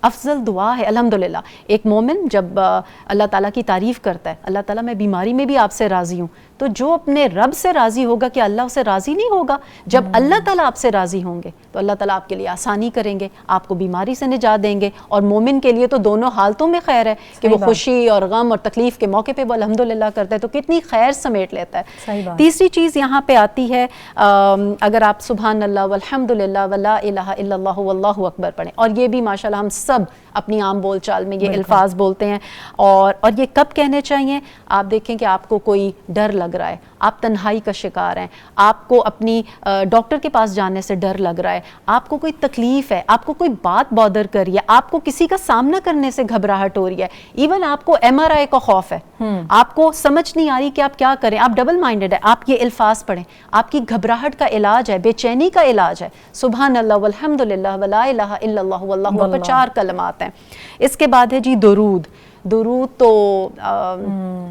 S3: افضل دعا ہے الحمدللہ. ایک مومن جب اللہ تعالیٰ کی تعریف کرتا ہے, اللہ تعالیٰ میں بیماری میں بھی آپ سے راضی ہوں, تو جو اپنے رب سے راضی ہوگا کہ اللہ اسے راضی نہیں ہوگا. جب اللہ تعالیٰ آپ سے راضی ہوں گے تو اللہ تعالیٰ آپ کے لیے آسانی کریں گے, آپ کو بیماری سے نجات دیں گے. اور مومن کے لیے تو دونوں حالتوں میں خیر ہے کہ وہ خوشی اور غم اور تکلیف کے موقع پہ وہ الحمدللہ کرتا ہے, تو کتنی خیر سمیٹ لیتا ہے. تیسری چیز یہاں پہ آتی ہے, اگر آپ سبحان اللہ والحمدللہ ولا الہ الا اللہ واللہ اکبر پڑھیں, اور یہ بھی ماشاءاللہ ہم سب اپنی عام بول چال میں یہ الفاظ بولتے ہیں. اور یہ کب کہنے چاہیے؟ آپ دیکھیں کہ آپ کو کوئی ڈر لگ رہا ہے, آپ تنہائی کا شکار ہیں, آپ کو اپنی ڈاکٹر کے پاس جانے سے ڈر لگ رہا ہے, آپ کو کوئی تکلیف ہے, آپ کو کوئی بات بادر کر رہی ہے, آپ کو کسی کا سامنا کرنے سے گھبراہٹ ہو رہی ہے, ایون آپ کو MRI کا خوف ہے, آپ کو سمجھ نہیں آ رہی کہ آپ کیا کریں, آپ ڈبل مائنڈڈ ہے, آپ یہ الفاظ پڑھیں. آپ کی گھبراہٹ کا علاج ہے, بے چینی کا علاج ہے سبحان اللہ والحمدللہ ولا الہ الا اللہ واللہ اکبر, 4 کلمات ہیں. اس کے بعد ہے جی درود. درود تو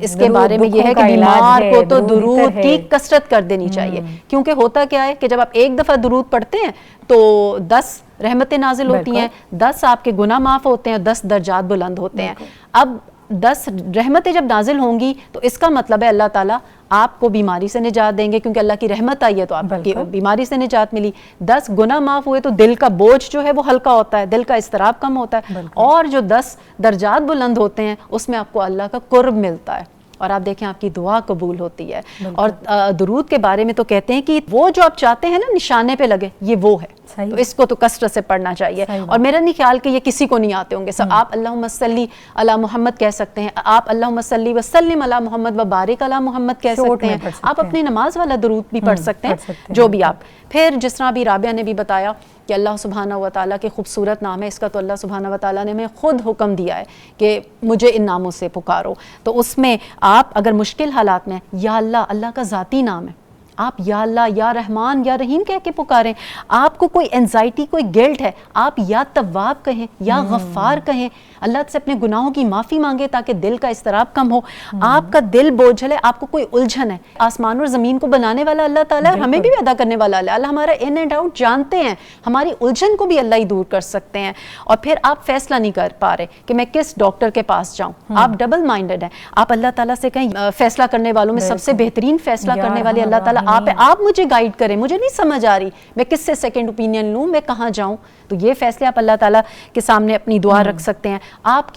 S3: اس کے بارے میں یہ ہے کہ بیمار کو تو درود کی کثرت کر دینی چاہیے، کیونکہ ہوتا کیا ہے کہ جب آپ ایک دفعہ درود پڑھتے ہیں تو 10 رحمتیں نازل ہوتی ہیں، 10 آپ کے گناہ معاف ہوتے ہیں، 10 درجات بلند ہوتے ہیں۔ اب 10 رحمتیں جب نازل ہوں گی تو اس کا مطلب ہے اللہ تعالیٰ آپ کو بیماری سے نجات دیں گے، کیونکہ اللہ کی رحمت آئی ہے تو آپ کی بیماری سے نجات ملی۔ 10 گناہ معاف ہوئے تو دل کا بوجھ جو ہے وہ ہلکا ہوتا ہے، دل کا اضطراب کم ہوتا ہے، اور جو 10 درجات بلند ہوتے ہیں اس میں آپ کو اللہ کا قرب ملتا ہے، اور آپ دیکھیں آپ کی دعا قبول ہوتی ہے۔ اور درود کے بارے میں تو کہتے ہیں کہ وہ جو آپ چاہتے ہیں نا نشانے پہ لگے، یہ وہ ہے، تو اس کو تو کثرت سے پڑھنا چاہیے۔ اور میرا نہیں خیال کہ یہ کسی کو نہیں آتے ہوں گے، سب آپ اللہم صلی علی محمد کہہ سکتے ہیں، آپ اللہم صلی وسلم علی محمد وبارک علی محمد کہہ سکتے ہیں، آپ اپنی نماز والا درود بھی پڑھ سکتے ہیں، جو بھی آپ۔ پھر جس طرح بھی رابعہ نے بھی بتایا کہ اللہ سبحانہ و تعالیٰ کے خوبصورت نام ہے، اس کا تو اللہ سبحانہ و تعالیٰ نے ہمیں خود حکم دیا ہے کہ مجھے ان ناموں سے پکارو، تو اس میں آپ اگر مشکل حالات میں یا اللہ، اللہ کا ذاتی نام ہے، آپ یا اللہ، یا رحمان، یا رحیم کہہ کے پکاریں۔ آپ کو کوئی انزائٹی، کوئی گلٹ ہے، آپ یا تواب کہیں، یا غفار کہیں، اللہ سے اپنے گناہوں کی معافی مانگے تاکہ دل کا اضطراب کم ہو، آپ کا دل بوجھل ہے، آپ کو کوئی الجھن ہے، آسمان اور زمین کو بنانے والا اللہ تعالیٰ ہے، ہمیں بھی پیدا کرنے والا اللہ ہمارا ان اینڈ آؤٹ جانتے ہیں، ہماری الجھن کو بھی اللہ ہی دور کر سکتے ہیں۔ اور پھر آپ فیصلہ نہیں کر پا رہے کہ میں کس ڈاکٹر کے پاس جاؤں، آپ ڈبل مائنڈڈ ہیں، آپ اللہ تعالیٰ سے کہیں فیصلہ کرنے والوں میں سب سے بہترین فیصلہ کرنے والے اللہ تعالیٰ آپ مجھے گائیڈ کریں، مجھے نہیں سمجھ آ رہی میں کس سے سیکنڈ اوپینین لوں، میں کہاں جاؤں، تو یہ فیصلے آپ اللہ تعالیٰ کے سامنے اپنی دعا رکھ سکتے ہیں۔ آپ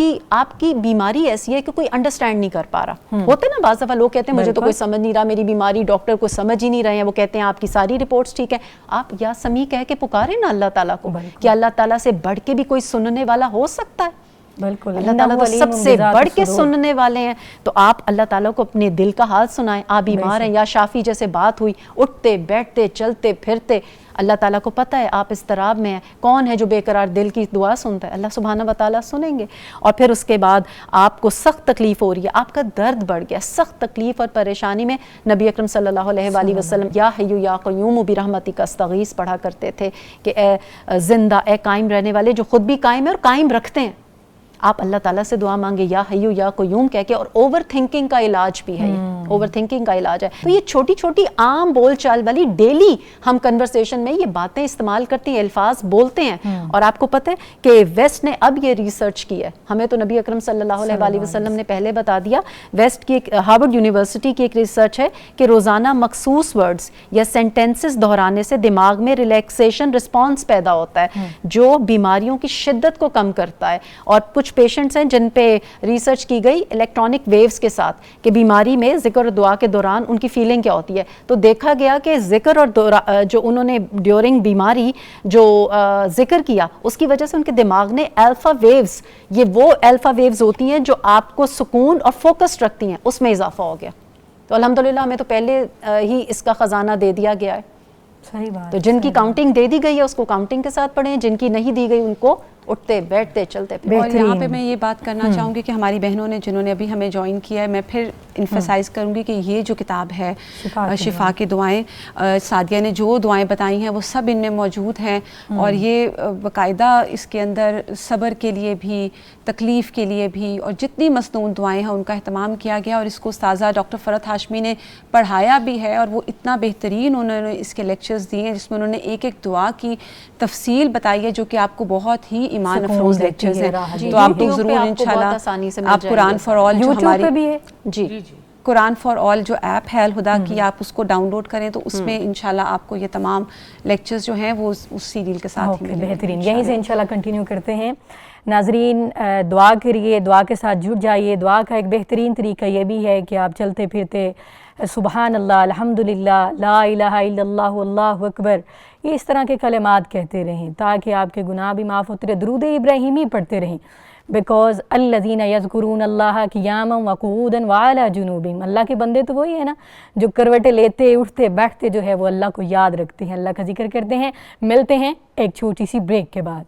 S3: کی بیماری ایسی ہے کہ کوئی انڈرسٹینڈ نہیں کر پا رہا، ہوتے نا بعض دفعہ لوگ کہتے ہیں مجھے تو کوئی سمجھ نہیں رہا میری بیماری، ڈاکٹر کو سمجھ ہی نہیں رہے ہیں، وہ کہتے ہیں آپ کی ساری رپورٹس ٹھیک ہیں، آپ یا سمیع کہہ کے پکاریں نا اللہ تعالیٰ کو، کہ اللہ تعالیٰ سے بڑھ کے بھی کوئی سننے والا ہو سکتا ہے،
S1: بالکل
S3: اللہ تعالیٰ تو سب سے بڑھ کے سننے والے ہیں، تو آپ اللہ تعالیٰ کو اپنے دل کا حال سنائیں۔ آپ بیمار ہیں، یا شافی جیسے بات ہوئی، اٹھتے بیٹھتے چلتے پھرتے، اللہ تعالیٰ کو پتہ ہے آپ اضطراب میں ہیں، کون ہے جو بے قرار دل کی دعا سنتا ہے، اللہ سبحانہ و تعالیٰ سنیں گے۔ اور پھر اس کے بعد آپ کو سخت تکلیف ہو رہی ہے، آپ کا درد بڑھ گیا، سخت تکلیف اور پریشانی میں نبی اکرم صلی اللہ علیہ وآلہ وسلم یا حیو یا قیوم برحمتک استغیث پڑھا کرتے تھے کہ اے زندہ، اے قائم رہنے والے، جو خود بھی قائم ہے اور قائم رکھتے ہیں، آپ اللہ تعالیٰ سے دعا مانگے یا حیو یا قیوم کہہ کے۔ اور اوور تھنکنگ کا علاج بھی ہے، یہ اوور تھنکنگ کا علاج ہے۔ تو یہ چھوٹی چھوٹی عام بول چال والی ڈیلی ہم کنورسیشن میں یہ باتیں استعمال کرتے ہیں، الفاظ بولتے ہیں۔ اور آپ کو پتہ ہے کہ ویسٹ نے اب یہ ریسرچ کی ہے، ہمیں تو نبی اکرم صلی اللہ علیہ وآلہ وسلم نے پہلے بتا دیا، ویسٹ کی ہارورڈ یونیورسٹی کی ایک ریسرچ ہے کہ روزانہ مخصوص ورڈز یا سینٹینسز دہرانے سے دماغ میں ریلیکسیشن رسپانس پیدا ہوتا ہے جو بیماریوں کی شدت کو کم کرتا ہے۔ اور کچھ پیشنٹس ہیں جن پہ ریسرچ کی گئی الیکٹرانک ویوز کے ساتھ کہ بیماری میں ذکر اور دعا کے دوران ان کی فیلنگ کیا ہوتی ہے، تو دیکھا گیا کہ ذکر اور جو انہوں نے ڈیورنگ بیماری جو ذکر کیا اس کی وجہ سے ان کے دماغ نے الفا ویوز، یہ وہ الفا ویوز ہوتی ہیں جو آپ کو سکون اور فوکس رکھتی ہیں، اس میں اضافہ ہو گیا۔ تو الحمدللہ ہمیں تو پہلے ہی اس کا خزانہ دے دیا گیا ہے۔
S1: صحیح بات،
S3: تو جن کی کاؤنٹنگ دے دی گئی ہے اس کو کاؤنٹنگ کے ساتھ پڑھیں، جن کی نہیں دی گئی ان کو اٹھتے بیٹھتے چلتے پھرتے۔
S2: اور یہاں پہ میں یہ بات کرنا چاہوں گی کہ ہماری بہنوں نے جنہوں نے ابھی ہمیں جوائن کیا ہے، میں پھر انفسائز کروں گی کہ یہ جو کتاب ہے شفا کی دعائیں، سعدیہ نے جو دعائیں بتائی ہیں وہ سب ان میں موجود ہیں، اور یہ باقاعدہ اس کے اندر صبر کے لیے بھی، تکلیف کے لیے بھی، اور جتنی مصنون دعائیں ہیں ان کا اہتمام کیا گیا، اور اس کو استاذہ ڈاکٹر فرحت ہاشمی نے پڑھایا بھی ہے، اور وہ اتنا بہترین انہوں نے اس کے لیکچرز دیے ہیں جس میں انہوں نے ایک ایک دعا کی تفصیل بتائی ہے، جو کہ آپ کو بہت ہی ایمان افروز لیکچرز ہیں۔ تو آپ کو ضرور انشاءاللہ آپ قرآن فار آل جو ہماری جی قرآن فار آل جو ایپ ہے الہدا کی، آپ اس کو ڈاؤن لوڈ کریں تو اس میں انشاءاللہ آپ کو یہ تمام لیکچرز جو ہیں وہ اس سیریل کے ساتھ ہی
S1: بہترین۔ یہیں سے انشاءاللہ کنٹینیو کرتے ہیں۔ ناظرین دعا کریے، دعا کے ساتھ جڑ جائیے۔ دعا کا ایک بہترین طریقہ یہ بھی ہے کہ آپ چلتے پھرتے سبحان اللہ، الحمدللہ، لا الہ الا اللہ، اللہ اکبر، یہ اس طرح کے کلمات کہتے رہیں تاکہ آپ کے گناہ بھی معاف ہوتے رہے۔ درود ابراہیمی پڑھتے رہیں، بیکاز الذین یذکرون اللہ قیاما وقعودا وعلی جنوبہم، اللہ کے بندے تو وہی ہے نا جو کروٹیں لیتے اٹھتے بیٹھتے جو ہے وہ اللہ کو یاد رکھتے ہیں، اللہ کا ذکر کرتے ہیں۔ ملتے ہیں ایک چھوٹی سی بریک کے بعد۔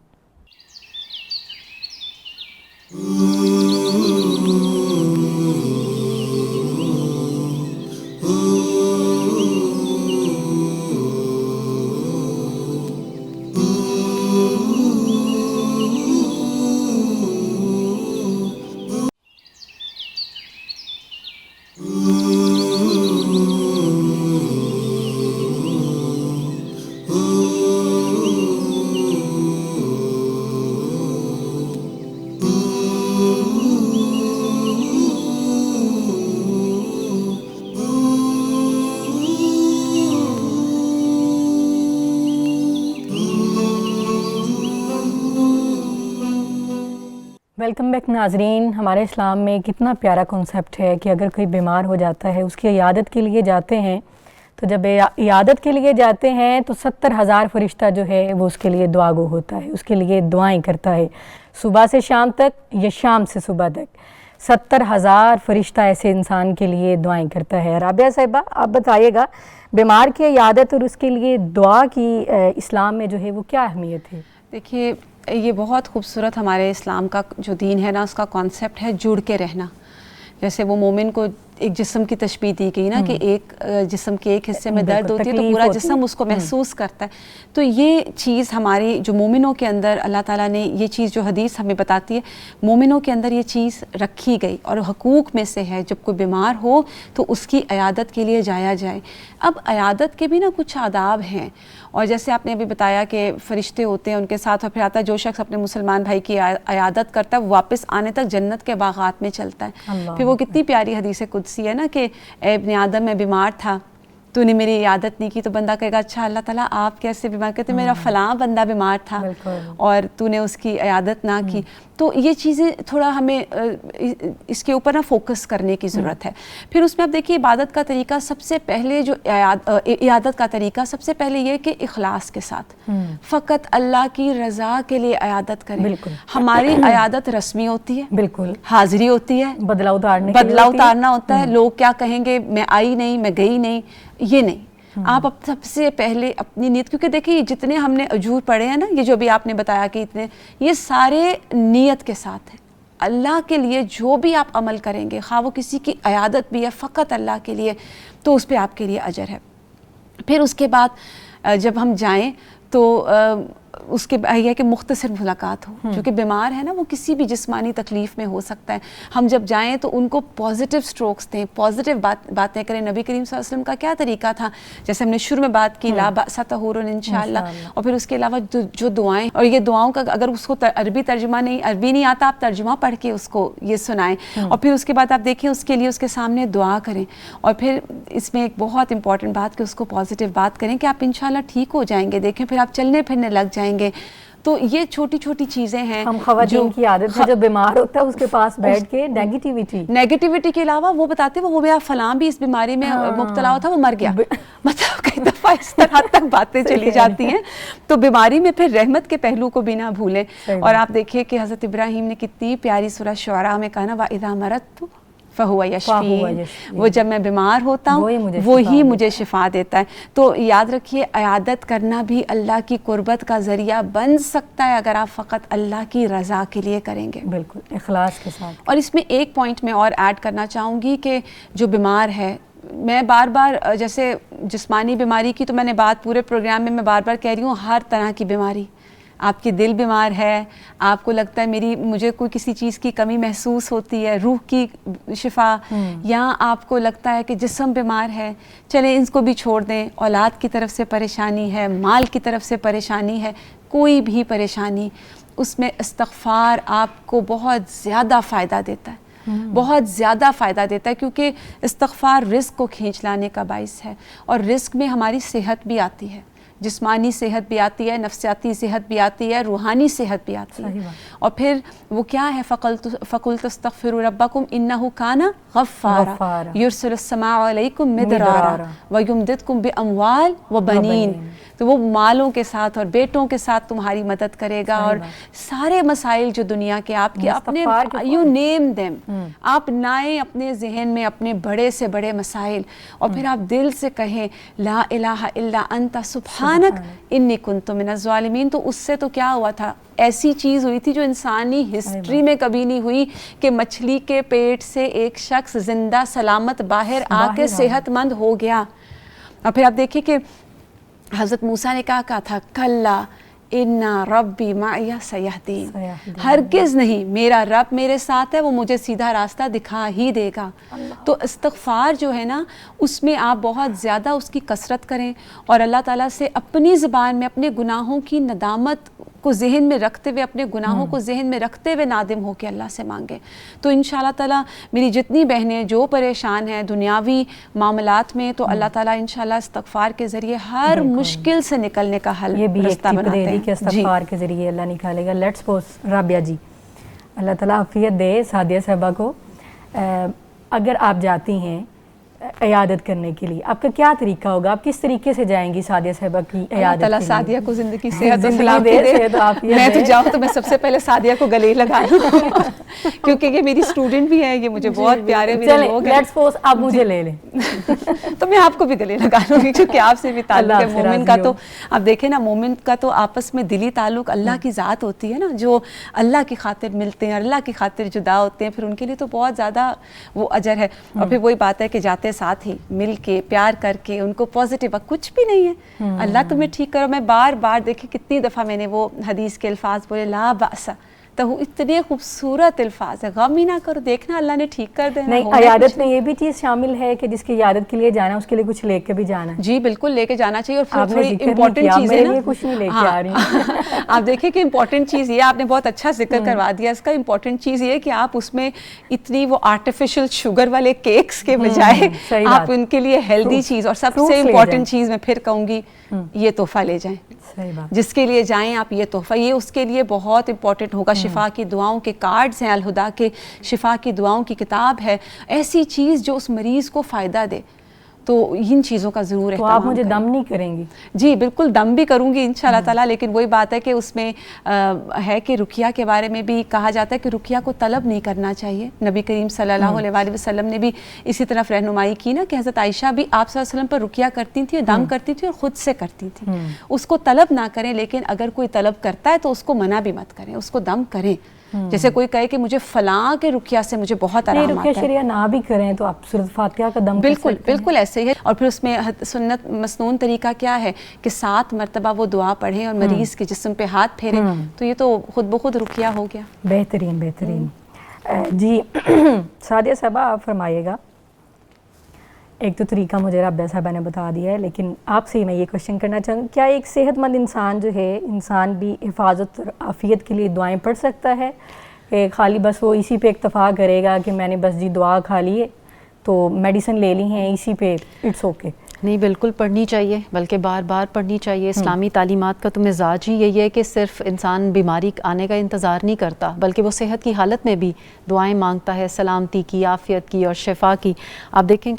S1: ویلکم بیک ناظرین. ہمارے اسلام میں کتنا پیارا کنسیپٹ ہے کہ اگر کوئی بیمار ہو جاتا ہے اس کی عیادت کے لیے جاتے ہیں تو جب عیادت کے لیے جاتے ہیں تو 70,000 فرشتہ جو ہے وہ اس کے لیے دعا گو ہوتا ہے, اس کے لیے دعائیں کرتا ہے صبح سے شام تک یا شام سے صبح تک. 70,000 فرشتہ ایسے انسان کے لیے دعائیں کرتا ہے. رابعہ صاحبہ آپ بتائیے گا بیمار کی عیادت اور اس کے لیے دعا کی اسلام میں جو ہے وہ کیا اہمیت ہے؟
S2: دیکھیے یہ بہت خوبصورت ہمارے اسلام کا جو دین ہے نا, اس کا کانسیپٹ ہے جڑ کے رہنا. جیسے وہ مومن کو ایک جسم کی تشبیہ دی گئی نا کہ ایک جسم کے ایک حصے میں درد ہوتی ہے تو پورا جسم اس کو محسوس کرتا ہے. تو یہ چیز ہماری جو مومنوں کے اندر اللہ تعالیٰ نے یہ چیز جو حدیث ہمیں بتاتی ہے مومنوں کے اندر یہ چیز رکھی گئی اور حقوق میں سے ہے جب کوئی بیمار ہو تو اس کی عیادت کے لیے جایا جائے. اب عیادت کے بھی نا کچھ آداب ہیں, اور جیسے آپ نے ابھی بتایا کہ فرشتے ہوتے ہیں ان کے ساتھ, اور پھر آتا ہے جو شخص اپنے مسلمان بھائی کی عیادت کرتا ہے واپس آنے تک جنت کے باغات میں چلتا ہے. پھر وہ کتنی پیاری حدیث قدسی ہے نا کہ اے ابن آدم میں بیمار تھا تو نے میری عیادت نہیں کی, تو بندہ کہے گا اچھا اللہ تعالیٰ آپ کیسے بیمار, کہتے میرا فلاں بندہ بیمار تھا اور تو نے اس کی عیادت نہ کی. تو یہ چیزیں تھوڑا ہمیں اس کے اوپر نا فوکس کرنے کی ضرورت ہے. پھر اس میں آپ دیکھیے عبادت کا طریقہ سب سے پہلے جو عیادت کا طریقہ سب سے پہلے یہ کہ اخلاص کے ساتھ فقط اللہ کی رضا کے لیے عیادت کریں. ہماری عیادت رسمی ہوتی ہے, بالکل حاضری ہوتی ہے, بدلہ اتارنا ہوتا ہے. لوگ کیا کہیں گے میں آئی نہیں, میں گئی نہیں, یہ نہیں. آپ سب سے پہلے اپنی نیت, کیونکہ دیکھیں جتنے ہم نے اجور پڑھے ہیں نا, یہ جو بھی آپ نے بتایا کہ اتنے, یہ سارے نیت کے ساتھ ہیں. اللہ کے لیے جو بھی آپ عمل کریں گے, خواہ وہ کسی کی عیادت بھی ہے فقط اللہ کے لیے, تو اس پہ آپ کے لیے اجر ہے. پھر اس کے بعد جب ہم جائیں تو اس کے یہ ہے کہ مختصر ملاقات ہو. جو کہ بیمار ہے نا وہ کسی بھی جسمانی تکلیف میں ہو سکتا ہے. ہم جب جائیں تو ان کو پازیٹیو سٹروکس دیں, پازیٹیو باتیں کریں. نبی کریم صلی اللہ علیہ وسلم کا کیا طریقہ تھا, جیسے ہم نے شروع میں بات کی لا بأس طہور انشاءاللہ, اور پھر اس کے علاوہ جو دعائیں, اور یہ دعاؤں کا اگر اس کو عربی نہیں آتا آپ ترجمہ پڑھ کے اس کو یہ سنائیں. اور پھر اس کے بعد آپ دیکھیں اس کے لیے اس کے سامنے دعا کریں. اور پھر اس میں ایک بہت امپورٹنٹ بات کہ اس کو پازیٹیو بات کریں کہ آپ انشاءاللہ ٹھیک ہو جائیں گے. دیکھیں پھر آپ چلنے پھرنے لگ جائیں گے. تو یہ چھوٹی چھوٹی چیزیں ہیں.
S1: ہم خواتین کی عادت ہے جو بیمار ہوتا ہے اس کے پاس بیٹھ کے
S2: نیگیٹیوٹی کے علاوہ وہ بتاتے ہیں وہ بھی فلاں بھی اس بیماری میں مبتلا ہوا تھا وہ مر گیا, مطلب کئی دفعہ اس طرح تک باتیں چلی جاتی ہیں. تو بیماری میں پھر رحمت کے پہلو کو بھی نہ بھولیں. اور آپ دیکھیے کہ حضرت ابراہیم نے کتنی پیاری سورہ شعراء میں کہا نا وَإِذَا مَرَضْتُ فَهُوَ يَشْفِينِ, وہ جب میں بیمار ہوتا ہوں وہی مجھے شفا دیتا ہے. تو یاد رکھیے عیادت کرنا بھی اللہ کی قربت کا ذریعہ بن سکتا ہے اگر آپ فقط اللہ کی رضا کے لیے کریں گے,
S1: بالکل اخلاص کے ساتھ.
S2: اور اس میں ایک پوائنٹ میں اور ایڈ کرنا چاہوں گی کہ جو بیمار ہے, میں بار بار جیسے جسمانی بیماری کی تو میں نے بات پورے پروگرام میں بار بار کہہ رہی ہوں, ہر طرح کی بیماری, آپ کی دل بیمار ہے, آپ کو لگتا ہے مجھے کوئی کسی چیز کی کمی محسوس ہوتی ہے, روح کی شفا, یا آپ کو لگتا ہے کہ جسم بیمار ہے, چلیں اس کو بھی چھوڑ دیں. اولاد کی طرف سے پریشانی ہے, مال کی طرف سے پریشانی ہے, کوئی بھی پریشانی, اس میں استغفار آپ کو بہت زیادہ فائدہ دیتا ہے, بہت زیادہ فائدہ دیتا ہے, کیونکہ استغفار رزق کو کھینچ لانے کا باعث ہے. اور رزق میں ہماری صحت بھی آتی ہے, جسمانی صحت بھی آتی ہے, نفسیاتی صحت بھی آتی ہے, روحانی صحت بھی آتی ہے. اور پھر وہ کیا ہے فَقُلْتُ اسْتَغْفِرُوا رَبَّكُمْ إِنَّهُ كَانَ غَفَّارًا يُرْسِلُ السَّمَاءَ عَلَيْكُمْ مِدْرَارًا وَيُمْدِدْكُمْ بِأَمْوَالٍ وَبَنِينَ. تو وہ مالوں کے ساتھ اور بیٹوں کے ساتھ تمہاری مدد کرے گا, اور سارے مسائل جو دنیا کے آپ کے اپنے یو نیم دیم, آپ لائیں اپنے ذہن میں اپنے بڑے سے بڑے مسائل, اور پھر آپ دل سے کہیں لا الہ الا انت سبحانک انی کنت من الظالمین. تو اس سے تو کیا ہوا تھا, ایسی چیز ہوئی تھی جو انسانی ہسٹری میں کبھی نہیں ہوئی کہ مچھلی کے پیٹ سے ایک شخص زندہ سلامت باہر آ کے صحت مند ہو گیا. اور پھر آپ دیکھیں کہ حضرت موسیٰ نے کہا تھا کلا اِنَّ رَبِّي مَعِيَ سَيَهْدِينِ, ہرگز نہیں, میرا رب میرے ساتھ ہے, وہ مجھے سیدھا راستہ دکھا ہی دے گا. تو استغفار جو ہے نا اس میں آپ بہت زیادہ اس کی کثرت کریں, اور اللہ تعالیٰ سے اپنی زبان میں اپنے گناہوں کی ندامت کو ذہن میں رکھتے ہوئے, اپنے گناہوں کو ذہن میں رکھتے ہوئے نادم ہو کے اللہ سے مانگیں. تو انشاءاللہ تعالیٰ میری جتنی بہنیں جو پریشان ہیں دنیاوی معاملات میں, تو اللہ تعالیٰ انشاءاللہ استغفار کے ذریعے ہر مشکل سے نکلنے کا حل رستہ بناتے ہیں.
S1: کہ استغفار کے ذریعے اللہ نکالے گا. لیٹس پوز رابعہ جی, اللہ تعالیٰ عافیت دے سعدیہ صاحبہ کو. اگر آپ جاتی ہیں عیادت کرنے کے لیے, آپ کا کیا طریقہ ہوگا؟ آپ کس طریقے سے جائیں گی سعدیہ صاحبہ کی عیادت کے لیے؟
S2: اللہ تعالیٰ سعدیہ کو زندگی صحت و سلامتی دے. میں تو جاؤں تو میں سب سے پہلے سعدیہ کو گلے لگا لوں, کیونکہ یہ میری اسٹوڈنٹ بھی ہے, یہ مجھے بہت پیارے میرے لوگ ہیں.
S1: لیٹس سپوز آپ مجھے لے لیں
S2: تو میں آپ کو بھی گلے لگا لوں گی, کیونکہ آپ سے بھی تعلق ہے. مومن کا تو آپ دیکھیں نا, مومن کا تو آپس میں دلی تعلق اللہ کی ذات ہوتی ہے نا, جو اللہ کی خاطر ملتے ہیں, اللہ کی خاطر جدا ہوتے ہیں, پھر ان کے لیے تو بہت زیادہ وہ اجر ہے. اور پھر وہی بات ہے کہ جاتے ساتھ ہی مل کے پیار کر کے ان کو پازیٹیو, کچھ بھی نہیں ہے, اللہ تمہیں ٹھیک کرو. میں بار بار دیکھیں کتنی دفعہ میں نے وہ حدیث کے الفاظ بولے, لا بأس, تو وہ اتنے خوبصورت الفاظ ہے, غم ہی نہ کرو, دیکھنا اللہ نے ٹھیک کر دینا.
S1: نہیں, عیادت میں یہ بھی چیز شامل ہے کہ جس کی عیادت کے لیے جانا ہے اس کے لیے کچھ لے کے بھی جانا ہے.
S2: جی بالکل لے کے جانا چاہیے. اور
S1: پھر
S2: تھوڑی امپورٹنٹ چیز ہے نا,
S1: کچھ نہیں لے کے آ رہی.
S2: آپ دیکھیں کہ امپورٹنٹ چیز یہ, آپ نے بہت اچھا ذکر کروا دیا اس کا. امپورٹنٹ چیز یہ کہ آپ اس میں اتنی وہ آرٹیفیشل شوگر والے کیکس کے بجائے آپ ان کے لیے ہیلدی چیز, اور سب سے امپورٹنٹ چیز میں پھر کہوں گی یہ تحفہ لے جائیں. جس کے لیے جائیں آپ, یہ تحفہ یہ اس کے لیے بہت امپورٹنٹ ہوگا. شفا کی دعاؤں کے کارڈز ہیں الہدا کے, شفا کی دعاؤں کی کتاب ہے, ایسی چیز جو اس مریض کو فائدہ دے. تو ان چیزوں کا ضرور
S1: تو آپ مجھے دم نہیں کریں گی؟
S2: جی بالکل دم بھی کروں گی انشاءاللہ تعالیٰ. لیکن وہی بات ہے کہ اس میں ہے کہ رقیہ کے بارے میں بھی کہا جاتا ہے کہ رقیہ کو طلب نہیں کرنا چاہیے. نبی کریم صلی اللہ علیہ وسلم نے بھی اسی طرف رہنمائی کی نا, کہ حضرت عائشہ بھی آپ صلی اللہ علیہ وسلم پر رقیہ کرتی تھی, دم کرتی تھی اور خود سے کرتی تھی. اس کو طلب نہ کریں, لیکن اگر کوئی طلب کرتا ہے تو اس کو منع بھی مت کریں, اس کو دم کریں. جیسے کوئی کہے کہ مجھے فلاں کے رقیہ سے مجھے بہت آرام آتا ہے,
S1: رقیہ شریعہ نہ بھی کریں تو آپ سورۃ فاتحہ کا دم
S2: بالکل بالکل ایسے ہی ہے. اور پھر اس میں سنت مسنون طریقہ کیا ہے کہ 7 مرتبہ وہ دعا پڑھیں اور مریض کے جسم پہ ہاتھ پھیریں, تو یہ تو خود بخود رقیہ ہو گیا.
S1: بہترین بہترین. جی سعدیہ صاحبہ آپ فرمائیے گا, ایک تو طریقہ مجھے رابعہ صاحبہ نے بتا دیا ہے, لیکن آپ سے میں یہ کوشچن کرنا چاہوں گی, کیا ایک صحت مند انسان جو ہے, انسان بھی حفاظت اور عافیت کے لیے دعائیں پڑھ سکتا ہے, کہ خالی بس وہ اسی پہ اکتفا کرے گا کہ میں نے بس جی دعا کھا لی ہے تو میڈیسن لے لی ہیں اسی پہ, اٹس اوکے؟
S3: نہیں, بالکل پڑھنی چاہیے, بلکہ بار بار پڑھنی چاہیے. اسلامی تعلیمات کا تو مزاج ہی یہی ہے کہ صرف انسان بیماری آنے کا انتظار نہیں کرتا, بلکہ وہ صحت کی حالت میں بھی دعائیں مانگتا ہے, سلامتی کی, عافیت کی اور شفا کی. آپ دیکھیں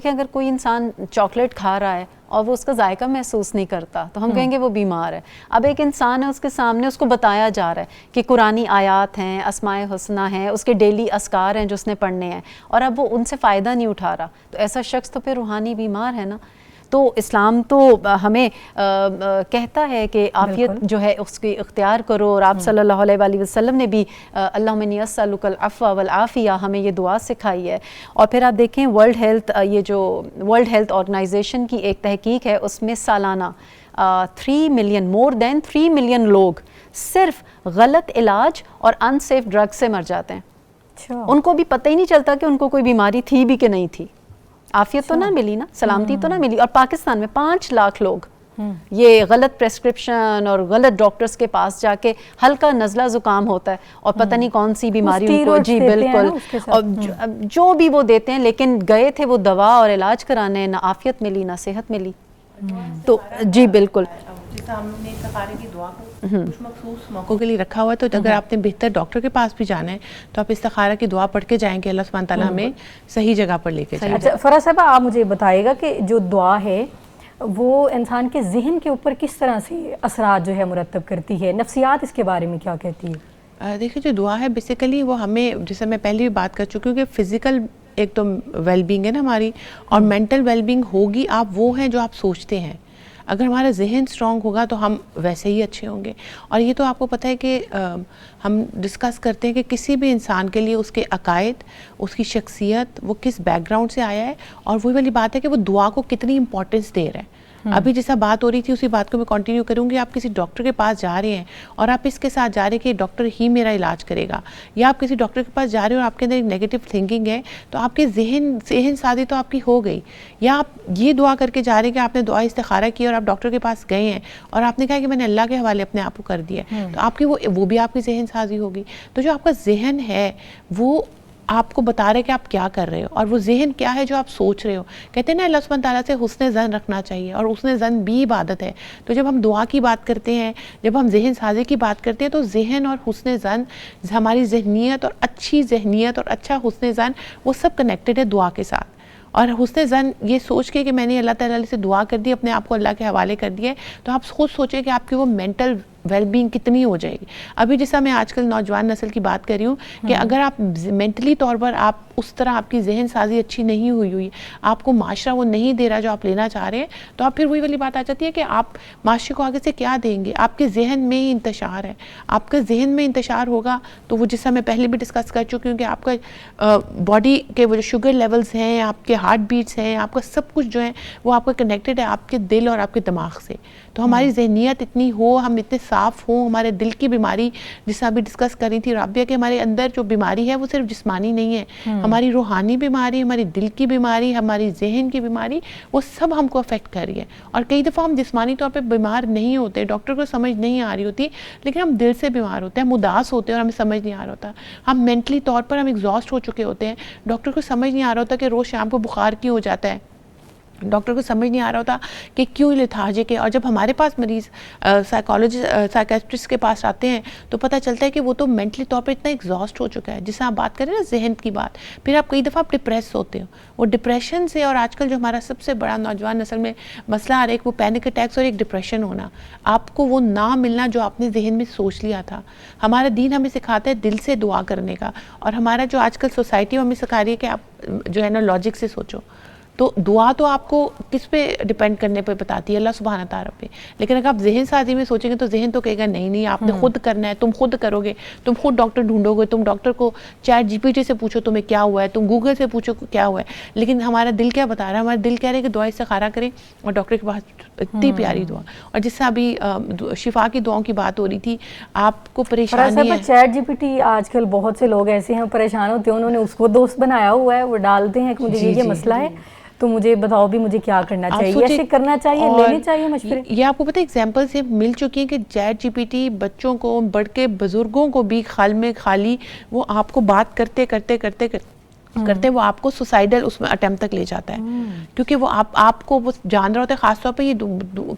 S3: اگر کوئی انسان چاکلیٹ کھا رہا ہے اور وہ اس کا ذائقہ محسوس نہیں کرتا تو ہم کہیں گے وہ بیمار ہے. اب ایک انسان ہے, اس کے سامنے اس کو بتایا جا رہا ہے کہ قرآنی آیات ہیں, اسماء حسنہ ہیں, اس کے ڈیلی اذکار ہیں جو اس نے پڑھنے ہیں, اور اب وہ ان سے فائدہ نہیں اٹھا رہا, تو ایسا شخص تو پھر روحانی بیمار ہے نا. تو اسلام تو ہمیں کہتا ہے کہ عافیت جو ہے اس کی اختیار کرو, اور آپ صلی اللہ علیہ وآلہ وسلم نے بھی اللہم انی اسألک العفو والعافیہ ہمیں یہ دعا سکھائی ہے. اور پھر آپ دیکھیں یہ جو ورلڈ ہیلتھ آرگنائزیشن کی ایک تحقیق ہے, اس میں سالانہ more than 3 ملین لوگ صرف غلط علاج اور ان سیف ڈرگ سے مر جاتے ہیں. ان کو بھی پتہ ہی نہیں چلتا کہ ان کو کوئی بیماری تھی بھی کہ نہیں تھی. عافیت تو نہ ملی نا, سلامتی تو نہ ملی. اور پاکستان میں 5 لاکھ لوگ یہ غلط پریسکرپشن اور غلط ڈاکٹرز کے پاس جا کے ہلکا نزلہ زکام ہوتا ہے اور پتہ نہیں کون سی بیماری ان کو, جی بالکل, اور جو بھی وہ دیتے ہیں, لیکن گئے تھے وہ دوا اور علاج کرانے, نہ عافیت ملی نہ صحت ملی. تو جی بالکل,
S4: جیسا ہم نے استخارے کی دعا کو کچھ مخصوص موقعوں کے لیے رکھا ہوا ہے, تو اگر آپ نے بہتر ڈاکٹر کے پاس بھی جانا ہے تو آپ استخارہ کی دعا پڑھ کے جائیں گے, اللہ سبحانہ تعالیٰ ہمیں صحیح جگہ پر لے کے جائیں.
S1: اچھا فرح صاحبہ, آپ مجھے بتائیے گا کہ جو دعا ہے وہ انسان کے ذہن کے اوپر کس طرح سے اثرات جو ہے مرتب کرتی ہے, نفسیات اس کے بارے میں کیا کہتی ہے؟
S4: دیکھیں جو دعا ہے بیسیکلی وہ ہمیں, جیسے میں پہلے بھی بات کر چکی ہوں, کہ فزیکل ایک تو ویل بینگ ہے نا ہماری, اور مینٹل ویل بینگ ہوگی آپ وہ ہیں جو آپ سوچتے ہیں. اگر ہمارا ذہن سٹرونگ ہوگا تو ہم ویسے ہی اچھے ہوں گے. اور یہ تو آپ کو پتہ ہے کہ ہم ڈسکس کرتے ہیں کہ کسی بھی انسان کے لیے اس کے عقائد, اس کی شخصیت, وہ کس بیک گراؤنڈ سے آیا ہے, اور وہی والی بات ہے کہ وہ دعا کو کتنی امپورٹنس دے رہا ہے. ابھی جیسا بات ہو رہی تھی اسی بات کو میں کنٹینیو کروں گی. آپ کسی ڈاکٹر کے پاس جا رہے ہیں اور آپ اس کے ساتھ جا رہے ہیں کہ ڈاکٹر ہی میرا علاج کرے گا, یا آپ کسی ڈاکٹر کے پاس جا رہے ہیں اور آپ کے اندر ایک نیگیٹو تھنکنگ ہے, تو آپ کے ذہن سازی تو آپ کی ہو گئی. یا آپ یہ دعا کر کے جا رہے ہیں کہ آپ نے دعا استخارہ کی اور آپ ڈاکٹر کے پاس گئے ہیں اور آپ نے کہا کہ میں نے اللہ کے حوالے اپنے آپ کو کر دیا, تو آپ کی وہ بھی آپ کی ذہن سازی ہوگی. تو جو آپ کا ذہن ہے وہ آپ کو بتا رہے کہ آپ کیا کر رہے ہو، اور وہ ذہن کیا ہے جو آپ سوچ رہے ہو. کہتے ہیں نا اللہ سبحانہ تعالیٰ سے حسن ظن رکھنا چاہیے، اور حسن ظن بھی عبادت ہے. تو جب ہم دعا کی بات کرتے ہیں، جب ہم ذہن سازی کی بات کرتے ہیں، تو ذہن اور حسن ظن، ہماری ذہنیت اور اچھی ذہنیت اور اچھا حسن ظن، وہ سب کنیکٹڈ ہے دعا کے ساتھ. اور حسن ظن یہ سوچ کے کہ میں نے اللہ تعالیٰ سے دعا کر دی، اپنے آپ کو اللہ کے حوالے کر دیا ہے، تو آپ خود سوچیں کہ آپ کی وہ مینٹل ویل بینگ کتنی ہو جائے گی. ابھی جیسا میں آج کل نوجوان نسل کی بات کر رہی ہوں کہ اگر آپ مینٹلی طور پر آپ اس طرح آپ کی ذہن سازی اچھی نہیں ہوئی، آپ کو معاشرہ وہ نہیں دے رہا جو آپ لینا چاہ رہے ہیں، تو آپ پھر وہی والی بات آ جاتی ہے کہ آپ معاشرے کو آگے سے کیا دیں گے. آپ کے ذہن میں ہی انتشار ہے، آپ کا ذہن میں انتشار ہوگا تو وہ جیسا میں پہلے بھی ڈسکس کر چکی ہوں کہ آپ کا باڈی کے وہ جو شوگر لیولز ہیں، آپ کے ہارٹ بیٹس ہیں، آپ کا سب کچھ جو ہے وہ آپ کا کنیکٹڈ ہے آپ کے دل اور آپ کے دماغ سے. تو ہماری ذہنیت اتنی ہو، ہم اتنے صاف ہوں، ہمارے دل کی بیماری جیسا ابھی ڈسکس کر رہی تھی رابعہ کہ ہمارے اندر جو بیماری ہے وہ صرف جسمانی نہیں ہے، ہماری روحانی بیماری، ہماری دل کی بیماری، ہماری ذہن کی بیماری، وہ سب ہم کو افیکٹ کر رہی ہے. اور کئی دفعہ ہم جسمانی طور پہ بیمار نہیں ہوتے، ڈاکٹر کو سمجھ نہیں آ رہی ہوتی، لیکن ہم دل سے بیمار ہوتے ہیں، ہم اداس ہوتے ہیں اور ہمیں سمجھ نہیں آ رہا ہوتا. ہم مینٹلی طور پر ہم ایگزاسٹ ہو چکے ہوتے ہیں، ڈاکٹر کو سمجھ نہیں آ رہا ہوتا کہ روز شام کو بخار کیوں ہو جاتا ہے، ڈاکٹر کو سمجھ نہیں آ رہا ہوتا کہ کیوں لیتھارجک ہے. اور جب ہمارے پاس مریض سائیکیٹرسٹ کے پاس آتے ہیں تو پتہ چلتا ہے کہ وہ تو مینٹلی طور پہ اتنا ایگزاسٹ ہو چکا ہے. جیسے آپ بات کریں نا ذہن کی بات، پھر آپ کئی دفعہ آپ ڈپریس ہوتے ہو، وہ ڈپریشن سے، اور آج کل جو ہمارا سب سے بڑا نوجوان نسل میں مسئلہ آ رہا ہے وہ پینک اٹیکس اور ایک ڈپریشن ہونا، آپ کو وہ نہ ملنا جو آپ نے ذہن میں سوچ لیا تھا. ہمارا دین ہمیں سکھاتا ہے دل سے دعا کرنے کا، اور ہمارا جو آج کل سوسائٹی ہمیں سکھا رہی ہے کہ آپ جو ہے نا لاجک سے سوچو. تو دعا تو آپ کو کس پہ ڈیپینڈ کرنے پہ بتاتی ہے؟ اللہ سبحانہ تعالیٰ پہ. لیکن اگر آپ ذہن سازی میں سوچیں گے تو ذہن تو کہے گا نہیں نہیں آپ نے خود کرنا ہے، تم خود کرو گے، تم خود ڈاکٹر ڈھونڈو گے، تم ڈاکٹر کو چیٹ جی پی ٹی سے پوچھو تمہیں کیا ہوا ہے، تم گوگل سے پوچھو کیا ہوا ہے. لیکن ہمارا دل کیا بتا رہا ہے؟ ہمارا دل کہہ رہا ہے کہ دعا استخارہ کریں، اور ڈاکٹر کے پاس اتنی پیاری دعا. اور جس سے ابھی شفا کی دعاؤں کی بات ہو رہی تھی، آپ کو پریشانی ہے.
S1: چیٹ جی پی ٹی آج کل بہت سے لوگ ایسے ہیں پریشان ہوتے ہیں، انہوں نے اس کو دوست بنایا ہوا ہے، وہ ڈالتے ہیں کہ مجھے یہ مسئلہ ہے تو مجھے بتاؤ بھی مجھے کیا کرنا چاہیے، ایسے کرنا چاہیے، لینے چاہیے مشورے.
S4: یہ آپ کو پتہ ہے ایگزامپلس یہ مل چکی ہیں کہ چیٹ جی پی ٹی بچوں کو، بڑھ کے بزرگوں کو بھی خال میں خالی وہ آپ کو بات کرتے کرتے کرتے کرتے وہ آپ کو سوسائڈل اس میں اٹیمپٹ تک لے جاتا ہے. کیونکہ وہ آپ کو وہ جان رہا ہوتا ہے. خاص طور پہ یہ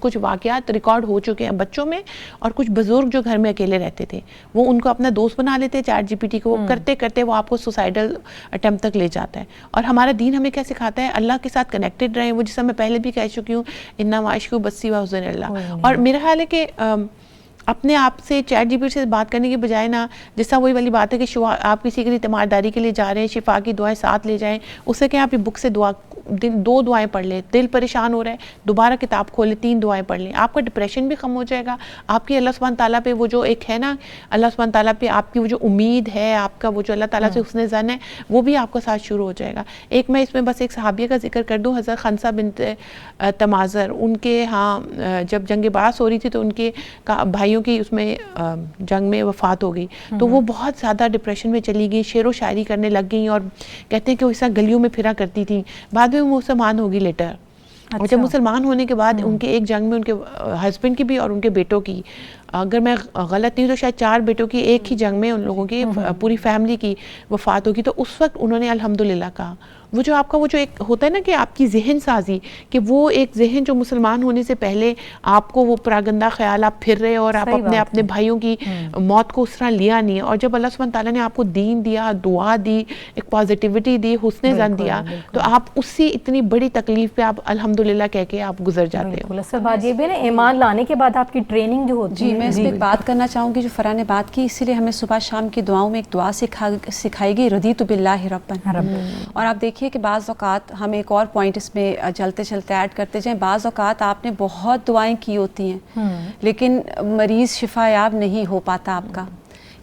S4: کچھ واقعات ریکارڈ ہو چکے ہیں بچوں میں، اور کچھ بزرگ جو گھر میں اکیلے رہتے تھے وہ ان کو اپنا دوست بنا لیتے ہیں چیٹ جی پی ٹی کو، وہ کرتے کرتے وہ آپ کو سوسائڈل اٹیمپٹ تک لے جاتا ہے. اور ہمارا دین ہمیں کیا سکھاتا ہے؟ اللہ کے ساتھ کنیکٹڈ رہیں. وہ جیسا میں پہلے بھی کہہ چکی ہوں، انا معاشقو بسی و حسن اللہ. اور میرا خیال ہے کہ اپنے آپ سے چیٹ جی پی ٹی سے بات کرنے کے بجائے نا، جیسا وہی والی بات ہے کہ آپ کسی کے لیے تیمارداری کے لیے جا رہے ہیں، شفا کی دعائیں ساتھ لے جائیں. اس سے کہ آپ بک سے دعا 2 دعائیں پڑھ لیں، دل پریشان ہو رہا ہے دوبارہ کتاب کھولیں 3 دعائیں پڑھ لیں، آپ کا ڈپریشن بھی کم ہو جائے گا. آپ کی اللہ سبحانہ تعالیٰ پہ وہ جو ایک ہے نا، اللہ سبحانہ تعالیٰ پہ آپ کی وہ جو امید ہے، آپ کا وہ جو اللہ تعالیٰ سے حسن ظن ہے، وہ بھی آپ کا ساتھ شروع ہو جائے گا. ایک میں اس میں بس ایک صحابیہ کا ذکر کر دوں، حضرت خنسہ بنت تمازر. ان کے ہاں جب جنگ باعث ہو رہی تھی تو ان کے بھائیوں کی اس میں جنگ میں وفات ہو گئی، تو وہ بہت زیادہ ڈپریشن میں چلی گئی، شعر و شاعری کرنے لگ گئیں، اور کہتے ہیں کہ وہ اس طرح گلیوں میں پھرا کرتی تھیں. بعد میں وہ مسلمان ہوگی لیٹر. اور جب مسلمان ہونے کے بعد ان کے ایک جنگ میں ان کے ہسبینڈ کی بھی اور ان کے بیٹوں کی، اگر میں غلط نہیں تو شاید 4 بیٹوں کی ایک ہی جنگ میں ان لوگوں کی پوری فیملی کی وفات ہوگی. تو اس وقت انہوں نے الحمدللہ کہا. وہ جو آپ کا وہ جو ایک ہوتا ہے نا کہ آپ کی ذہن سازی، کہ وہ ایک ذہن جو مسلمان ہونے سے پہلے آپ کو وہ پراگندہ خیال آپ پھر رہے، اور آپ اپنے بھائیوں کی موت کو اس طرح لیا نہیں ہے. اور جب اللہ سبحانہ تعالیٰ نے آپ کو دین دیا، دعا دی، ایک پازیٹیوٹی دی، حسن ظن دیا، تو آپ اسی اتنی بڑی تکلیف پہ آپ الحمدللہ کہہ کے آپ گزر جاتے ہو.
S1: اصل بات یہ بھی نا، ایمان لانے کے بعد آپ کی ٹریننگ جو ہوتی ہے.
S2: میں اس پہ ایک بات کرنا چاہوں گی جو فرح نے بات کی، اسی لیے ہمیں صبح شام کی دعاؤں میں ایک دعا سکھائی گئی، رضیت باللہ ربا. اور آپ دیکھیے کہ بعض اوقات ہم ایک اور پوائنٹ اس میں چلتے چلتے ایڈ کرتے جائیں، بعض اوقات آپ نے بہت دعائیں کی ہوتی ہیں لیکن مریض شفا یاب نہیں ہو پاتا آپ کا،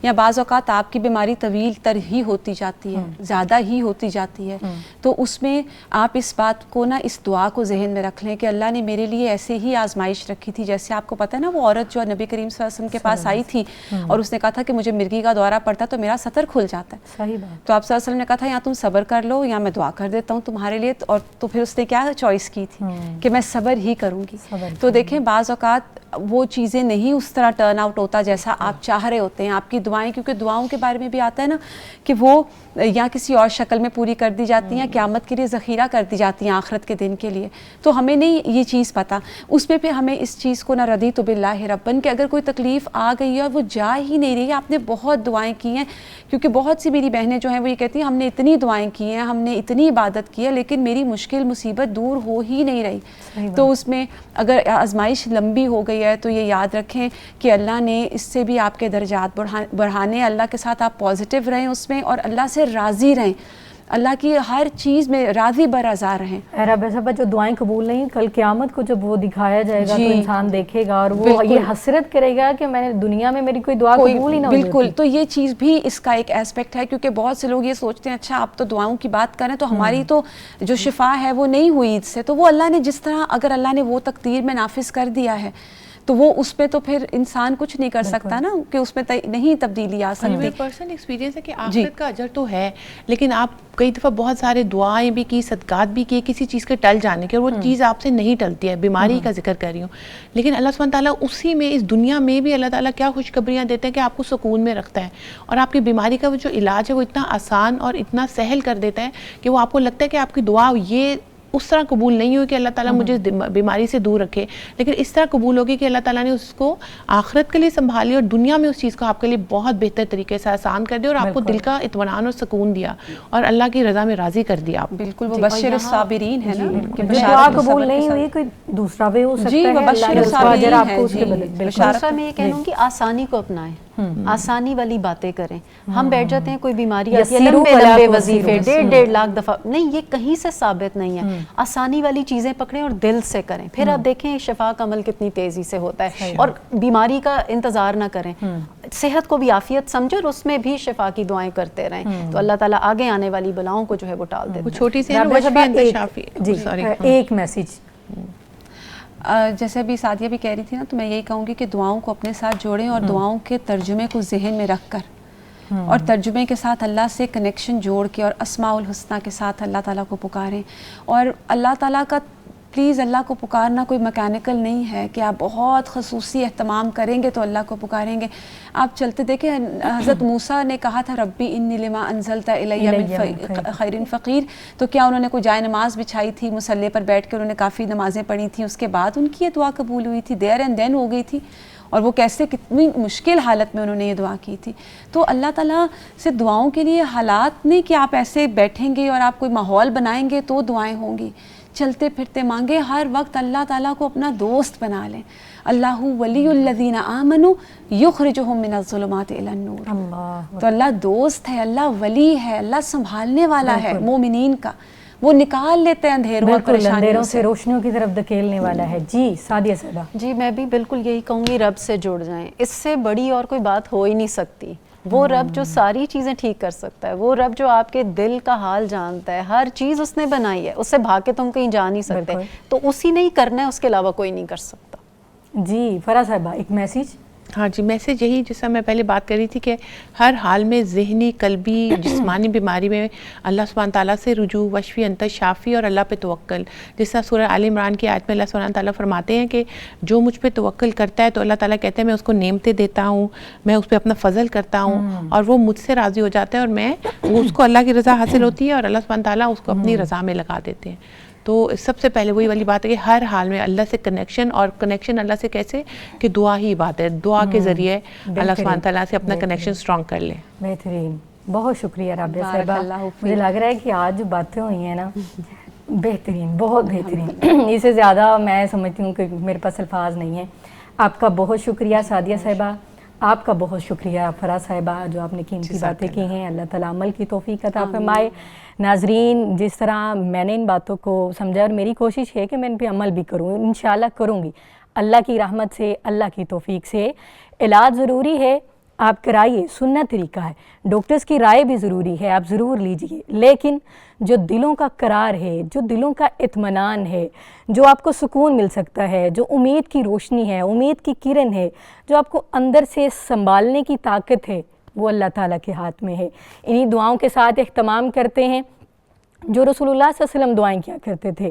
S2: یا بعض اوقات آپ کی بیماری طویل تر ہی ہوتی جاتی ہے، زیادہ ہی ہوتی جاتی ہے. تو اس میں آپ اس بات کو نا، اس دعا کو ذہن میں رکھ لیں کہ اللہ نے میرے لیے ایسے ہی آزمائش رکھی تھی. جیسے آپ کو پتہ ہے نا وہ عورت جو نبی کریم صلی اللہ علیہ وسلم کے پاس آئی تھی اور اس نے کہا تھا کہ مجھے مرگی کا دورہ پڑتا تو میرا سطر کھل جاتا ہے.
S1: صحیح بات.
S2: تو آپ صلی اللہ علیہ وسلم نے کہا تھا یا تم صبر کر لو یا میں دعا کر دیتا ہوں تمہارے لیے. اور تو پھر اس نے کیا چوائس کی تھی کہ میں صبر ہی کروں گی. تو دیکھیں بعض اوقات وہ چیزیں نہیں اس طرح ٹرن آؤٹ ہوتا جیسا آپ چاہ رہے ہوتے ہیں. آپ کی دعائیں, کیونکہ دعاؤں کے بارے میں بھی آتا ہے نا کہ وہ یا کسی اور شکل میں پوری کر دی جاتی ہیں, قیامت کے لیے ذخیرہ کر دی جاتی ہیں, آخرت کے دن کے لیے. تو ہمیں نہیں یہ چیز پتہ, اس میں پھر ہمیں اس چیز کو نہ رضیت باللہ ربن کہ اگر کوئی تکلیف آ گئی ہے اور وہ جا ہی نہیں رہی ہے, آپ نے بہت دعائیں کی ہیں, کیونکہ بہت سی میری بہنیں جو ہیں وہ یہ کہتی ہیں ہم نے اتنی دعائیں کی ہیں, ہم نے اتنی عبادت کی ہے, لیکن میری مشکل مصیبت دور ہو ہی نہیں رہی. تو اس میں اگر آزمائش لمبی ہو گئی ہے تو یہ یاد رکھیں کہ اللہ نے اس سے بھی آپ کے درجات بڑھانے, اللہ کے ساتھ آپ پازیٹیو رہیں اس میں, اور اللہ سے راضی رہیں, اللہ کی ہر چیز میں راضی برضا رہیں.
S1: رب صاحبہ جو دعائیں قبول نہیں, کل قیامت کو جب وہ دکھایا جائے گا تو انسان دیکھے گا اور وہ یہ حسرت کرے گا کہ میں دنیا میں میری کوئی دعا قبول ہی نہ ہوئی.
S2: بالکل, تو یہ چیز بھی اس کا ایک ایسپیکٹ ہے, کیونکہ بہت سے لوگ یہ سوچتے ہیں اچھا آپ تو دعاؤں کی بات کریں تو ہماری تو جو شفا ہے وہ نہیں ہوئی اس سے, تو وہ اللہ نے جس طرح, اگر اللہ نے وہ تقدیر میں نافذ کر دیا ہے تو وہ اس پہ تو پھر انسان کچھ نہیں کر سکتا نا, کہ اس میں نہیں تبدیلی آ سکتی.
S4: میرا پرسنل ایکسپیرینس ہے کہ آخرت کا اجر تو ہے, لیکن آپ کئی دفعہ بہت سارے دعائیں بھی کی, صدقات بھی کیے کسی چیز کے ٹل جانے کے, اور وہ چیز آپ سے نہیں ٹلتی ہے. بیماری کا ذکر کر رہی ہوں, لیکن اللہ سبحانہ تعالیٰ اسی میں, اس دنیا میں بھی اللہ تعالیٰ کیا خوشخبریاں دیتے ہیں کہ آپ کو سکون میں رکھتا ہے, اور آپ کی بیماری کا وہ جو علاج ہے وہ اتنا آسان اور اتنا سہل کر دیتا ہے کہ وہ آپ کو لگتا ہے کہ آپ کی دعا یہ اس طرح قبول نہیں ہوئی کہ اللہ تعالیٰ مجھے بیماری سے دور رکھے, لیکن اس طرح قبول ہوگی کہ اللہ تعالیٰ نے اس کو آخرت کے لیے سنبھالی اور دنیا میں اس چیز کو آپ کے لیے بہت بہتر طریقے سے آسان کر دیا, اور آپ کو دل کا اطمینان اور سکون دیا, اور اللہ کی رضا میں راضی کر دیا. آپ
S2: بالکل, وہ بشر الصابرین ہے نا, کہ
S1: دعا قبول نہیں ہوئی کوئی دوسرا بھی ہو سکتا ہے,
S2: بشر الصابرین
S1: آپ کو اس کے
S3: دوسرا میں یہ کہوں کہ آسانی کو اپنائیں, آسانی والی باتیں کریں. ہم بیٹھ جاتے ہیں, کوئی بیماری آتی ہے, لمبے لمبے وظیفے 1.5 لاکھ دفعہ, نہیں, یہ کہیں سے ثابت نہیں ہے. آسانی والی چیزیں پکڑیں اور دل سے کریں, پھر آپ دیکھیں شفا کا عمل کتنی تیزی سے ہوتا ہے, اور بیماری کا انتظار نہ کریں, صحت کو بھی عافیت سمجھو اور اس میں بھی شفا کی دعائیں کرتے رہیں, تو اللہ تعالیٰ آگے آنے والی بلاؤں کو جو ہے وہ ٹال دیتے ہیں.
S4: چھوٹی سی
S1: ایک میسیج,
S2: جیسے بھی سعدیہ بھی کہہ رہی تھی نا, تو میں یہی کہوں گی کہ دعاؤں کو اپنے ساتھ جوڑیں, اور دعاؤں کے ترجمے کو ذہن میں رکھ کر, اور ترجمے کے ساتھ اللہ سے کنیکشن جوڑ کے, اور اسماء الحسنہ کے ساتھ اللہ تعالیٰ کو پکاریں. اور اللہ تعالیٰ کا پلیز, اللہ کو پکارنا کوئی میکینیکل نہیں ہے کہ آپ بہت خصوصی اہتمام کریں گے تو اللہ کو پکاریں گے. آپ چلتے دیکھیں, حضرت موسیٰ نے کہا تھا ربی انی لما انزلت الی من خیر فقیر, تو کیا انہوں نے کوئی جائے نماز بچھائی تھی, مصلی پر بیٹھ کے انہوں نے کافی نمازیں پڑھی تھیں, اس کے بعد ان کی یہ دعا قبول ہوئی تھی, دیر اینڈ دین ہو گئی تھی, اور وہ کیسے کتنی مشکل حالت میں انہوں نے یہ دعا کی تھی. تو اللہ تعالیٰ سے دعاؤں کے لیے حالات نہیں کہ آپ ایسے بیٹھیں گے اور آپ کوئی ماحول بنائیں گے تو دعائیں ہوں گی, چلتے پھرتے مانگے, ہر وقت اللہ تعالیٰ کو اپنا دوست بنا لیں. اللہ ولی الذین آمنوا یخرجہم من الظلمات الی النور. تو اللہ دوست ہے, اللہ ولی ہے, اللہ سنبھالنے والا ہے مومنین کا, وہ نکال لیتے ہیں اندھیروں اور پریشانیوں
S1: سے روشنیوں کی طرف دھکیلنے والا ہے. جی سعدیہ صاحبہ.
S3: جی میں بھی بالکل یہی کہوں گی, رب سے جڑ جائیں, اس سے بڑی اور کوئی بات ہو ہی نہیں سکتی. وہ رب جو ساری چیزیں ٹھیک کر سکتا ہے, وہ رب جو آپ کے دل کا حال جانتا ہے, ہر چیز اس نے بنائی ہے, اس سے بھاگ کے تم کہیں جا نہیں سکتے, تو اسی نے ہی کرنا ہے, اس کے علاوہ کوئی نہیں کر سکتا.
S1: جی فرا صاحبہ ایک میسیج.
S4: ہاں جی, میسیج یہی جیسا میں پہلے بات کر رہی تھی کہ ہر حال میں ذہنی, قلبی, جسمانی بیماری میں اللہ سبحانہ تعالیٰ سے رجوع, وشفی انت شافی, اور اللہ پہ توکل. جس طرح سورہ آل عمران کی آیت میں اللہ سبحانہ تعالیٰ فرماتے ہیں کہ جو مجھ پہ توکل کرتا ہے تو اللہ تعالیٰ کہتے ہیں میں اس کو نعمتیں دیتا ہوں, میں اس پہ اپنا فضل کرتا ہوں, اور وہ مجھ سے راضی ہو جاتا ہے, اور میں اس کو اللہ کی رضا حاصل ہوتی ہے, اور اللہ سبحانہ تعالیٰ اس کو اپنی رضا میں لگا دیتے ہیں. تو سب سے پہلے وہی والی بات ہے کہ ہر حال میں اللہ سے کنیکشن, اور کنیکشن اللہ سے کیسے, کہ دعا ہی بات ہے, دعا کے ذریعے اللہ سبحانہ تعالیٰ سے اپنا کنیکشن اسٹرانگ کر لیں.
S1: بہترین, بہت شکریہ رابعہ صاحبہ. مجھے لگ رہا ہے کہ آج جو باتیں ہوئی ہیں نا, بہترین, بہت بہترین, اس سے زیادہ میں سمجھتی ہوں کہ میرے پاس الفاظ نہیں ہیں. آپ کا بہت شکریہ سعدیہ صاحبہ, آپ کا بہت شکریہ فرا صاحبہ, جو آپ نے قیمتی باتیں کی ہیں. اللہ تعالیٰ عمل کی توفیق عطا فرمائے. ناظرین, جس طرح میں نے ان باتوں کو سمجھا, اور میری کوشش ہے کہ میں ان پہ عمل بھی کروں, انشاءاللہ کروں گی, اللہ کی رحمت سے, اللہ کی توفیق سے. علاج ضروری ہے, آپ کرائیے, سنت طریقہ ہے, ڈاکٹرز کی رائے بھی ضروری ہے, آپ ضرور لیجئے, لیکن جو دلوں کا قرار ہے, جو دلوں کا اطمینان ہے, جو آپ کو سکون مل سکتا ہے, جو امید کی روشنی ہے, امید کی کرن ہے, جو آپ کو اندر سے سنبھالنے کی طاقت ہے, وہ اللہ تعالیٰ کے ہاتھ میں ہے. انہی دعاؤں کے ساتھ اہتمام کرتے ہیں جو رسول اللہ صلی اللہ علیہ وسلم دعائیں کیا کرتے تھے.